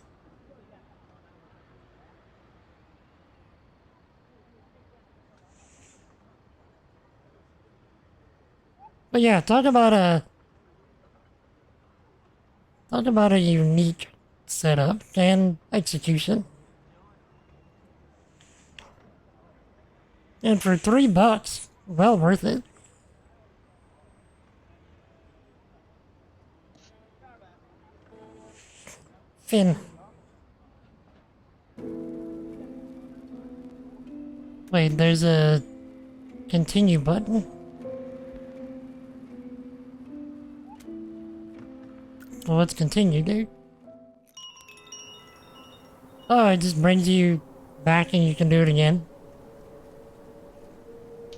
But yeah, talk about a unique setup and execution. And for $3, well worth it. Finn. Wait, there's a continue button. Well, let's continue, dude. Oh, it just brings you back and you can do it again.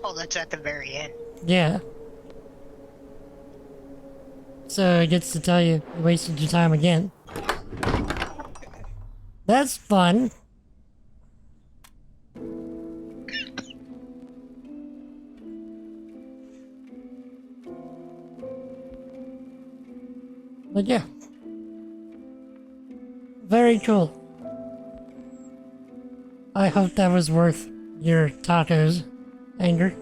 Oh, that's at the very end. Yeah. So it gets to tell you you wasted your time again. That's fun. But yeah. Very cool. I hope that was worth your tacos, Anger.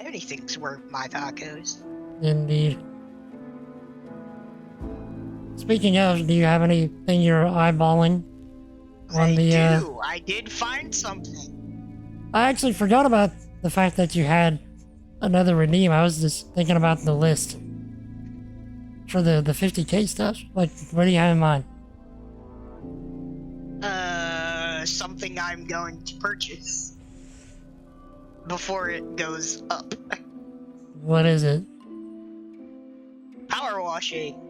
Anything's worth my tacos. Indeed. Speaking of, do you have anything you're eyeballing on I did find something. I actually forgot about the fact that you had another redeem. I was just thinking about the list for the 50k stuff. Like, what do you have in mind? Something I'm going to purchase before it goes up. What is it? Power washing.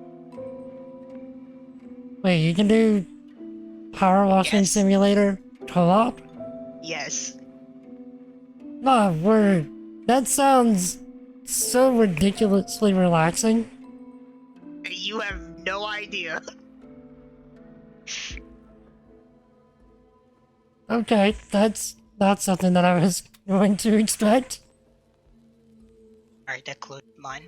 Wait, you can do power washing simulator co-op? Yes. Oh, word. That sounds so ridiculously relaxing. You have no idea. Okay, that's not something that I was going to expect. Alright, that closed mine.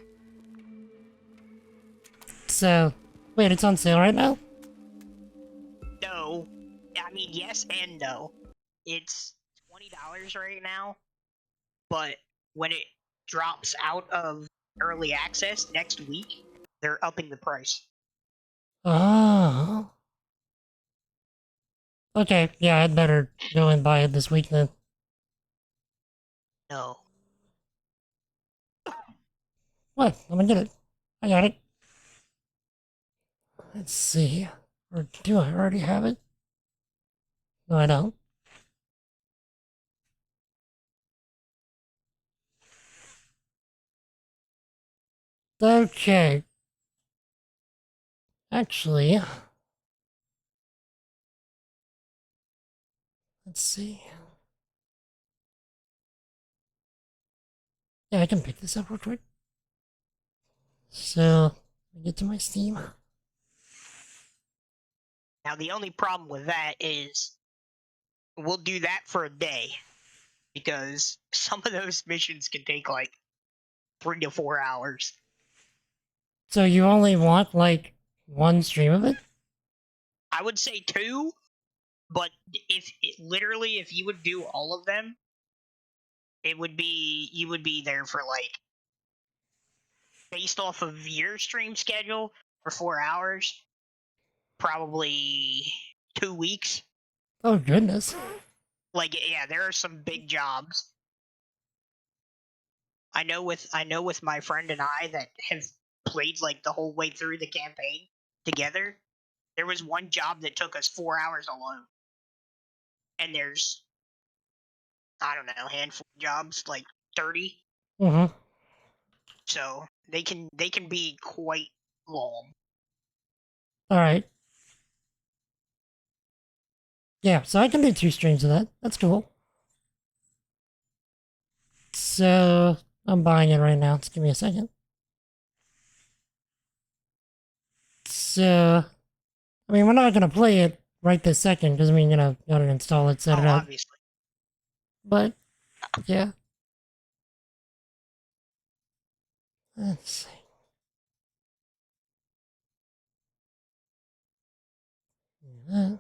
So, wait, it's on sale right now? No. I mean, yes and no. It's $20 right now, but when it drops out of early access next week, they're upping the price. Oh. Okay, yeah, I'd better go and buy it this week then. No. What? I'm gonna get it. I got it. Let's see. Or do I already have it? No, I don't. Okay. Actually, let's see. Yeah, I can pick this up real quick. So, let me get to my Steam. Now, the only problem with that is we'll do that for a day because some of those missions can take like 3 to 4 hours. So you only want, like, one stream of it? I would say 2, but if you would do all of them, you would be there for like, based off of your stream schedule for 4 hours, probably 2 weeks. Oh, goodness. Like, yeah, there are some big jobs. I know with my friend and I that have played like the whole way through the campaign together, there was one job that took us 4 hours alone. And there's, I don't know, a handful of jobs, like 30. Mm-hmm. So they can be quite long. Alright. Yeah, so I can do 2 streams of that. That's cool. So, I'm buying it right now. Just give me a second. So, I mean, we're not going to play it right this second, because, I mean, gotta install it, set it up. Obviously. But, yeah. Let's see. I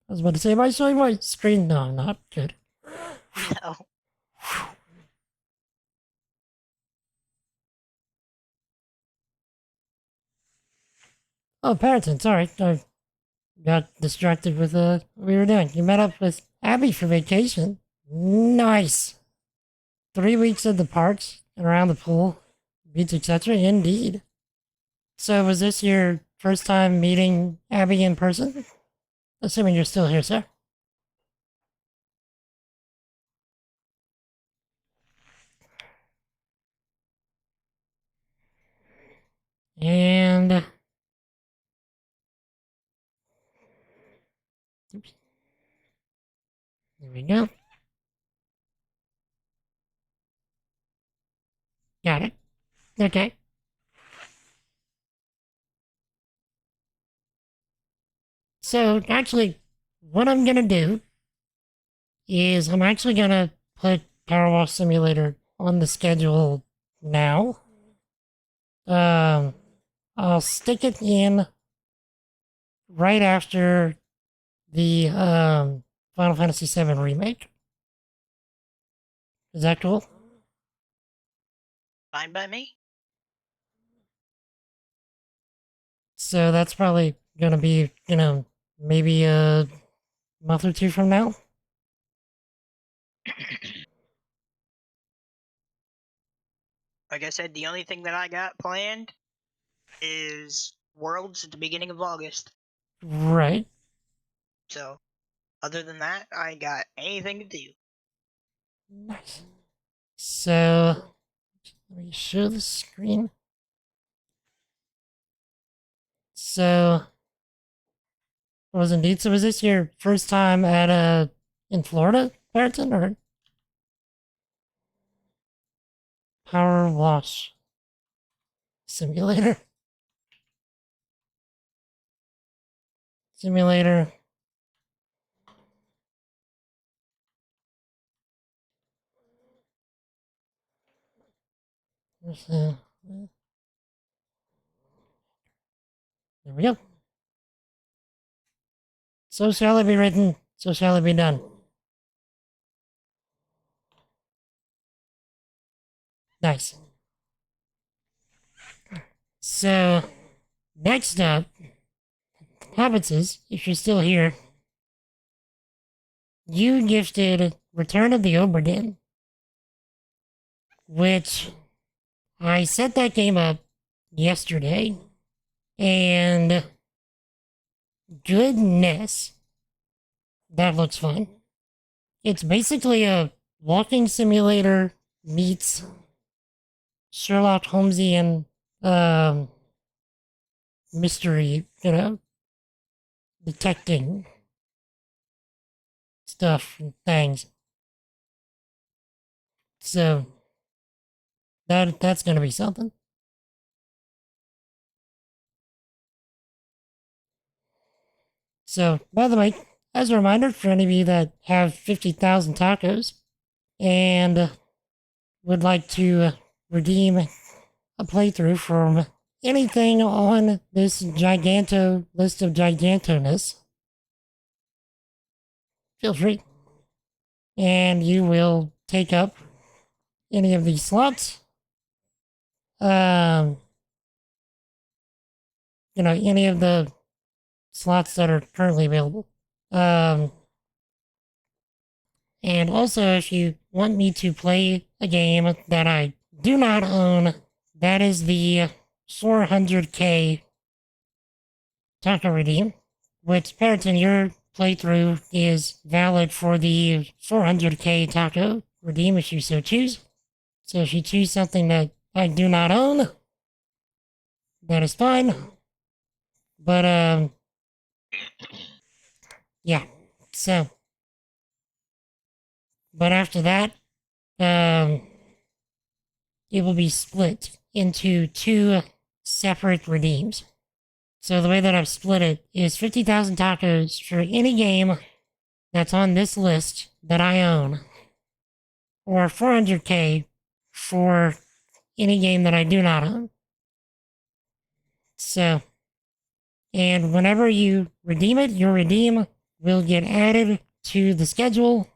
was about to say, am I showing my screen? No, not good. No. Oh, Parenton, sorry. I got distracted with what we were doing. You met up with Abby for vacation. Nice. 3 weeks at the parks and around the pool, beach, etc. Indeed. So, was this your first time meeting Abby in person? Assuming you're still here, sir. And oops, there we go. Got it. Okay. So, actually, what I'm gonna do is I'm actually gonna put Power Wash Simulator on the schedule now. I'll stick it in right after the Final Fantasy VII remake. Is that cool? Fine by me. So that's probably gonna be, maybe a month or two from now. Like I said, the only thing that I got planned is Worlds at the beginning of August. Right. So, other than that, I ain't got anything to do. Nice. So let me show the screen. So was indeed. So was this your first time at in Florida, Barrington, or Power Wash Simulator? Simulator. There we go. So shall it be written, so shall it be done. Nice. So, next up, Hobbitses, if you're still here, you gifted Return of the Oberdin, which I set that game up yesterday, and goodness, that looks fun. It's basically a walking simulator meets Sherlock Holmesian mystery, detecting stuff and things. So that's gonna be something. So, by the way, as a reminder for any of you that have 50,000 tacos and would like to redeem a playthrough from anything on this giganto list of gigantoness, feel free. And you will take up any of these slots. Any of the slots that are currently available. And also, if you want me to play a game that I do not own, that is the 400k taco redeem, which, Periton, your playthrough is valid for the 400k taco redeem if you so choose. So if you choose something that I do not own, that is fine. But, yeah. So, but after that, it will be split into two separate redeems. So the way that I've split it is 50,000 tacos for any game that's on this list that I own, or 400k for any game that I do not own. So, and whenever you redeem it, your redeem will get added to the schedule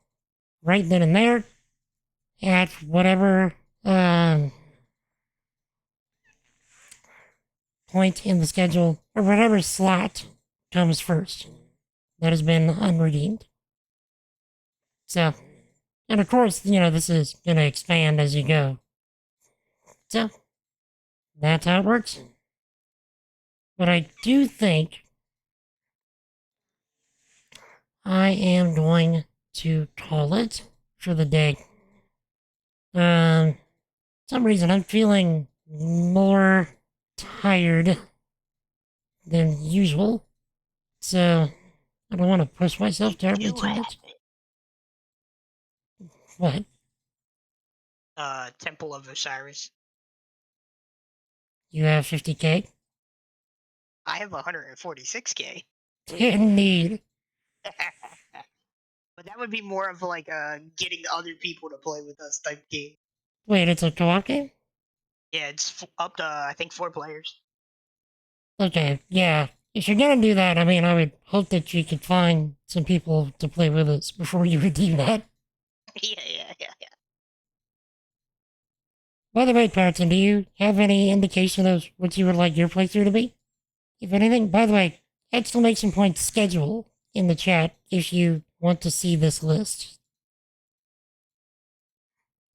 right then and there at whatever point in the schedule, or whatever slot comes first that has been unredeemed. So, and of course, this is going to expand as you go. So, that's how it works. But I do think I am going to call it for the day. Some reason I'm feeling more tired than usual. So I don't want to push myself terribly too much. What? Temple of Osiris. You have 50k? I have 146k. Indeed. But that would be more of like getting other people to play with us type game. Wait, it's a co-op game? Yeah, it's up to I think 4 players. Okay, yeah. If you're gonna do that, I mean, I would hope that you could find some people to play with us before you would do that. yeah. By the way, Patterson, do you have any indication of what you would like your playthrough to be? If anything, by the way, exclamation point schedule in the chat if you want to see this list.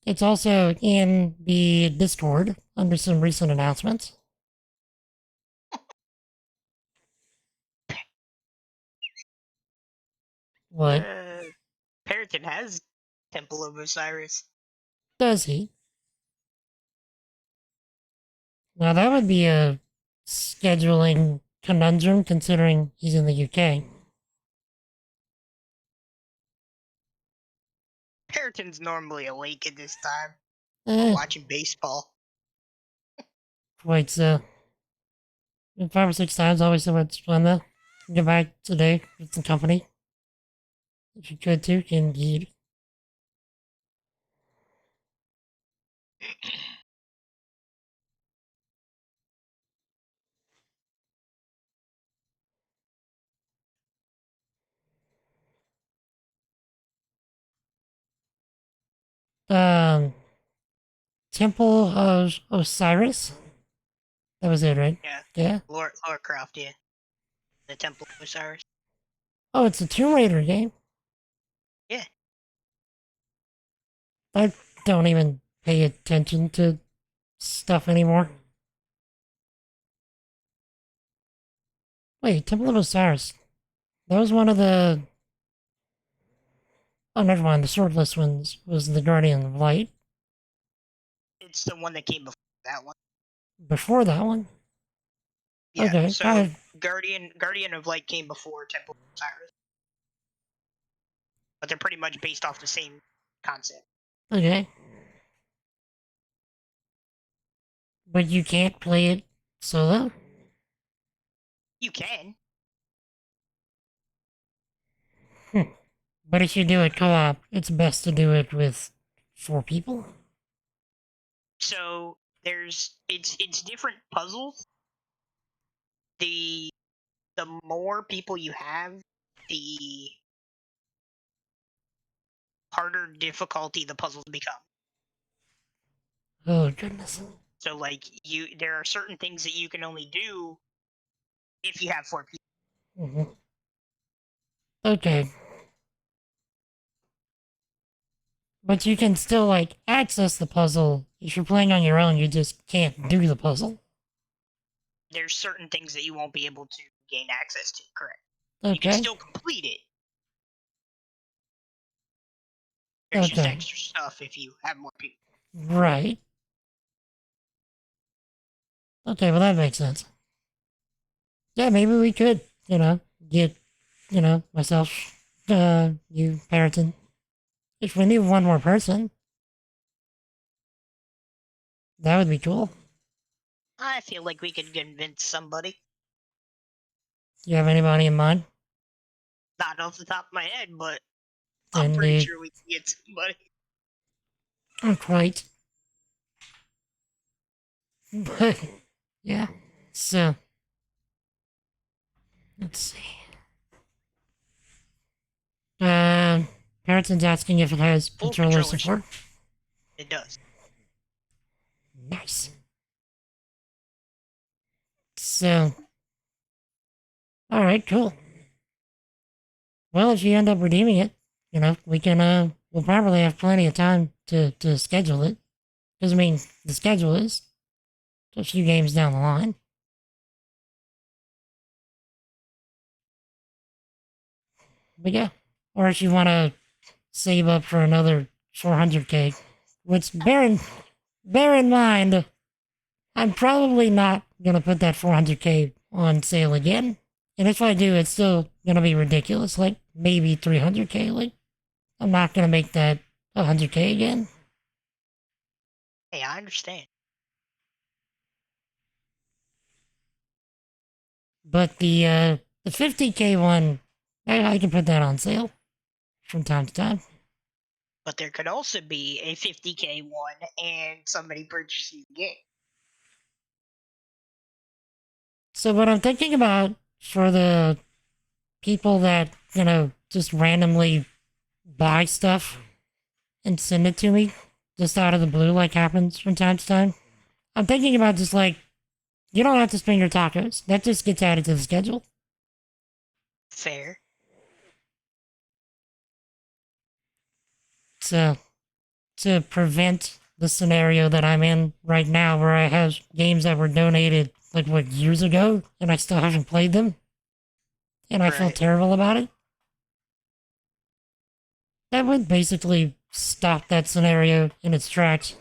It's also in the Discord under some recent announcements. What? Perriton has Temple of Osiris. Does he? Now that would be a scheduling conundrum considering he's in the UK. Perriton's normally awake at this time. Eh. Watching baseball. Quite so. 5 or 6 times, always so much fun though. Get back today with some company. If you could too, indeed. Temple of Osiris? That was it, right? Yeah. Yeah? Lore Croft, yeah. The Temple of Osiris. Oh, it's a Tomb Raider game? Yeah. I don't even pay attention to stuff anymore. Wait, Temple of Osiris. That was one of the... Oh, never mind. The swordless ones was the Guardian of Light. It's the one that came before that one. Before that one? Yeah, okay, so Guardian of Light came before Temple of Osiris. But they're pretty much based off the same concept. Okay. But you can't play it solo? You can. But if you do it co-op, it's best to do it with 4 people? So it's different puzzles. The more people you have, the harder difficulty the puzzles become. Oh, goodness. So like there are certain things that you can only do if you have 4 people. Mm-hmm. Okay. But you can still, like, access the puzzle. If you're playing on your own, you just can't do the puzzle. There's certain things that you won't be able to gain access to, correct. Okay. You can still complete it. There's just extra stuff if you have more people. Right. Okay, well that makes sense. Yeah, maybe we could, get, myself, you, Perriton. If we need one more person, that would be cool. I feel like we could convince somebody. Do you have anybody in mind? Not off the top of my head, but I'm pretty sure we can get somebody. Not quite. But, yeah. So, let's see. Perriton's asking if it has controller support. It does. Nice. So, alright, cool. Well, if you end up redeeming it, we can, we'll probably have plenty of time to schedule it. Because, I mean, the schedule is a few games down the line. But yeah. Or if you want to save up for another 400k, which bear in mind, I'm probably not going to put that 400k on sale again. And if I do, it's still going to be ridiculous. Like, maybe 300k. Like, I'm not going to make that 100k again. Hey, I understand. But the 50k one, I can put that on sale from time to time. But there could also be a 50k one and somebody purchasing the game. So what I'm thinking about for the people that, just randomly buy stuff and send it to me just out of the blue like happens from time to time, I'm thinking about just like, you don't have to spend your tacos. That just gets added to the schedule. Fair. So, to prevent the scenario that I'm in right now where I have games that were donated like years ago and I still haven't played them and I feel terrible about it. That would basically stop that scenario in its tracks.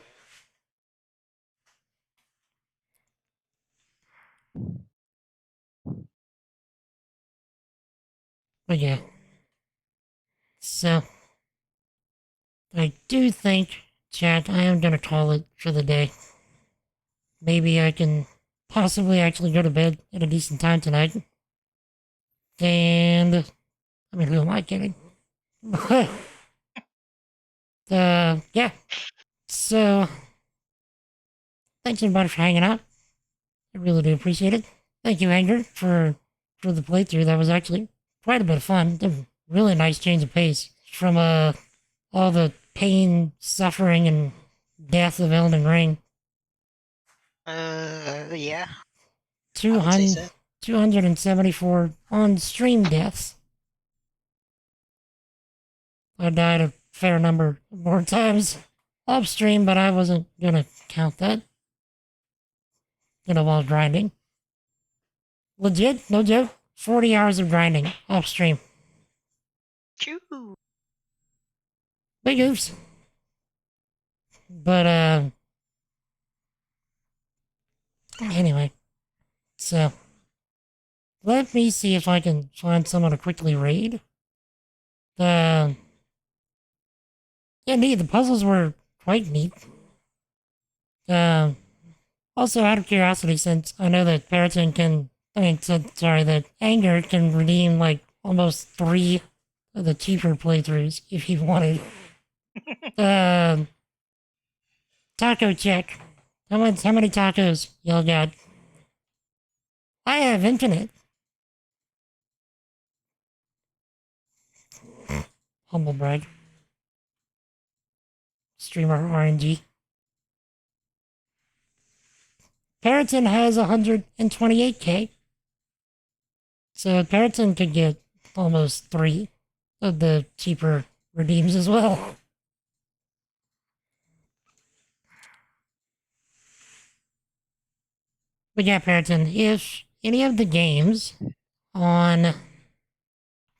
But yeah. So, I do think, chat, I am gonna call it for the day. Maybe I can possibly actually go to bed at a decent time tonight. And, I mean, who am I kidding? Yeah. So, thanks everybody for hanging out. I really do appreciate it. Thank you, Anger, for the playthrough. That was actually quite a bit of fun. A really nice change of pace from all the pain, suffering, and death of Elden Ring. Yeah. 274 on-stream deaths. I died a fair number more times off-stream, but I wasn't gonna count that. While grinding. Legit, no joke, 40 hours of grinding off-stream. Choo. Big oops. But, anyway. So, let me see if I can find someone to quickly raid. Indeed, the puzzles were quite neat. Also, out of curiosity, since I know that that Anger can redeem like almost 3 of the cheaper playthroughs if he wanted. Taco check. How many tacos y'all got? I have infinite. Humble brag. Streamer RNG. Periton has 128k. So Periton could get almost 3 of the cheaper redeems as well. But yeah, Periton, if any of the games on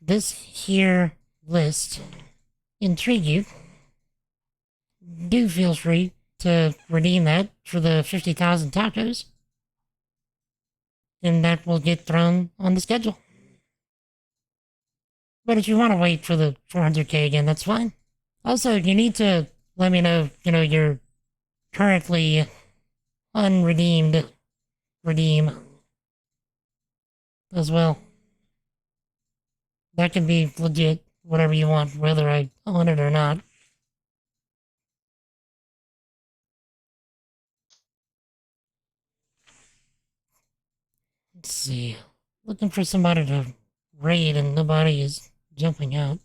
this here list intrigue you, do feel free to redeem that for the 50,000 tacos. And that will get thrown on the schedule. But if you want to wait for the 400k again, that's fine. Also, you need to let me know, you're currently unredeemed redeem as well. That can be legit, whatever you want, whether I own it or not. Let's see. Looking for somebody to raid and nobody is jumping out.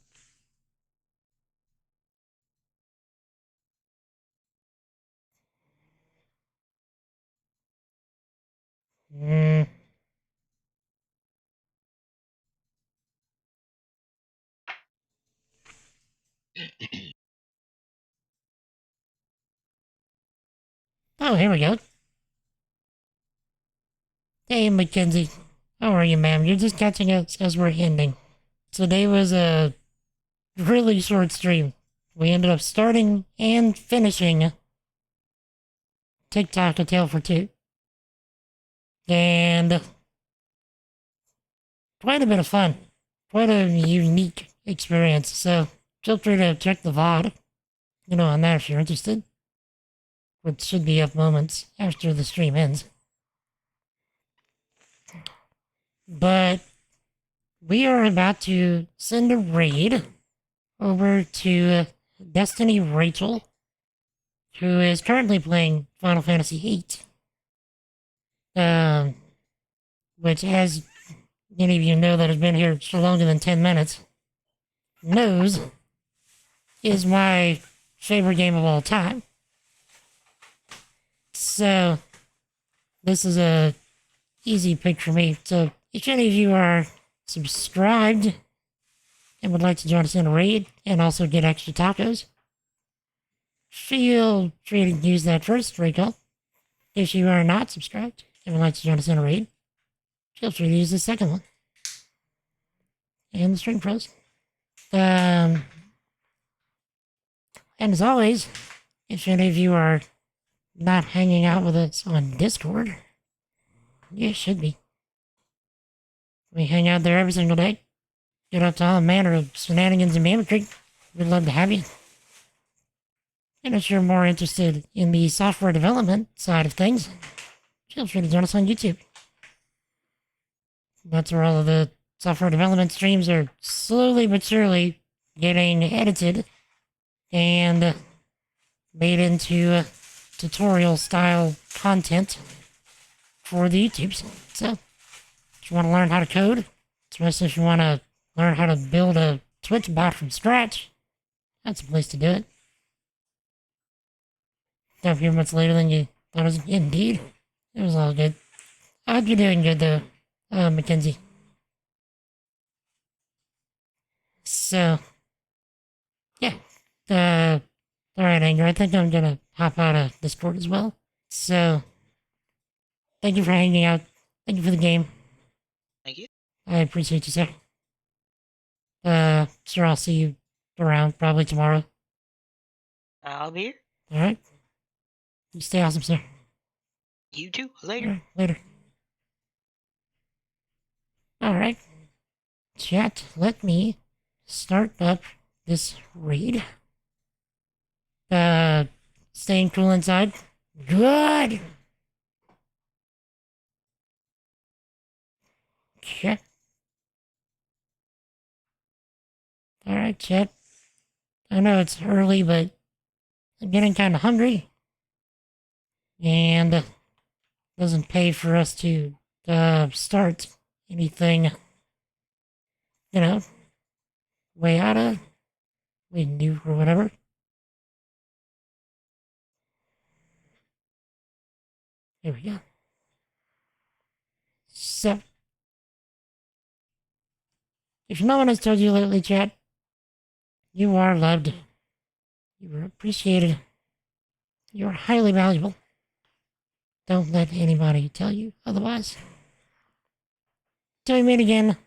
Oh, here we go. Hey, Mackenzie. How are you, ma'am? You're just catching us as we're ending. today was a really short stream. We ended up starting and finishing TikTok A Tale for Two. And quite a bit of fun. Quite a unique experience. So feel free to check the VOD, on that if you're interested. Which should be up moments after the stream ends. But we are about to send a raid over to Destiny Rachel, who is currently playing Final Fantasy VIII. Which, as any of you know that has been here for longer than 10 minutes, knows is my favorite game of all time. So, this is a easy pick for me. So, if any of you are subscribed and would like to join us in a raid and also get extra tacos, feel free to use that first recall. If you are not subscribed and would like to join us in a raid, feel free to use the second one. And the string pros. And as always, if any of you are not hanging out with us on Discord, you should be. We hang out there every single day. Get up to all manner of shenanigans and mimicry. We'd love to have you. And if you're more interested in the software development side of things, feel free to join us on YouTube. That's where all of the software development streams are slowly but surely getting edited and made into tutorial style content for the YouTubes. So, if you want to learn how to code, especially if you want to learn how to build a Twitch bot from scratch, that's a place to do it. Got here much later than you thought it was. Indeed, it was all good. I hope you're doing good though, Mackenzie. So, yeah. Alright, Anger, I think I'm gonna hop out of Discord as well. So, thank you for hanging out. Thank you for the game. Thank you. I appreciate you, sir. Sure, I'll see you around probably tomorrow. I'll be here. Alright. You stay awesome, sir. You too. Later. Alright, later. Alright. Chat, let me start up this raid. Staying cool inside. Good! Okay. Alright, chat. I know it's early, but I'm getting kind of hungry. And doesn't pay for us to start anything, way out of, way new or whatever. There we go. So, if no one has told you lately, chat, you are loved. You are appreciated. You are highly valuable. Don't let anybody tell you otherwise. Till we meet again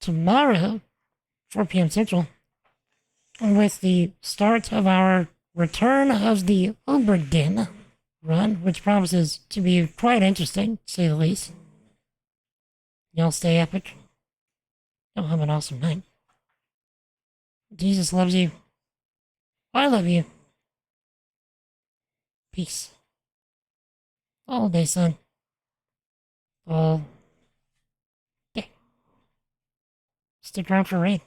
tomorrow, 4 p.m. Central, with the start of our Return of the Oberdin run, which promises to be quite interesting, to say the least. Y'all stay epic. Y'all have an awesome night. Jesus loves you. I love you. Peace. All day, son. All day. Stick around for raid.